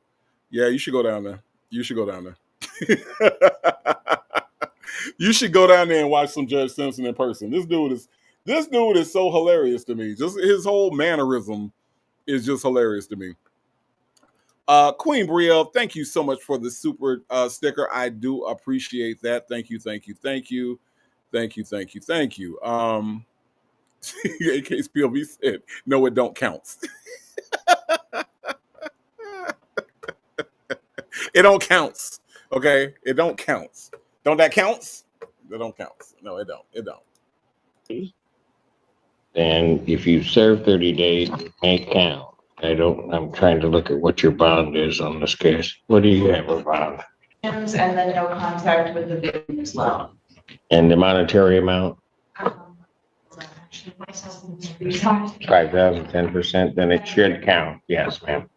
Yeah, you should go down there. You should go down there. You should go down there and watch some Judge Simpson in person. This dude is so hilarious to me. Just his whole mannerism is just hilarious to me. Queen Brielle, thank you so much for the super sticker. I do appreciate that. Thank you, thank you, thank you. Thank you, thank you, thank you. In case POV said, no, it don't count. It don't counts. Okay? It don't counts. Don't that counts? It don't counts. No, it don't. It don't. And if you serve 30 days, it may count. I'm trying to look at what your bond is on this case. What do you have a bond? and then no contact with the victim as well. And the monetary amount, 5,000, 10%, then it should count. Yes, ma'am.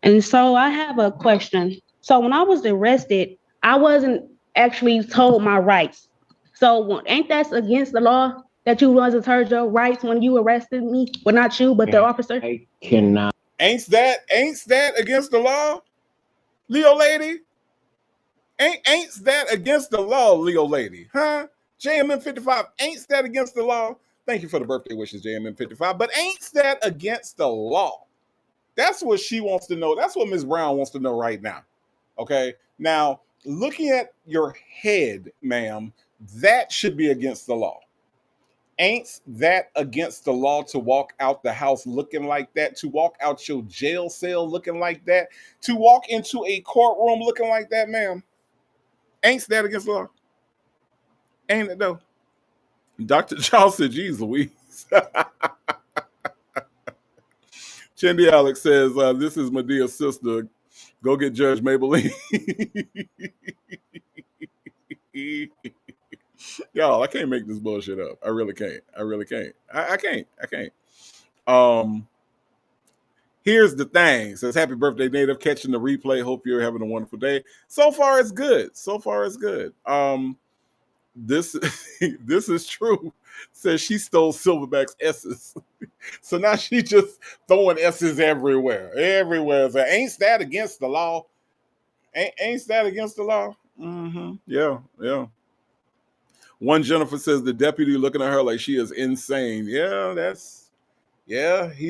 And so I have a question. So when I was arrested, I wasn't actually told my rights. So ain't that against the law that you wasn't heard your rights when you arrested me? Well, not you, but the officer. I cannot. Ain't that against the law, Leo lady? Ain't that against the law, Leo lady? Huh? JMM 55, ain't that against the law? Thank you for the birthday wishes, JMM 55. But ain't that against the law? That's what she wants to know. That's what Ms. Brown wants to know right now. Okay. Now, looking at your head, ma'am, that should be against the law. Ain't that against the law to walk out the house looking like that, to walk out your jail cell looking like that, to walk into a courtroom looking like that, ma'am? Ain't that against the law? Ain't it though? Dr. Charles said, geez, Louise. Chindy Alex says, this is Medea's sister. Go get Judge Maybelline. Y'all, I can't make this bullshit up. I really can't. I can't. Here's the thing. Says, happy birthday, Native. Catching the replay. Hope you're having a wonderful day. So far, it's good. This is true. Says she stole Silverback's S's. So now she just throwing S's everywhere. So ain't that against the law? Ain't that against the law? Mm-hmm. Yeah. One Jennifer says the deputy looking at her like she is insane. He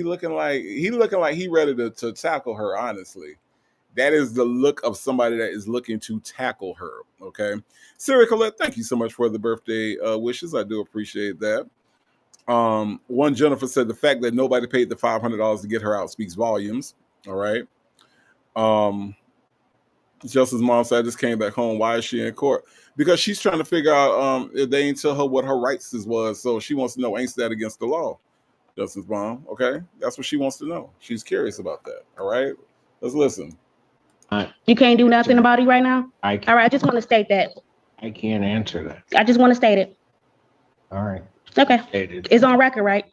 looking like he ready to tackle her, honestly. That is the look of somebody that is looking to tackle her. Okay. Sarah Colette, thank you so much for the birthday wishes. I do appreciate that. One Jennifer said the fact that nobody paid the $500 to get her out speaks volumes. All right. Justice's mom said, I just came back home. Why is she in court? Because she's trying to figure out if they ain't tell her what her rights was. So she wants to know, ain't that against the law? Justice's mom. Okay. That's what she wants to know. She's curious about that. All right. Let's listen. You can't do nothing about it right now? All right, I just want to state that. I can't answer that. I just want to state it. All right. Okay. It's on record, right?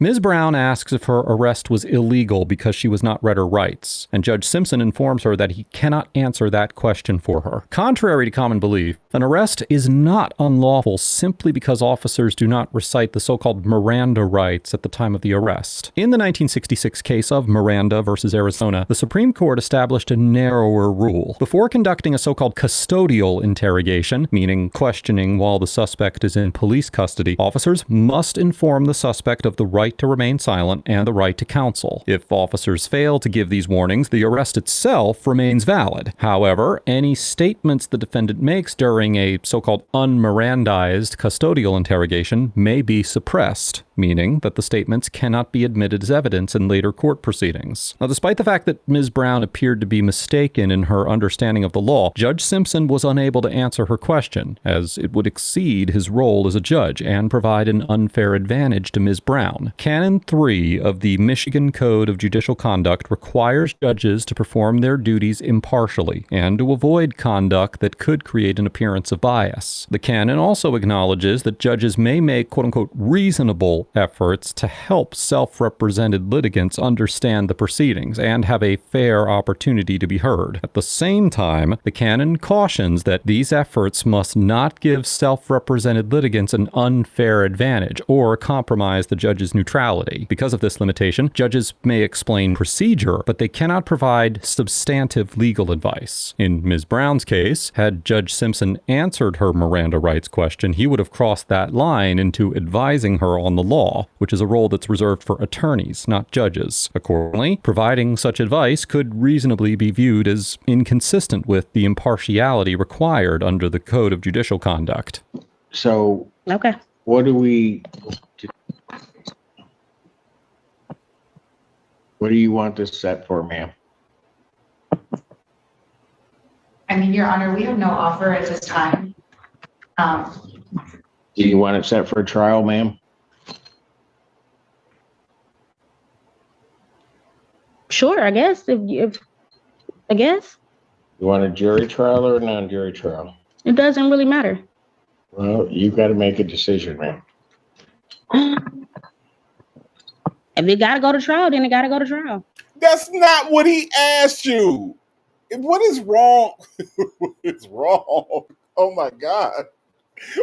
Ms. Brown asks if her arrest was illegal because she was not read her rights, and Judge Simpson informs her that he cannot answer that question for her. Contrary to common belief, an arrest is not unlawful simply because officers do not recite the so-called Miranda rights at the time of the arrest. In the 1966 case of Miranda versus Arizona, the Supreme Court established a narrower rule. Before conducting a so-called custodial interrogation, meaning questioning while the suspect is in police custody, officers must inform the suspect of the right to remain silent and the right to counsel. If officers fail to give these warnings, the arrest itself remains valid. However, any statements the defendant makes during a so-called unmirandized custodial interrogation may be suppressed, meaning that the statements cannot be admitted as evidence in later court proceedings. Now, despite the fact that Ms. Brown appeared to be mistaken in her understanding of the law, Judge Simpson was unable to answer her question, as it would exceed his role as a judge and provide an unfair advantage to Ms. Brown. Canon 3 of the Michigan Code of Judicial Conduct requires judges to perform their duties impartially and to avoid conduct that could create an appearance of bias. The canon also acknowledges that judges may make quote-unquote reasonable efforts to help self-represented litigants understand the proceedings and have a fair opportunity to be heard. At the same time, the canon cautions that these efforts must not give self-represented litigants an unfair advantage or compromise the judge's neutrality. Because of this limitation, judges may explain procedure, but they cannot provide substantive legal advice. In Ms. Brown's case, had Judge Simpson answered her Miranda rights question, he would have crossed that line into advising her on the law, which is a role that's reserved for attorneys, not judges. Accordingly, providing such advice could reasonably be viewed as inconsistent with the impartiality required under the Code of Judicial Conduct. So, okay, what do you want this set for, ma'am? I mean, Your Honor, we have no offer at this time. Do you want it set for a trial, ma'am? Sure, I guess. I guess. You want a jury trial or a non-jury trial? It doesn't really matter. Well, you got to make a decision, man. If it gotta go to trial, then it gotta go to trial. That's not what he asked you. What is wrong? What is wrong? Oh my God.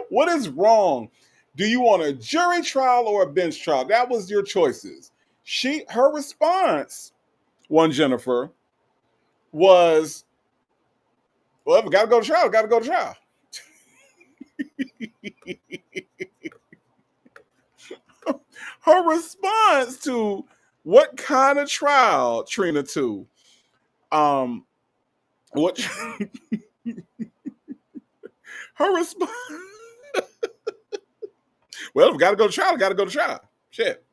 What is wrong? Do you want a jury trial or a bench trial? That was your choices. Her response, Jennifer, was, well, if we gotta go to trial, gotta go to trial. Her response to what kind of trial, Trina, to what her response. Well, if we gotta go to trial, gotta go to trial. Shit.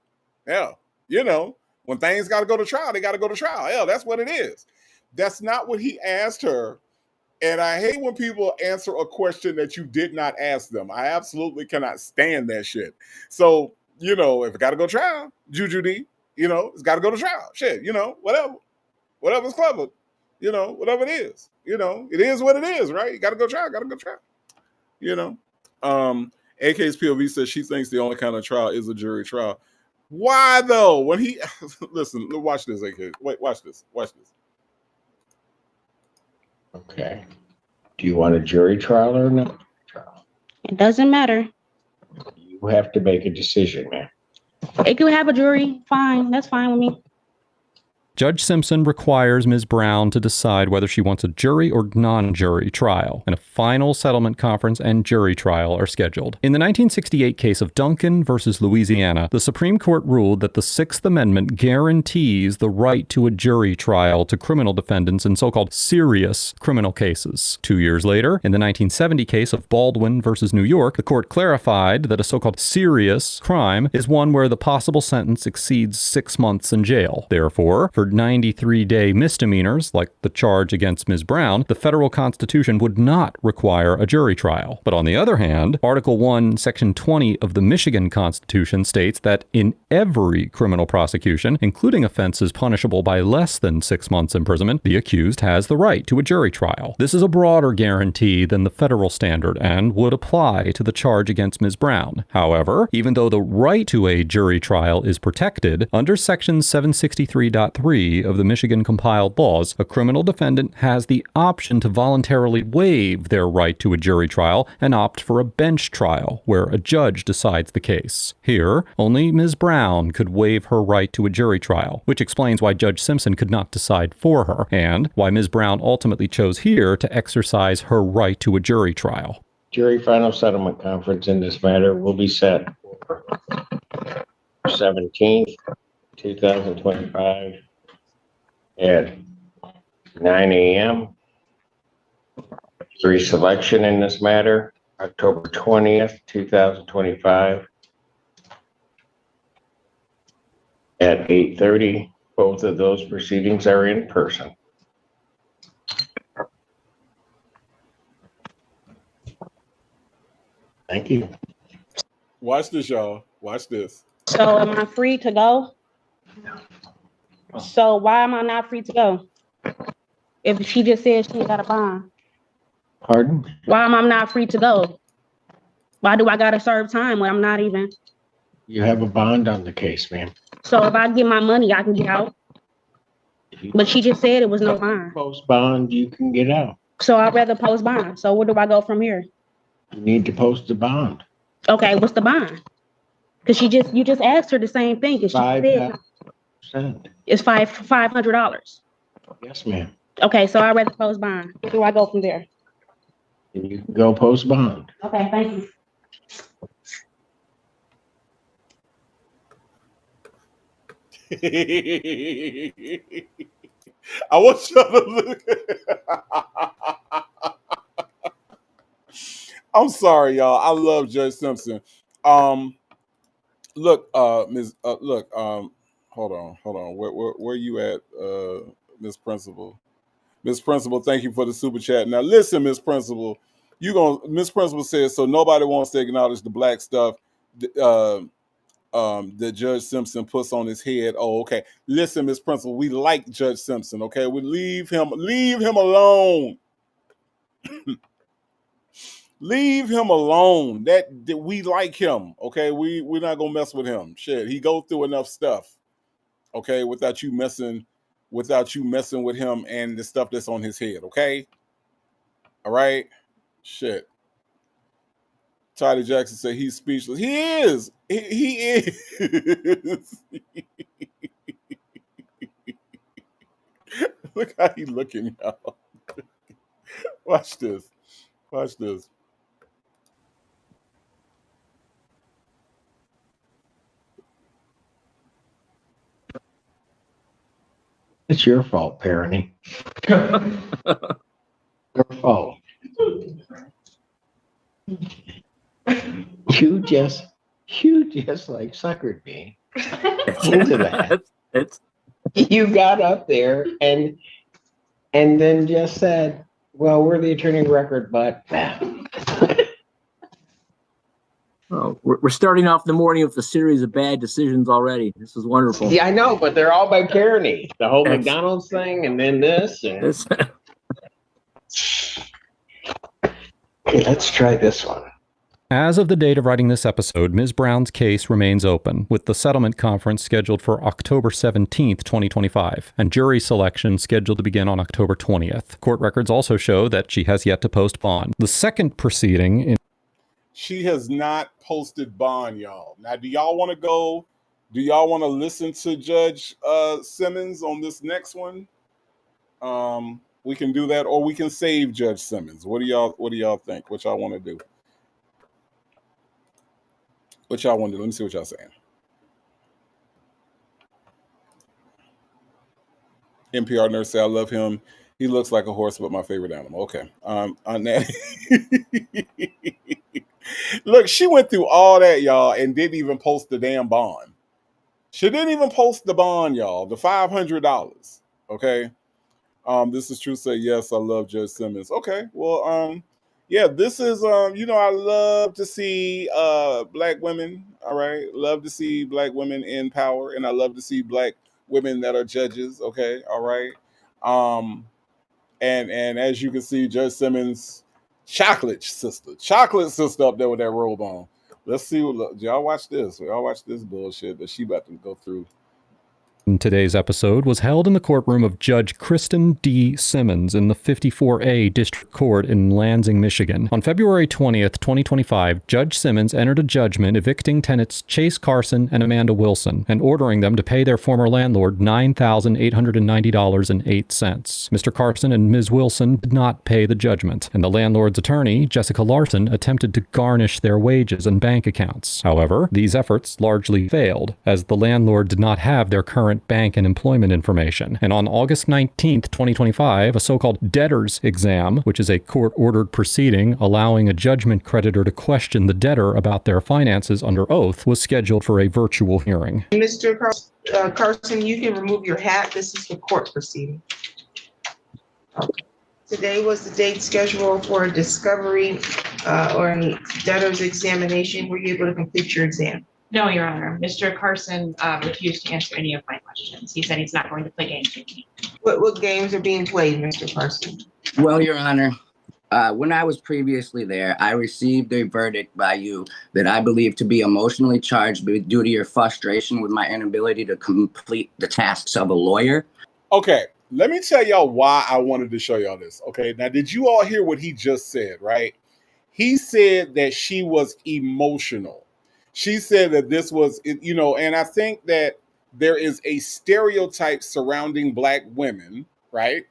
Yeah. You know, when things gotta go to trial, they gotta go to trial. Yeah, that's what it is. That's not what he asked her. And I hate when people answer a question that you did not ask them. I absolutely cannot stand that shit. So, you know, if it got to go to trial, Juju D, you know, it's got to go to trial. Shit, you know, whatever's clever, you know, whatever it is, you know, it is what it is, right? You got to go trial, you know. AK's POV says she thinks the only kind of trial is a jury trial. Why though? When he listen, watch this, AK. Wait, watch this. Okay. Do you want a jury trial or not? It doesn't matter. You have to make a decision, man. It could have a jury. Fine. That's fine with me. Judge Simpson requires Ms. Brown to decide whether she wants a jury or non-jury trial, and a final settlement conference and jury trial are scheduled. In the 1968 case of Duncan versus Louisiana, the Supreme Court ruled that the Sixth Amendment guarantees the right to a jury trial to criminal defendants in so-called serious criminal cases. 2 years later, in the 1970 case of Baldwin versus New York, the court clarified that a so-called serious crime is one where the possible sentence exceeds 6 months in jail. Therefore, for 93-day misdemeanors, like the charge against Ms. Brown, the federal constitution would not require a jury trial. But on the other hand, Article 1, Section 20 of the Michigan Constitution states that in every criminal prosecution, including offenses punishable by less than 6 months imprisonment, the accused has the right to a jury trial. This is a broader guarantee than the federal standard and would apply to the charge against Ms. Brown. However, even though the right to a jury trial is protected, under Section 763.3 of the Michigan compiled laws, a criminal defendant has the option to voluntarily waive their right to a jury trial and opt for a bench trial, where a judge decides the case. Here, only Ms. Brown could waive her right to a jury trial, which explains why Judge Simpson could not decide for her, and why Ms. Brown ultimately chose here to exercise her right to a jury trial. Jury final settlement conference in this matter will be set for 17th, 2025. At 9 a.m. Jury selection in this matter, October 20th, 2025. At 8:30, both of those proceedings are in person. Thank you. Watch this, y'all. Watch this. So am I free to go? So why am I not free to go? If she just said she got a bond. Pardon? Why am I not free to go? Why do I gotta serve time when I'm not even? You have a bond on the case, ma'am. So if I get my money, I can get out. But she just said it was no bond. Post bond, you can get out. So I'd rather post bond. So where do I go from here? You need to post the bond. Okay, what's the bond? Because you just asked her the same thing. Because she said 5%. it's $500. Yes, ma'am. Okay, so I'd rather post bond. Where do I go from there? You can go post bond. Okay, thank you. I want y'all to look. I'm sorry, y'all. I love Judge Simpson. Look, Ms. Hold on. Where you at, Miss Principal? Miss Principal, thank you for the super chat. Now listen, Miss Principal, Miss Principal says so. Nobody wants to acknowledge the black stuff. that Judge Simpson puts on his head. Oh, okay. Listen, Miss Principal, we like Judge Simpson. Okay, we leave him alone. Leave him alone. That we like him. Okay, we're not gonna mess with him. Shit, he go through enough stuff. Okay, without you messing with him and the stuff that's on his head. Okay, all right. Shit. Toddy Jackson said he's speechless. He is. He is. Look how he looking, y'all. Watch this. Watch this. It's your fault, parenting. Your fault. You just like suckered me into that. You got up there and then just said, well, we're the attorney of record, but Oh, we're starting off the morning with a series of bad decisions already. This is wonderful. yeah, I know, but they're all by Kearney. The whole McDonald's thing and then this. And... Okay, let's try this one. As of the date of writing this episode, Ms. Brown's case remains open, with the settlement conference scheduled for October 17th, 2025, and jury selection scheduled to begin on October 20th. Court records also show that she has yet to post bond. The second proceeding in She has not posted bond, y'all. Now, do y'all want to go? Do y'all want to listen to Judge Simmons on this next one? We can do that, or we can save Judge Simmons. What do y'all think? What y'all want to do? What y'all want to do? Let me see what y'all saying. NPR nurse say I love him. He looks like a horse, but my favorite animal. Okay. On that. Look, she went through all that, y'all, and didn't even post the damn bond. She didn't even post the bond, y'all. The $500. Okay. This is true. Say yes, I love Judge Simmons. Okay. Well, yeah, this is I love to see black women. All right. Love to see black women in power, and I love to see black women that are judges. Okay. All right. And as you can see, Judge Simmons, chocolate sister up there with that robe on. Let's see what y'all watch this. Y'all watch this bullshit that she about to go through. Today's episode was held in the courtroom of Judge Kristen D. Simmons in the 54A District Court in Lansing, Michigan. On February 20th, 2025, Judge Simmons entered a judgment evicting tenants Chase Carson and Amanda Wilson and ordering them to pay their former landlord $9,890.08. Mr. Carson and Ms. Wilson did not pay the judgment, and the landlord's attorney, Jessica Larson, attempted to garnish their wages and bank accounts. However, these efforts largely failed, as the landlord did not have their current bank and employment information. And on August 19th, 2025, a so-called debtor's exam, which is a court-ordered proceeding allowing a judgment creditor to question the debtor about their finances under oath, was scheduled for a virtual hearing. Mr. Carson, you can remove your hat. This is the court proceeding. Okay. Today was the date scheduled for a discovery or a debtor's examination. Were you able to complete your exam? No, Your Honor. Mr. Carson refused to answer any of my questions. He said he's not going to play games with me. What games are being played, Mr. Carson? Well, Your Honor, when I was previously there, I received a verdict by you that I believe to be emotionally charged due to your frustration with my inability to complete the tasks of a lawyer. Okay, let me tell y'all why I wanted to show y'all this. Okay, now did you all hear what he just said, right? He said that she was emotional. She said that this was, and I think that there is a stereotype surrounding black women, right?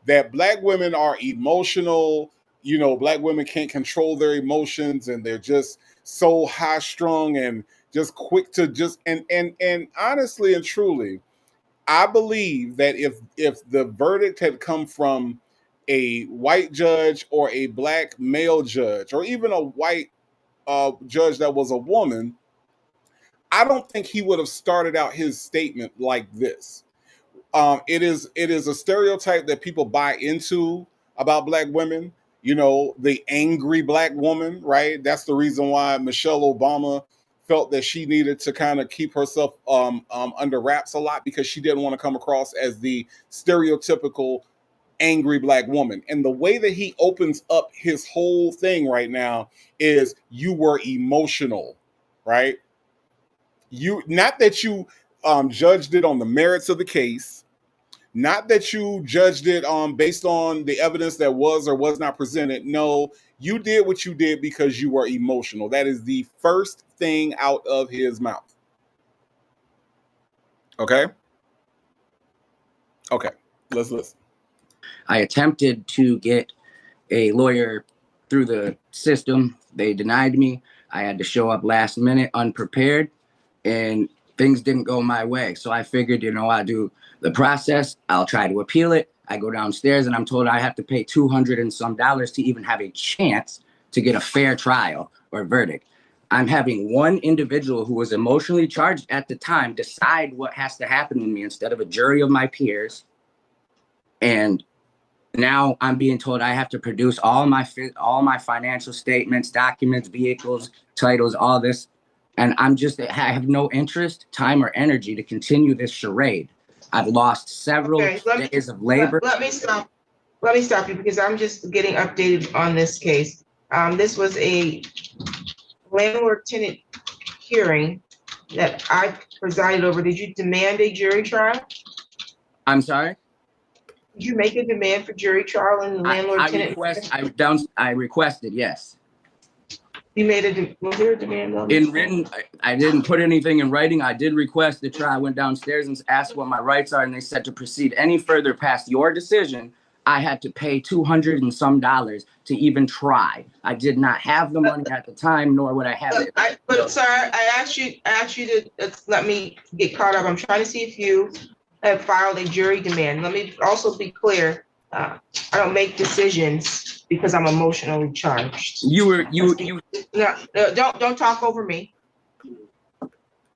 That black women are emotional, black women can't control their emotions and they're just so high strung and just quick to just, and honestly and truly, I believe that if the verdict had come from a white judge or a black male judge or even a white judge that was a woman, I don't think he would have started out his statement like this. It is a stereotype that people buy into about black women. The angry black woman, right? That's the reason why Michelle Obama felt that she needed to kind of keep herself under wraps a lot because she didn't want to come across as the stereotypical angry Black woman. And the way that he opens up his whole thing right now is, you were emotional, right? You, not that you judged it on the merits of the case, not that you judged it based on the evidence that was or was not presented. No, you did what you did because you were emotional. That is the first thing out of his mouth. Okay? Okay, let's listen. I attempted to get a lawyer through the system. They denied me. I had to show up last minute unprepared, and things didn't go my way. So I figured, I do the process. I'll try to appeal it. I go downstairs and I'm told I have to pay $200 and some to even have a chance to get a fair trial or verdict. I'm having one individual who was emotionally charged at the time decide what has to happen with me instead of a jury of my peers. And now I'm being told I have to produce all my financial statements, documents, vehicles, titles, all this. And I have no interest, time, or energy to continue this charade. I've lost several days of labor. Let me stop you because I'm just getting updated on this case. This was a landlord-tenant hearing that I presided over. Did you demand a jury trial? I'm sorry? Did you make a demand for jury trial in the landlord-tenant? I requested, yes. You made was there a demand on in written? I didn't put anything in writing. I did request the trial. I went downstairs and asked what my rights are, and they said to proceed any further past your decision, I had to pay $200 and some to even try. I did not have the money at the time, nor would I have it. But sir, I asked you to let me get caught up. I'm trying to see if you have filed a jury demand. Let me also be clear. I don't make decisions because I'm emotionally charged. No, don't talk over me.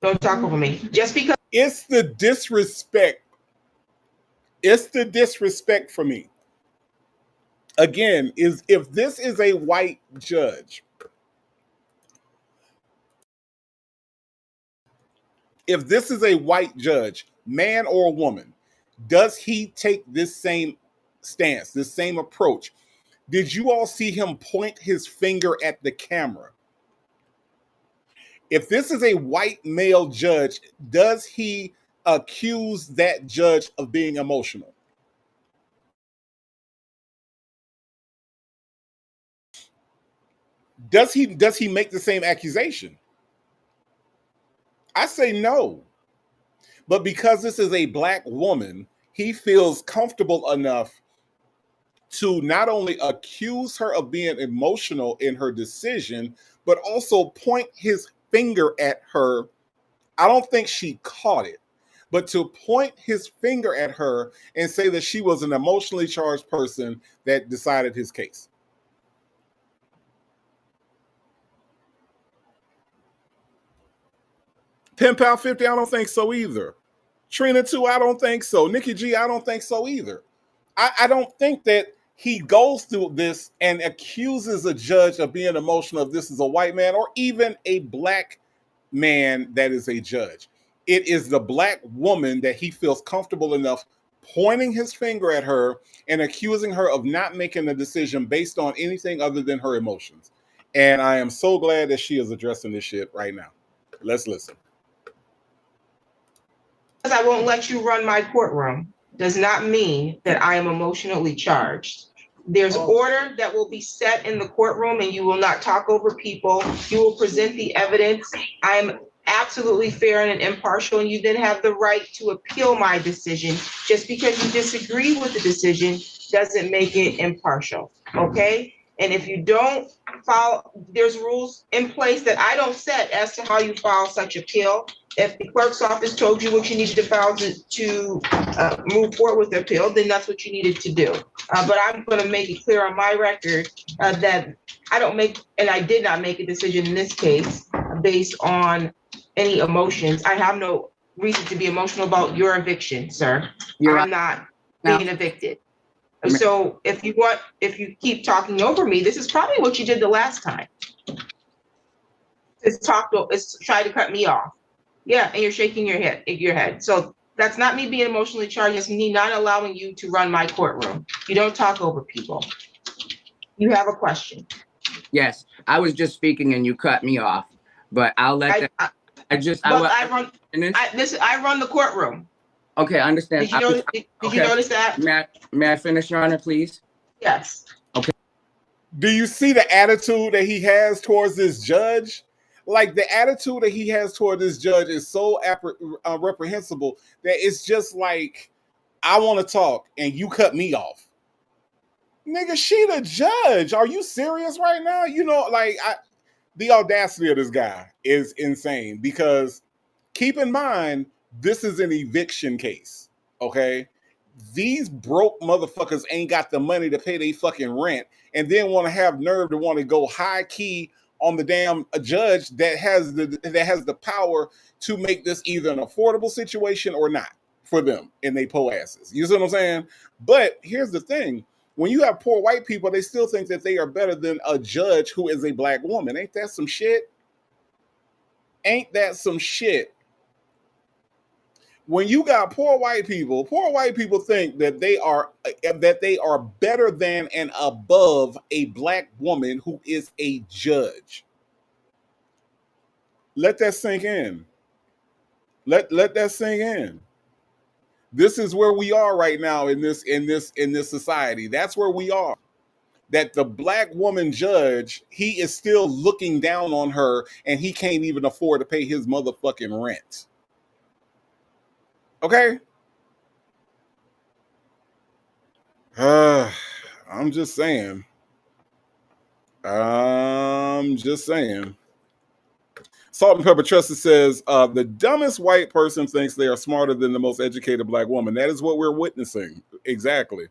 Don't talk over me. Just because it's the disrespect. It's the disrespect for me. Again, if this is a white judge, man or woman, does he take this same stance, this same approach? Did you all see him point his finger at the camera? If this is a white male judge, does he accuse that judge of being emotional? Does he make the same accusation? I say no. But because this is a Black woman, he feels comfortable enough to not only accuse her of being emotional in her decision, but also point his finger at her. I don't think she caught it, but to point his finger at her and say that she was an emotionally charged person that decided his case. Pen Pal 50, I don't think so either. Trina 2, I don't think so. Nikki G, I don't think so either. I don't think that he goes through this and accuses a judge of being emotional if this is a white man or even a Black man that is a judge. It is the Black woman that he feels comfortable enough pointing his finger at her and accusing her of not making a decision based on anything other than her emotions. And I am so glad that she is addressing this shit right now. Let's listen. I won't let you run my courtroom does not mean that I am emotionally charged. There's order that will be set in the courtroom and you will not talk over people. You will present the evidence. I am absolutely fair and impartial, and you then have the right to appeal my decision. Just because you disagree with the decision doesn't make it impartial, okay? And if you don't follow, there's rules in place that I don't set as to how you file such appeal. If the clerk's office told you what you needed to file to move forward with the appeal, then that's what you needed to do. But I'm going to make it clear on my record that I don't make, and I did not make a decision in this case based on any emotions. I have no reason to be emotional about your eviction, sir. I'm not being evicted. So if you keep talking over me, this is probably what you did the last time. It's tried to cut me off. Yeah, and you're shaking your head. So that's not me being emotionally charged. It's me not allowing you to run my courtroom. You don't talk over people. You have a question. Yes, I was just speaking and you cut me off, but I'll let that. I run the courtroom. Okay, I understand. Did you notice that? May I finish, Your Honor, please? Yes. Okay. Do you see the attitude that he has towards this judge? Like, the attitude that he has toward this judge is so reprehensible that it's just like, I want to talk and you cut me off. Nigga, she the judge. Are you serious right now? You know, like, the audacity of this guy is insane, because keep in mind, this is an eviction case, okay? These broke motherfuckers ain't got the money to pay their fucking rent, and then want to have nerve to want to go high key on the damn judge that has the power to make this either an affordable situation or not for them and they po asses. You see what I'm saying? But here's the thing. When you have poor white people, they still think that they are better than a judge who is a black woman. Ain't that some shit? Ain't that some shit? When you got poor white people think that they are better than and above a black woman who is a judge. Let that sink in. Let that sink in. This is where we are right now in this society. That's where we are. That the black woman judge, he is still looking down on her, and he can't even afford to pay his motherfucking rent. Okay? I'm just saying. Salt and Pepper Trusted says, the dumbest white person thinks they are smarter than the most educated black woman. That is what we're witnessing. Exactly.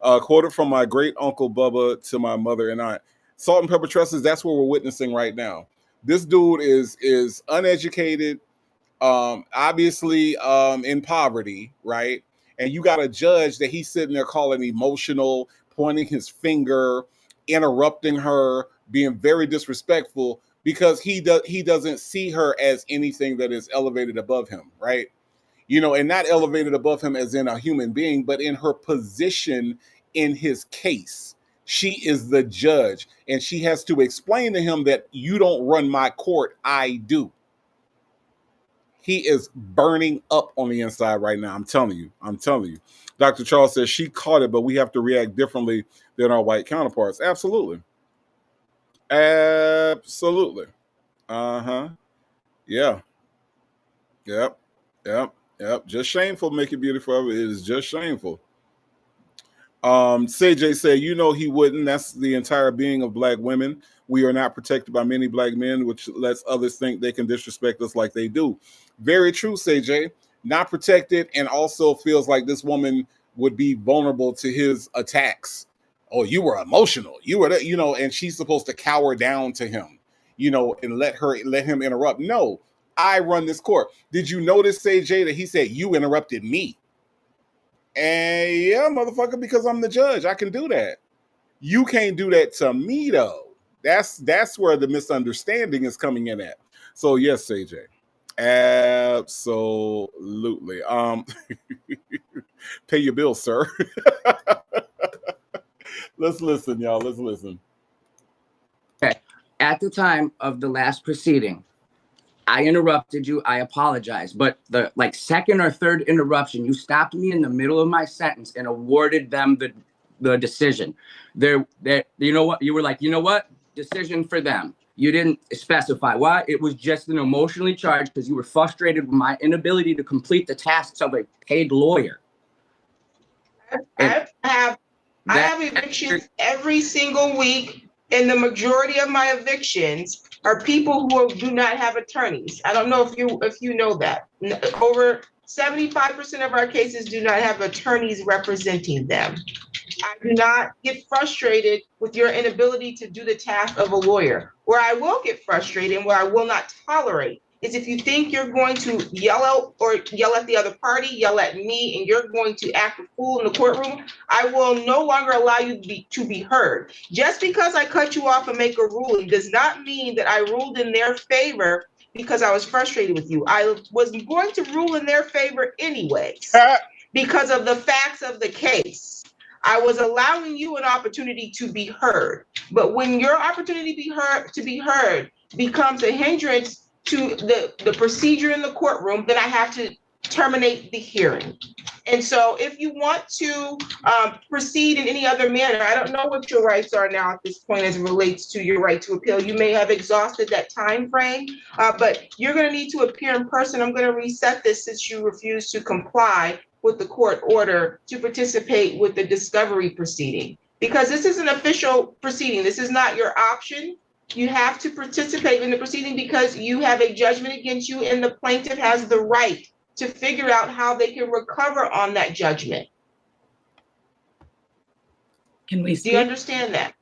Quoted from my great uncle Bubba to my mother and I. Salt and Pepper Trusted, that's what we're witnessing right now. This dude is uneducated, obviously in poverty, right? And you got a judge that he's sitting there calling emotional, pointing his finger, interrupting her, being very disrespectful, because he doesn't see her as anything that is elevated above him, right? You know, and not elevated above him as in a human being, but in her position in his case. She is the judge, and she has to explain to him that you don't run my court, I do. He is burning up on the inside right now. I'm telling you. Dr. Charles says she caught it, but we have to react differently than our white counterparts. Absolutely. Absolutely. Uh-huh. Yeah. Yep. Just shameful, make it beautiful. It is just shameful. CJ said, you know he wouldn't. That's the entire being of black women. We are not protected by many black men, which lets others think they can disrespect us like they do. Very true, CJ. Not protected, and also feels like this woman would be vulnerable to his attacks. Oh, you were emotional. You were, and she's supposed to cower down to him, and let him interrupt. No, I run this court. Did you notice, CJ, that he said you interrupted me? And yeah, motherfucker, because I'm the judge, I can do that. You can't do that to me, though. That's where the misunderstanding is coming in at. So yes, CJ, absolutely. Pay your bill, sir. Let's listen, y'all. Let's listen. Okay. At the time of the last proceeding, I interrupted you. I apologize. But the second or third interruption, you stopped me in the middle of my sentence and awarded them the decision. You know what? You were like, you know what? Decision for them. You didn't specify why. It was just an emotionally charged because you were frustrated with my inability to complete the tasks of a paid lawyer. I have evictions every single week, and the majority of my evictions are people who do not have attorneys. I don't know if you know that. Over 75% of our cases do not have attorneys representing them. I do not get frustrated with your inability to do the task of a lawyer. Where I will get frustrated and where I will not tolerate is if you think you're going to yell out or yell at the other party, yell at me, and you're going to act a fool in the courtroom, I will no longer allow you to be heard. Just because I cut you off and make a ruling does not mean that I ruled in their favor because I was frustrated with you. I was going to rule in their favor anyways because of the facts of the case. I was allowing you an opportunity to be heard. But when your opportunity to be heard becomes a hindrance to the procedure in the courtroom, then I have to terminate the hearing. And so if you want to proceed in any other manner, I don't know what your rights are now at this point as it relates to your right to appeal. You may have exhausted that time frame, but you're going to need to appear in person. I'm going to reset this since you refuse to comply with the court order to participate with the discovery proceeding. Because this is an official proceeding. This is not your option. You have to participate in the proceeding because you have a judgment against you and the plaintiff has the right to figure out how they can recover on that judgment. Can we speak? Do you understand that?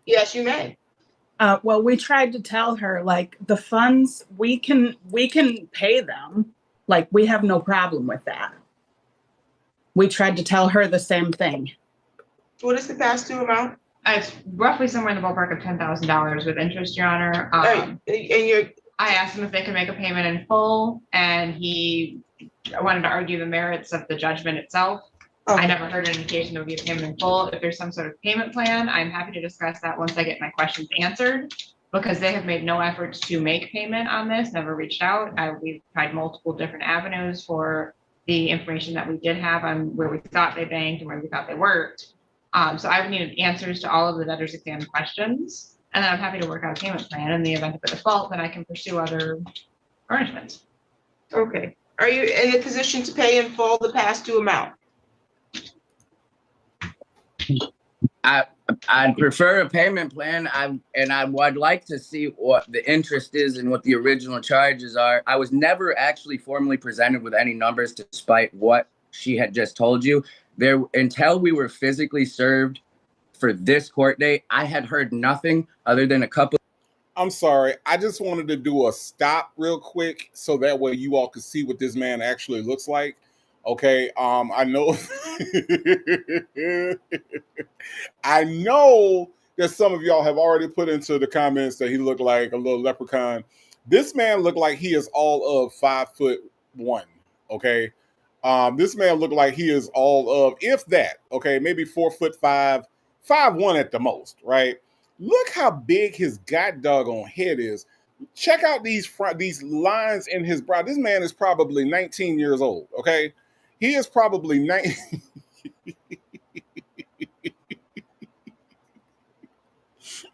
Yes, you may. Well, we tried to tell her, like, the funds, we can pay them. Like, we have no problem with that. We tried to tell her the same thing. What is the past due amount? It's roughly somewhere in the ballpark of $10,000 with interest, Your Honor. I asked him if they could make a payment in full, and he wanted to argue the merits of the judgment itself. I never heard an indication there would be a payment in full. If there's some sort of payment plan, I'm happy to discuss that once I get my questions answered, because they have made no efforts to make payment on this, never reached out. We've tried multiple different avenues for the information that we did have on where we thought they banked and where we thought they worked. So I would need answers to all of the debtors exam questions, and then I'm happy to work out a payment plan. In the event of a default, then I can pursue other arrangements. Okay. Are you in a position to pay in full the past due amount? I'd prefer a payment plan. I would like to see what the interest is and what the original charges are. I was never actually formally presented with any numbers, despite what she had just told you. Until we were physically served for this court date, I had heard nothing other than a couple. I'm sorry. I just wanted to do a stop real quick so that way you all could see what this man actually looks like. Okay. I know I know that some of y'all have already put into the comments that he looked like a little leprechaun. This man looked like he is all of 5'1". Okay. This man looked like he is all of, if that, okay, maybe 4'5", 5'1" at the most, right? Look how big his god doggone head is. Check out these lines in his brow. This man is probably 19 years old, okay? He is probably 19.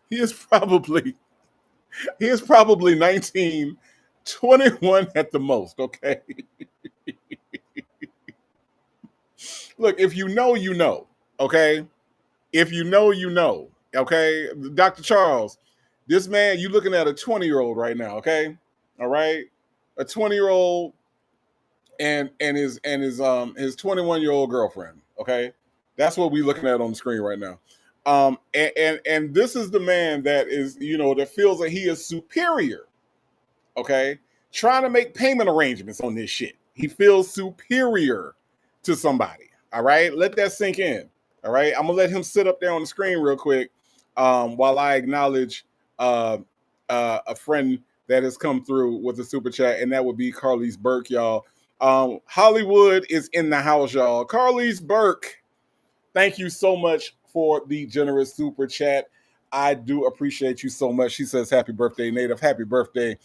He is probably 19, 21 at the most, okay? Look, if you know, you know, okay? If you know, you know, okay? Dr. Charles, this man, you looking at a 20-year-old right now, okay? All right? A 20-year-old and his 21-year-old girlfriend, okay? That's what we're looking at on the screen right now. And this is the man that is, that feels that he is superior, okay? Trying to make payment arrangements on this shit. He feels superior to somebody. All right, let that sink in. All right, I'm gonna let him sit up there on the screen real quick while I acknowledge a friend that has come through with a super chat, and that would be Carlise Burke, y'all. Hollywood is in the house, y'all. Carlise Burke, thank you so much for the generous super chat. I do appreciate you so much. She says, "Happy birthday, Native." Happy birthday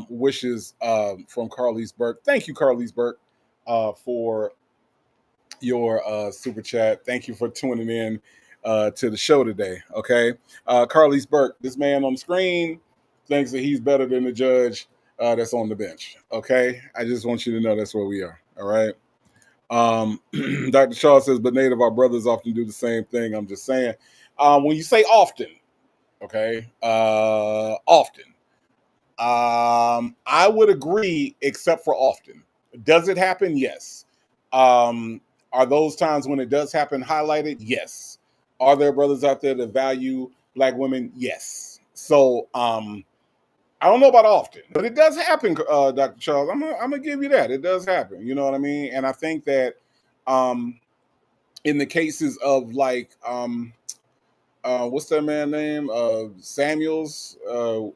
wishes from Carlise Burke. Thank you, Carlise Burke, for your super chat. Thank you for tuning in to the show today. Okay, Carlise Burke, this man on the screen thinks that he's better than the judge that's on the bench. Okay, I just want you to know that's where we are. All right. Dr. Shaw says, but Native, our brothers often do the same thing. I'm just saying, when you say often, okay, often, I would agree, except for often. Does it happen? Yes. Are those times when it does happen highlighted? Yes. Are there brothers out there that value Black women? Yes. So I don't know about often, but it does happen, Dr. Charles. I'm gonna give you that. It does happen. You know what I mean? And I think that in the cases of like what's that man name? Samuels,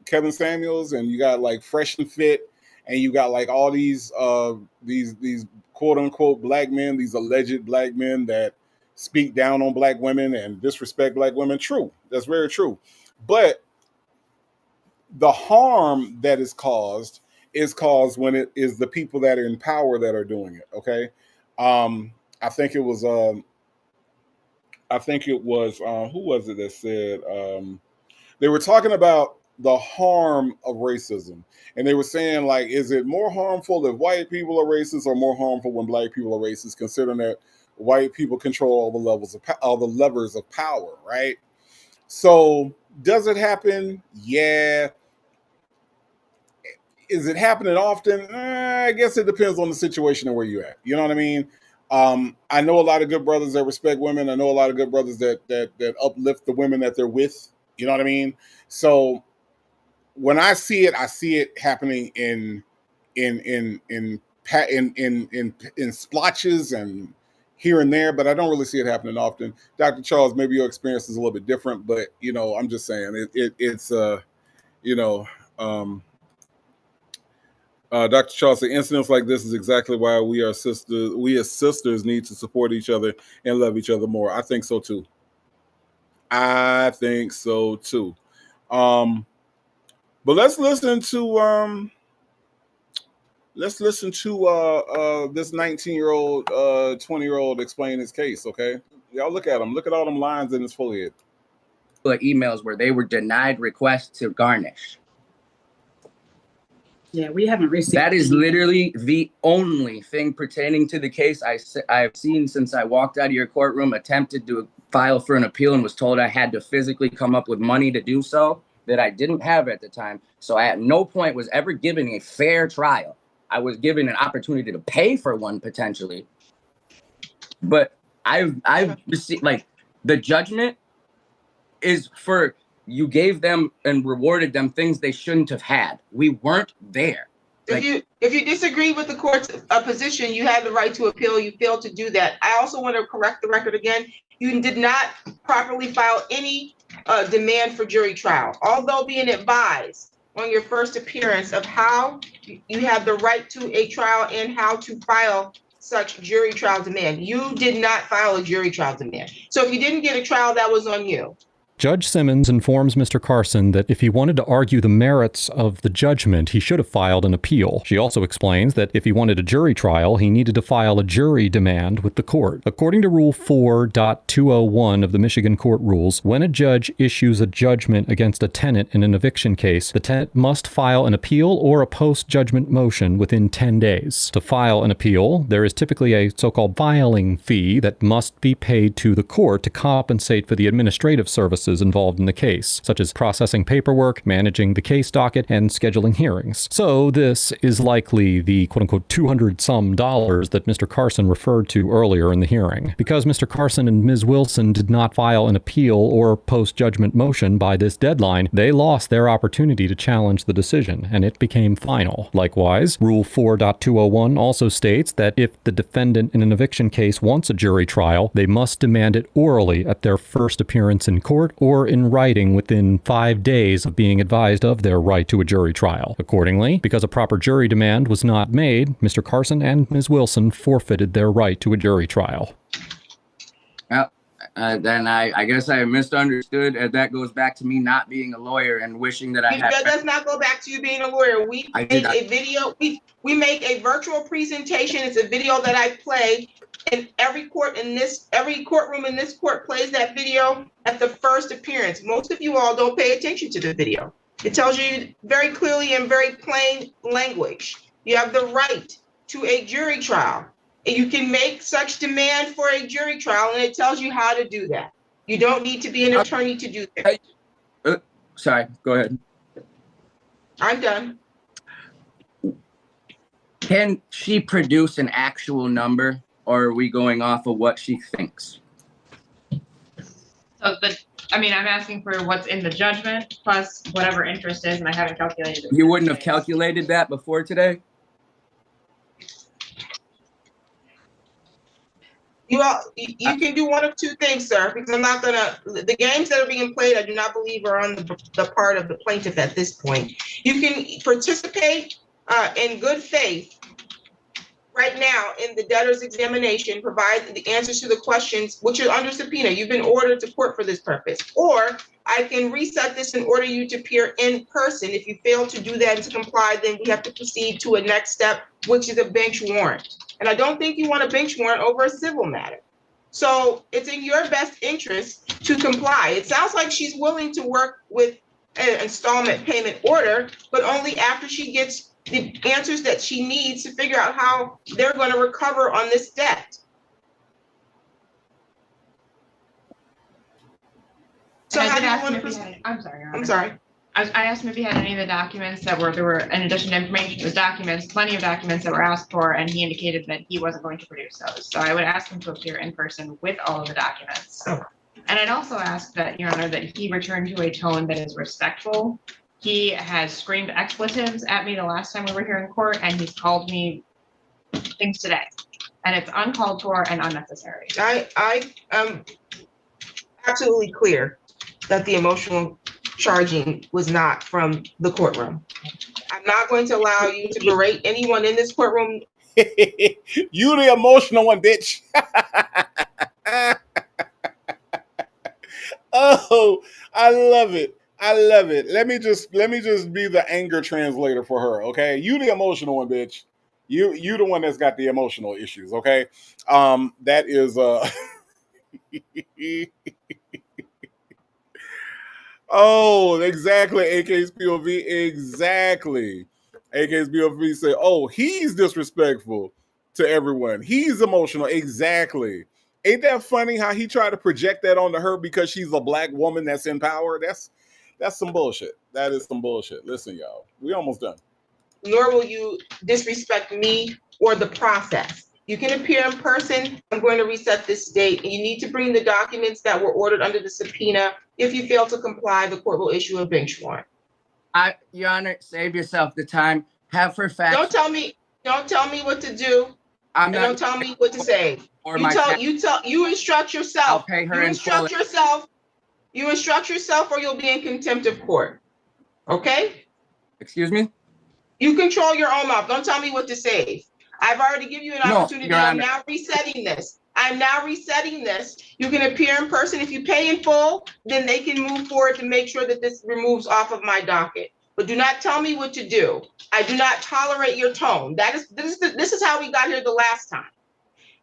Kevin Samuels, and you got like Fresh and Fit, and you got like all these quote unquote black men, these alleged black men that speak down on black women and disrespect black women. True, that's very true. But the harm that is caused when it is the people that are in power that are doing it. Okay. I think it was who was it that said they were talking about the harm of racism, and they were saying like, is it more harmful if white people are racist or more harmful when black people are racist, considering that white people control all the levers of power, right? So does it happen? Yeah. Is it happening often? I guess it depends on the situation and where you're at. You know what I mean? I know a lot of good brothers that respect women. I know a lot of good brothers that uplift the women that they're with. You know what I mean? So when I see it happening in splotches and here and there, but I don't really see it happening often. Dr. Charles, maybe your experience is a little bit different, but you know, I'm just saying it's you know. Dr. Charles said, incidents like this is exactly why we as sisters need to support each other and love each other more. I think so too. But let's listen to this 19-year-old, 20-year-old explain his case, okay? Y'all look at him. Look at all them lines in his forehead. Emails where they were denied requests to garnish. Yeah, we haven't received. That is literally the only thing pertaining to the case I've seen since I walked out of your courtroom, attempted to file for an appeal, and was told I had to physically come up with money to do so that I didn't have at the time. So I at no point was ever given a fair trial. I was given an opportunity to pay for one potentially. But I've received, like, the judgment is for, you gave them and rewarded them things they shouldn't have had. We weren't there. If you disagree with the court's position, you have the right to appeal. You failed to do that. I also want to correct the record again. You did not properly file any demand for jury trial, although being advised on your first appearance of how you have the right to a trial and how to file such jury trial demand. You did not file a jury trial demand. So if you didn't get a trial, that was on you. Judge Simmons informs Mr. Carson that if he wanted to argue the merits of the judgment, he should have filed an appeal. She also explains that if he wanted a jury trial, he needed to file a jury demand with the court. According to Rule 4.201 of the Michigan Court Rules, when a judge issues a judgment against a tenant in an eviction case, the tenant must file an appeal or a post-judgment motion within 10 days. To file an appeal, there is typically a so-called filing fee that must be paid to the court to compensate for the administrative services involved in the case, such as processing paperwork, managing the case docket, and scheduling hearings. So this is likely the quote-unquote $200-some that Mr. Carson referred to earlier in the hearing. Because Mr. Carson and Ms. Wilson did not file an appeal or post-judgment motion by this deadline, they lost their opportunity to challenge the decision, and it became final. Likewise, Rule 4.201 also states that if the defendant in an eviction case wants a jury trial, they must demand it orally at their first appearance in court or in writing within 5 days of being advised of their right to a jury trial. Accordingly, because a proper jury demand was not made, Mr. Carson and Ms. Wilson forfeited their right to a jury trial. Well, then I guess I misunderstood, and that goes back to me not being a lawyer and wishing that I had. That does not go back to you being a lawyer. We make a video. We make a virtual presentation. It's a video that I play. And every courtroom in this court plays that video at the first appearance. Most of you all don't pay attention to the video. It tells you very clearly in very plain language. You have the right to a jury trial. And you can make such demand for a jury trial, and it tells you how to do that. You don't need to be an attorney to do that. Sorry, go ahead. I'm done. Can she produce an actual number? Or are we going off of what she thinks? So I mean, I'm asking for what's in the judgment plus whatever interest is, and I haven't calculated it. You wouldn't have calculated that before today? You can do one of two things, sir, because I'm not gonna, the games that are being played, I do not believe are on the part of the plaintiff at this point. You can participate in good faith right now in the debtor's examination, provide the answers to the questions, which are under subpoena. You've been ordered to court for this purpose. Or I can reset this and order you to appear in person. If you fail to do that and to comply, then we have to proceed to a next step, which is a bench warrant. And I don't think you want a bench warrant over a civil matter. So it's in your best interest to comply. It sounds like she's willing to work with an installment payment order, but only after she gets the answers that she needs to figure out how they're going to recover on this debt. So how do you want to proceed? I'm sorry. I'm sorry. I asked him if he had any of the documents there were, in addition to information, the documents, plenty of documents that were asked for, and he indicated that he wasn't going to produce those. So I would ask him to appear in person with all of the documents. Oh. And I'd also ask that, Your Honor, that he return to a tone that is respectful. He has screamed expletives at me the last time we were here in court, and he's called me things today. And it's uncalled for and unnecessary. I am absolutely clear that the emotional charging was not from the courtroom. I'm not going to allow you to berate anyone in this courtroom. You the emotional one, bitch. Oh, I love it. I love it. Let me just be the anger translator for her, okay? You the emotional one, bitch. You the one that's got the emotional issues, okay? That is oh, exactly. AK's POV, exactly. AK's POV say, oh, he's disrespectful to everyone. He's emotional, exactly. Ain't that funny how he tried to project that onto her because she's a black woman that's in power? That's some bullshit. That is some bullshit. Listen, y'all, we almost done. Nor will you disrespect me or the process. You can appear in person. I'm going to reset this date, and you need to bring the documents that were ordered under the subpoena. If you fail to comply, the court will issue a bench warrant. Your Honor, save yourself the time. Have her fax. Don't tell me what to do. Don't tell me what to say. You instruct yourself. I'll pay her in full. You instruct yourself, or you'll be in contempt of court. Okay? Excuse me? You control your own mouth. Don't tell me what to say. I've already given you an opportunity. I'm now resetting this. You can appear in person. If you pay in full, then they can move forward to make sure that this removes off of my docket. But do not tell me what to do. I do not tolerate your tone. This is how we got here the last time.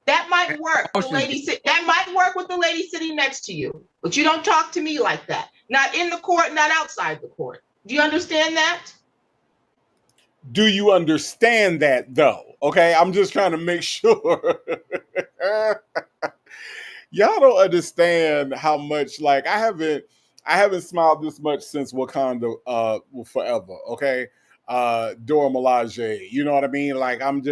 That might work. That might work with the lady sitting next to you. But you don't talk to me like that. Not in the court, not outside the court. Do you understand that? Do you understand that though? Okay, I'm just trying to make sure. Y'all don't understand how much, like, I haven't smiled this much since Wakanda forever, okay? Dora Milaje, you know what I mean? Like, I'm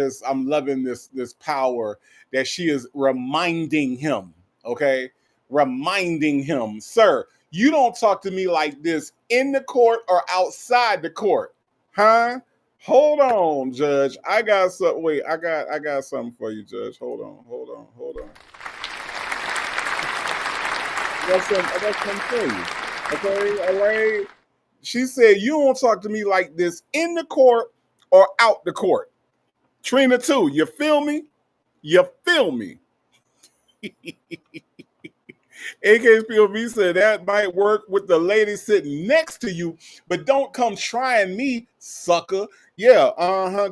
loving this power that she is reminding him, okay? Reminding him, sir, you don't talk to me like this in the court or outside the court, huh? Hold on, Judge. I got something. Wait, I got something for you, Judge. Hold on. I got something for you. Okay, all right. She said, you don't talk to me like this in the court or out the court. Trina too, you feel me? You feel me? AK's POV said that might work with the lady sitting next to you, but don't come trying me, sucker. Yeah,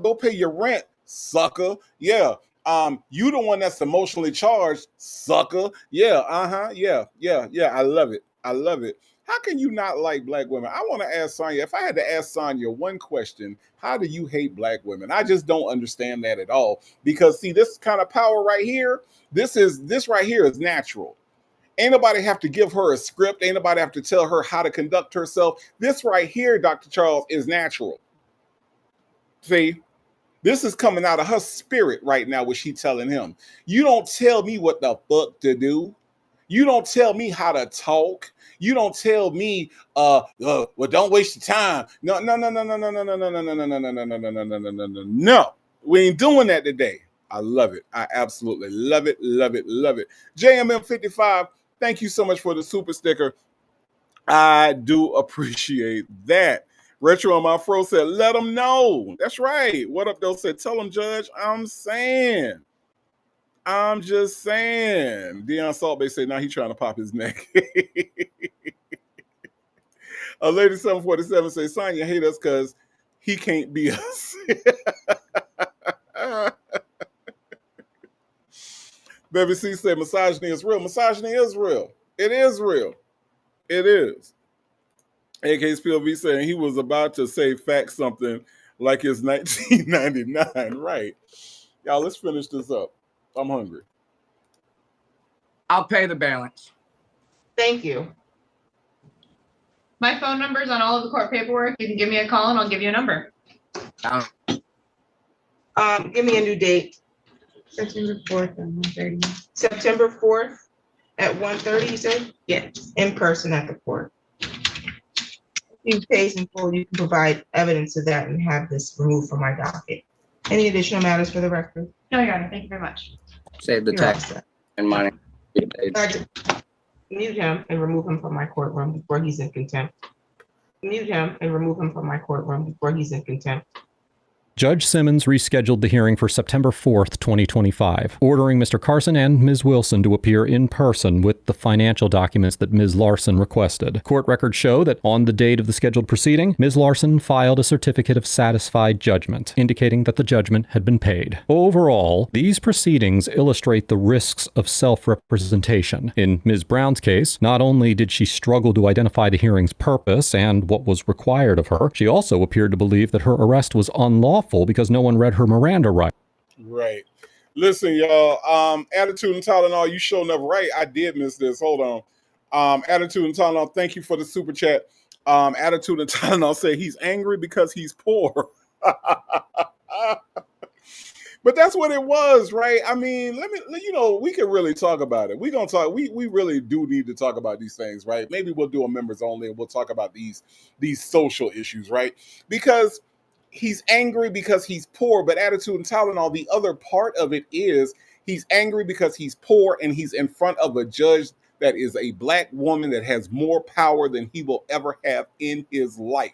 go pay your rent, sucker. Yeah, you the one that's emotionally charged, sucker. Yeah, yeah. I love it. How can you not like black women? I want to ask Sonya, if I had to ask Sonya one question, how do you hate black women? I just don't understand that at all. Because see, this kind of power right here, this right here is natural. Ain't nobody have to give her a script. Ain't nobody have to tell her how to conduct herself. This right here, Dr. Charles, is natural. See, this is coming out of her spirit right now, what she telling him. You don't tell me what the fuck to do. You don't tell me how to talk. You don't tell me, well, don't waste your time. No. We ain't doing that today. I love it. I absolutely love it. JMM55, thank you so much for the super sticker. I do appreciate that. Retro on my fro said, let them know. That's right. What up, though? Said, tell them, Judge. I'm just saying. Deion Salt Bay said, now he's trying to pop his neck. A lady 747 says, Sonya hate us because he can't be us. Baby C said, misogyny is real. Misogyny is real. It is real. It is. AK's POV saying he was about to say fact something like it's 1999. Right. Y'all, let's finish this up. I'm hungry. I'll pay the balance. Thank you. My phone number's on all of the court paperwork. You can give me a call and I'll give you a number. Give me a new date. September 4th at 1:30. September 4th at 1:30, you said? Yes, in person at the court. If you pay in full, you can provide evidence of that and have this removed from my docket. Any additional matters for the record? No, Your Honor. Thank you very much. Save the tax and money. Mute him and remove him from my courtroom before he's in contempt. Mute him and remove him from my courtroom before he's in contempt. Judge Simmons rescheduled the hearing for September 4th, 2025, ordering Mr. Carson and Ms. Wilson to appear in person with the financial documents that Ms. Larson requested. Court records show that on the date of the scheduled proceeding, Ms. Larson filed a certificate of satisfied judgment, indicating that the judgment had been paid. Overall, these proceedings illustrate the risks of self-representation. In Ms. Brown's case, not only did she struggle to identify the hearing's purpose and what was required of her, she also appeared to believe that her arrest was unlawful because no one read her Miranda rights. Right. Listen, y'all. Attitude and Tylenol, you showing up right. I did miss this. Hold on. Attitude and Tylenol, thank you for the super chat. Attitude and Tylenol say he's angry because he's poor. But that's what it was, right? I mean, we can really talk about it. We're gonna talk. We really do need to talk about these things, right? Maybe we'll do a members only and we'll talk about these social issues, right? Because he's angry because he's poor, but Attitude and Tylenol, the other part of it is he's angry because he's poor and he's in front of a judge that is a black woman that has more power than he will ever have in his life.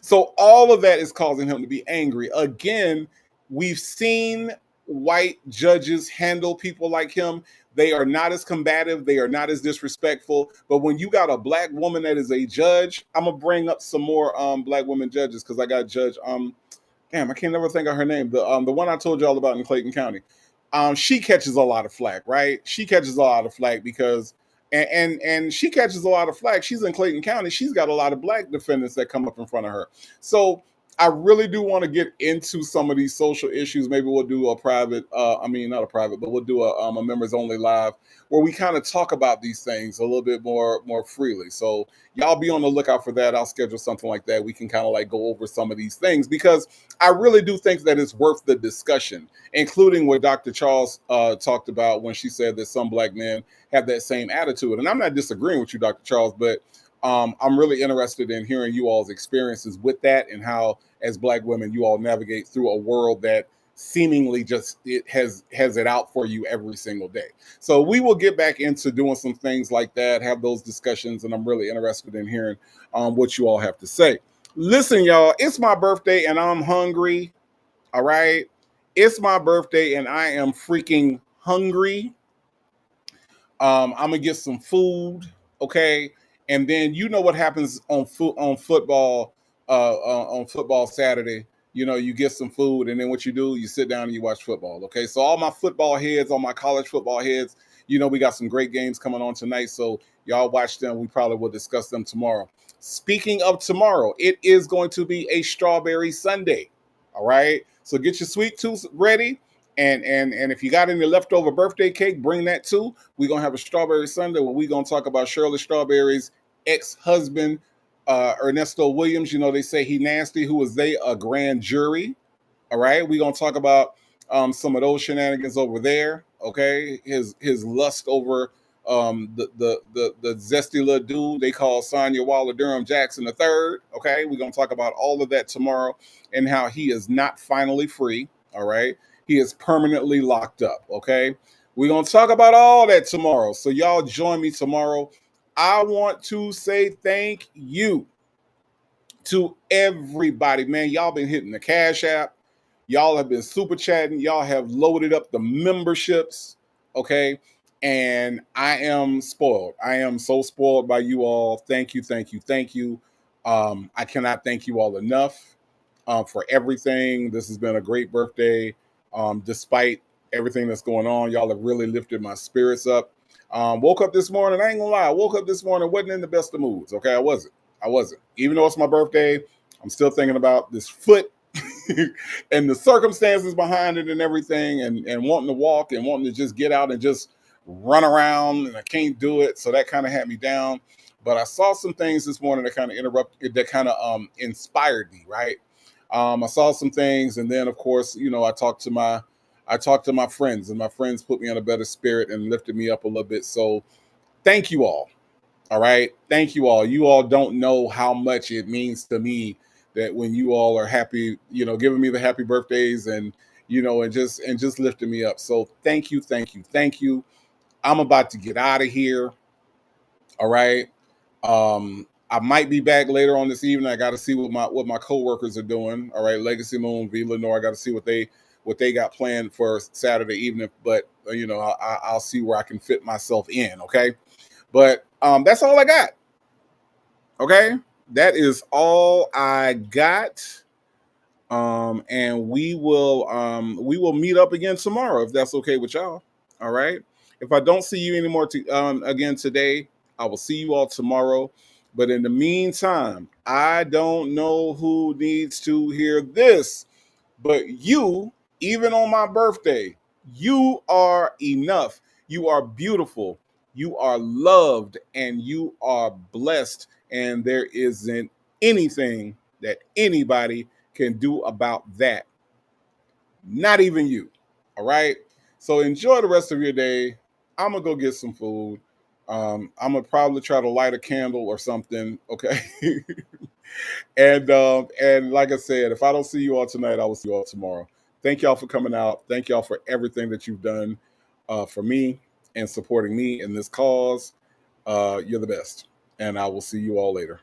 So all of that is causing him to be angry. Again, we've seen white judges handle people like him. They are not as combative. They are not as disrespectful. But when you got a black woman that is a judge, I'm going to bring up some more black women judges because I got Judge, I can't never think of her name. The one I told you all about in Clayton County. She catches a lot of flack, right? She catches a lot of flack because, and she catches a lot of flack. She's in Clayton County. She's got a lot of black defendants that come up in front of her. So I really do want to get into some of these social issues. Maybe we'll do a private, not a private, but we'll do a members only live where we kind of talk about these things a little bit more freely. So y'all be on the lookout for that. I'll schedule something like that. We can kind of like go over some of these things because I really do think that it's worth the discussion, including what Dr. Charles talked about when she said that some black men have that same attitude. And I'm not disagreeing with you, Dr. Charles, but I'm really interested in hearing you all's experiences with that and how, as black women, you all navigate through a world that seemingly just it has it out for you every single day. So we will get back into doing some things like that, have those discussions, and I'm really interested in hearing what you all have to say. Listen, y'all, it's my birthday and I'm hungry. All right, it's my birthday and I am freaking hungry. I'm gonna get some food, okay. And then you know what happens on football Saturday. You know, you get some food, and then what you do, you sit down and you watch football. Okay, so all my football heads, all my college football heads, you know, we got some great games coming on tonight. So y'all watch them. We probably will discuss them tomorrow. Speaking of tomorrow, it is going to be a strawberry Sunday. All right, so get your sweet tooth ready. And if you got any leftover birthday cake, bring that too. We're going to have a strawberry Sunday where we're going to talk about Shirley Strawberry's ex-husband, Ernesto Williams. You know, they say he nasty. Who was they? A grand jury. All right. We're going to talk about some of those shenanigans over there. Okay. His lust over the zesty little dude they call Sonya Waller Durham Jackson III. Okay, we're gonna talk about all of that tomorrow and how he is not finally free. All right, he is permanently locked up. Okay, we're gonna talk about all that tomorrow. So y'all join me tomorrow. I want to say thank you to everybody, man. Y'all been hitting the Cash App. Y'all have been super chatting. Y'all have loaded up the memberships. Okay. And I am spoiled. I am so spoiled by you all. Thank you, thank you, thank you. I cannot thank you all enough for everything. This has been a great birthday. Despite everything that's going on, y'all have really lifted my spirits up. Woke up this morning, I ain't gonna lie, I woke up this morning, wasn't in the best of moods. Okay, I wasn't. Even though it's my birthday, I'm still thinking about this foot and the circumstances behind it and everything, and wanting to walk and wanting to just get out and just run around, and I can't do it. So that kind of had me down. But I saw some things this morning that kind of inspired me, right? I saw some things, and then of course, I talked to my friends, and my friends put me in a better spirit and lifted me up a little bit. So thank you all. All right. Thank you all. You all don't know how much it means to me that when you all are happy, giving me the happy birthdays and just lifting me up. So thank you, thank you, thank you. I'm about to get out of here. All right. I might be back later on this evening. I got to see what my coworkers are doing. All right, Legacy Moon, V Lenore. I got to see what they got planned for Saturday evening. But I'll see where I can fit myself in. Okay, but that's all I got. Okay, that is all I got. And we will meet up again tomorrow if that's okay with y'all. All right. If I don't see you anymore again today, I will see you all tomorrow. But in the meantime, I don't know who needs to hear this, but you, even on my birthday, you are enough. You are beautiful. You are loved, and you are blessed. And there isn't anything that anybody can do about that. Not even you. All right. So enjoy the rest of your day. I'm gonna go get some food. I'm gonna probably try to light a candle or something. Okay. And like I said, if I don't see you all tonight, I will see you all tomorrow. Thank y'all for coming out. Thank y'all for everything that you've done for me and supporting me in this cause. You're the best. And I will see you all later.